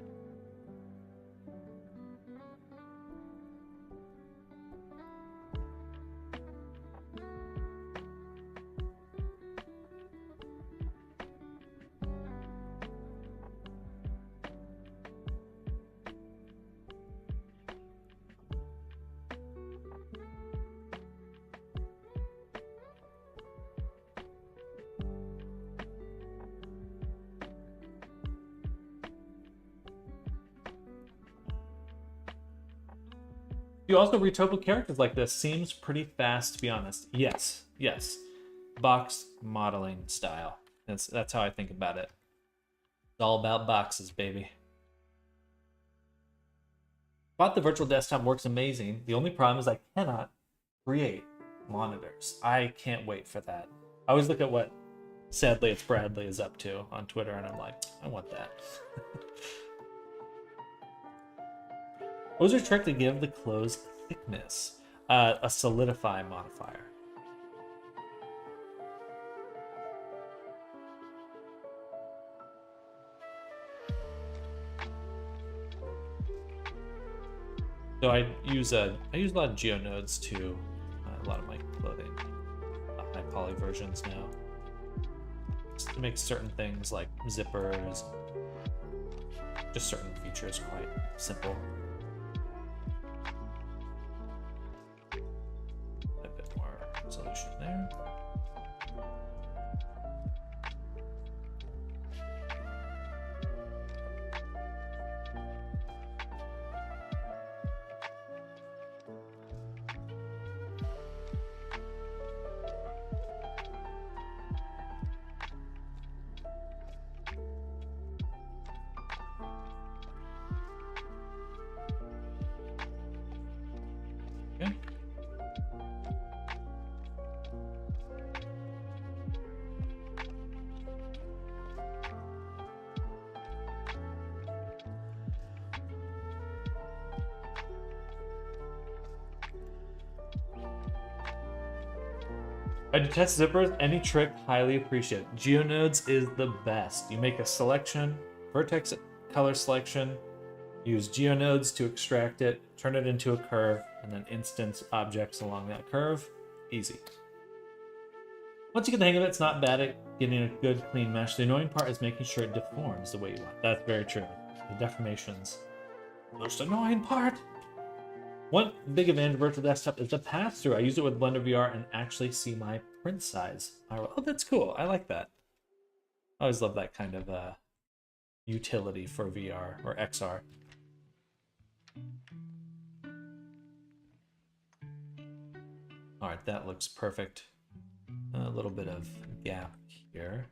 You also retopple characters like this. Seems pretty fast, to be honest. Yes, yes. Box modeling style. That's how I think about it. It's all about boxes, baby. But the virtual desktop works amazing. The only problem is I cannot create monitors. I can't wait for that. I always look at what Sadly It's Bradley is up to on Twitter, and I'm like, I want that. What was your trick to give the clothes thickness? A solidify modifier. So I use a lot of geonodes to a lot of my clothing, high poly versions now, just to make certain things like zippers, just certain features quite simple. A bit more resolution there. I detest zippers. Any trick, highly appreciated. Geonodes is the best. You make a selection, vertex color selection, use geonodes to extract it, turn it into a curve, and then instance objects along that curve. Easy. Once you get the hang of it, it's not bad at getting a good, clean mesh. The annoying part is making sure it deforms the way you want. That's very true. The deformation's the most annoying part. One big advantage of Virtual Desktop is the pass-through. I use it with Blender VR and actually see my print size. Oh, that's cool. I like that. I always love that kind of utility for VR or XR. All right, that looks perfect. A little bit of gap here.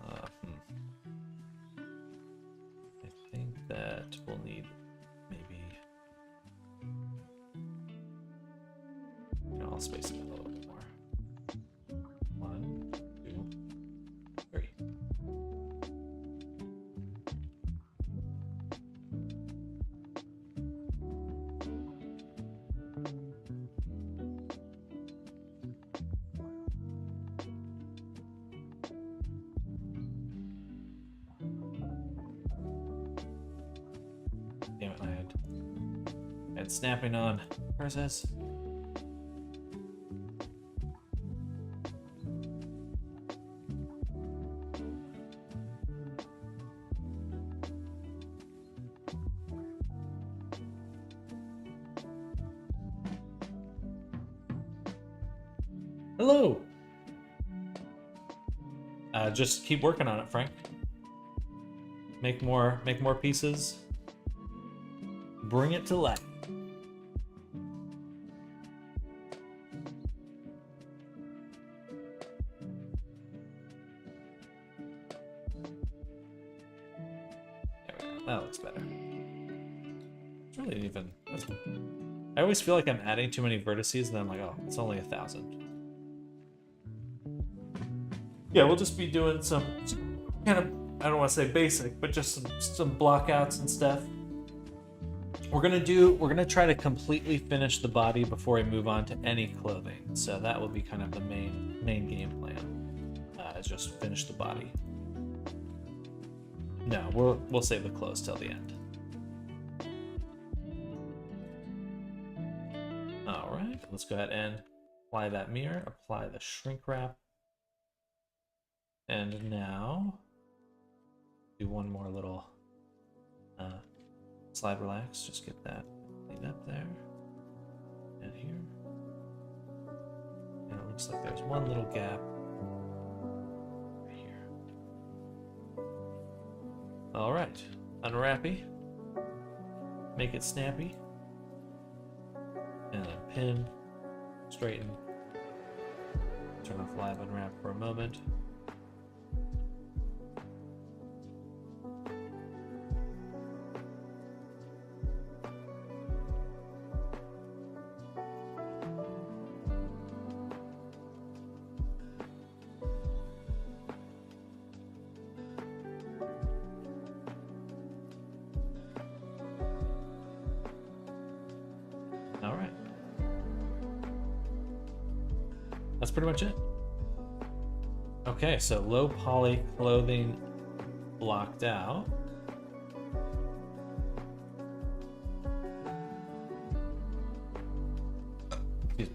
I think that we'll need maybe... I'll space it out a little bit more. 1, 2, 3. Damn it, I had snapping on process. Hello. Just keep working on it, Frank. Make more pieces. Bring it to life. There we go. That looks better. It's really even. I always feel like I'm adding too many vertices, and then I'm like, oh, it's only 1,000. Yeah, we'll just be doing some kind of, I don't want to say basic, but just some blockouts and stuff. We're gonna try to completely finish the body before we move on to any clothing. So that will be kind of the main game plan. Is just finish the body. No, we'll save the clothes till the end. All right, let's go ahead and apply that mirror, apply the shrink wrap. And now, do one more little slide relax. Just get that cleaned up there. And here. And it looks like there's one little gap right here. All right, unwrappy. Make it snappy. And then pin, straighten. Turn off live unwrap for a moment. All right. That's pretty much it. Okay, so low poly clothing blocked out. Excuse me.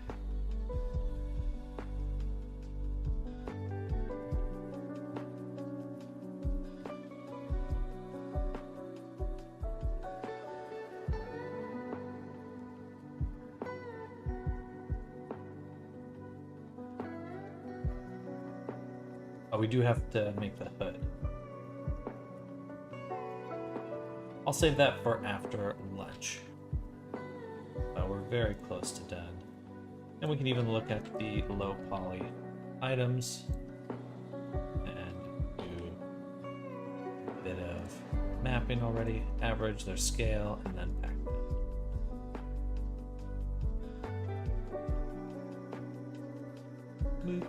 Oh, we do have to make the hood. I'll save that for after lunch. We're very close to done. And we can even look at the low poly items and do a bit of mapping already, average their scale, and then pack them. Move.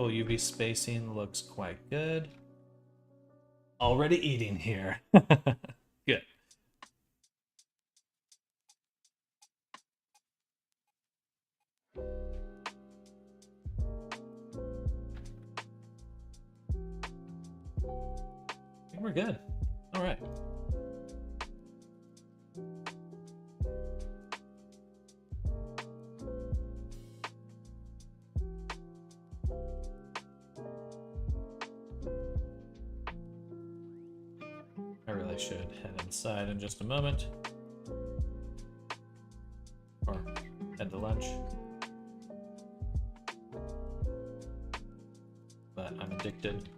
Cool, UV spacing looks quite good. Already eating here. Good. I think we're good. All right. I really should head inside in just a moment. Or head to lunch. But I'm addicted.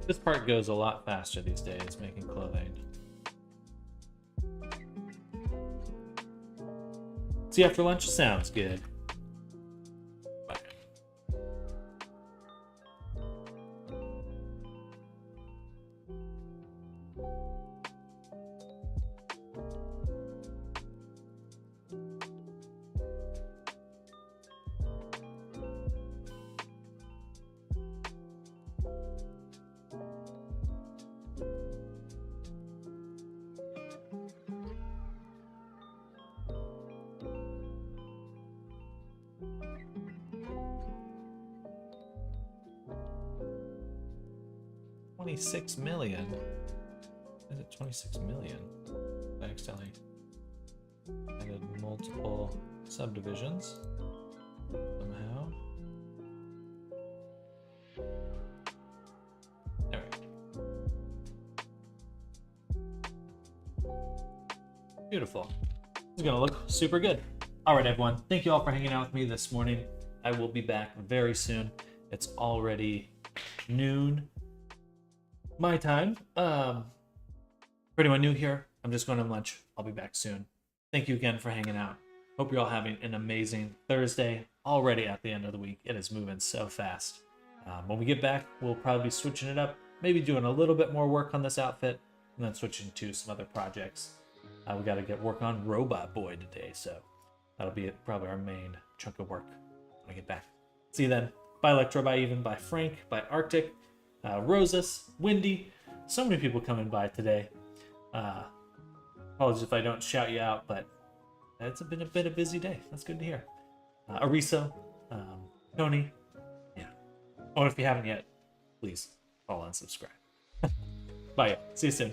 This part goes a lot faster these days, making clothing. See you after lunch? Sounds good. Bye. $26 million. Is it 26 million? I accidentally added multiple subdivisions somehow. There we go. Beautiful. It's gonna look super good. All right, everyone. Thank you all for hanging out with me this morning. I will be back very soon. It's already noon my time. For anyone new here, I'm just going to lunch. I'll be back soon. Thank you again for hanging out. Hope you're all having an amazing Thursday. Already at the end of the week. It is moving so fast. When we get back, we'll probably be switching it up. Maybe doing a little bit more work on this outfit. And then switching to some other projects. We got to get work on Robot Boy today. So that'll be probably our main chunk of work when we get back. See you then. Bye Electro, bye Even, bye Frank, bye Arctic. Rosas, Windy, so many people coming by today. Apologies if I don't shout you out, but it's been a bit of a busy day. That's good to hear. Ariso, Tony, yeah. Oh, and if you haven't yet, please follow and subscribe. Bye. See you soon.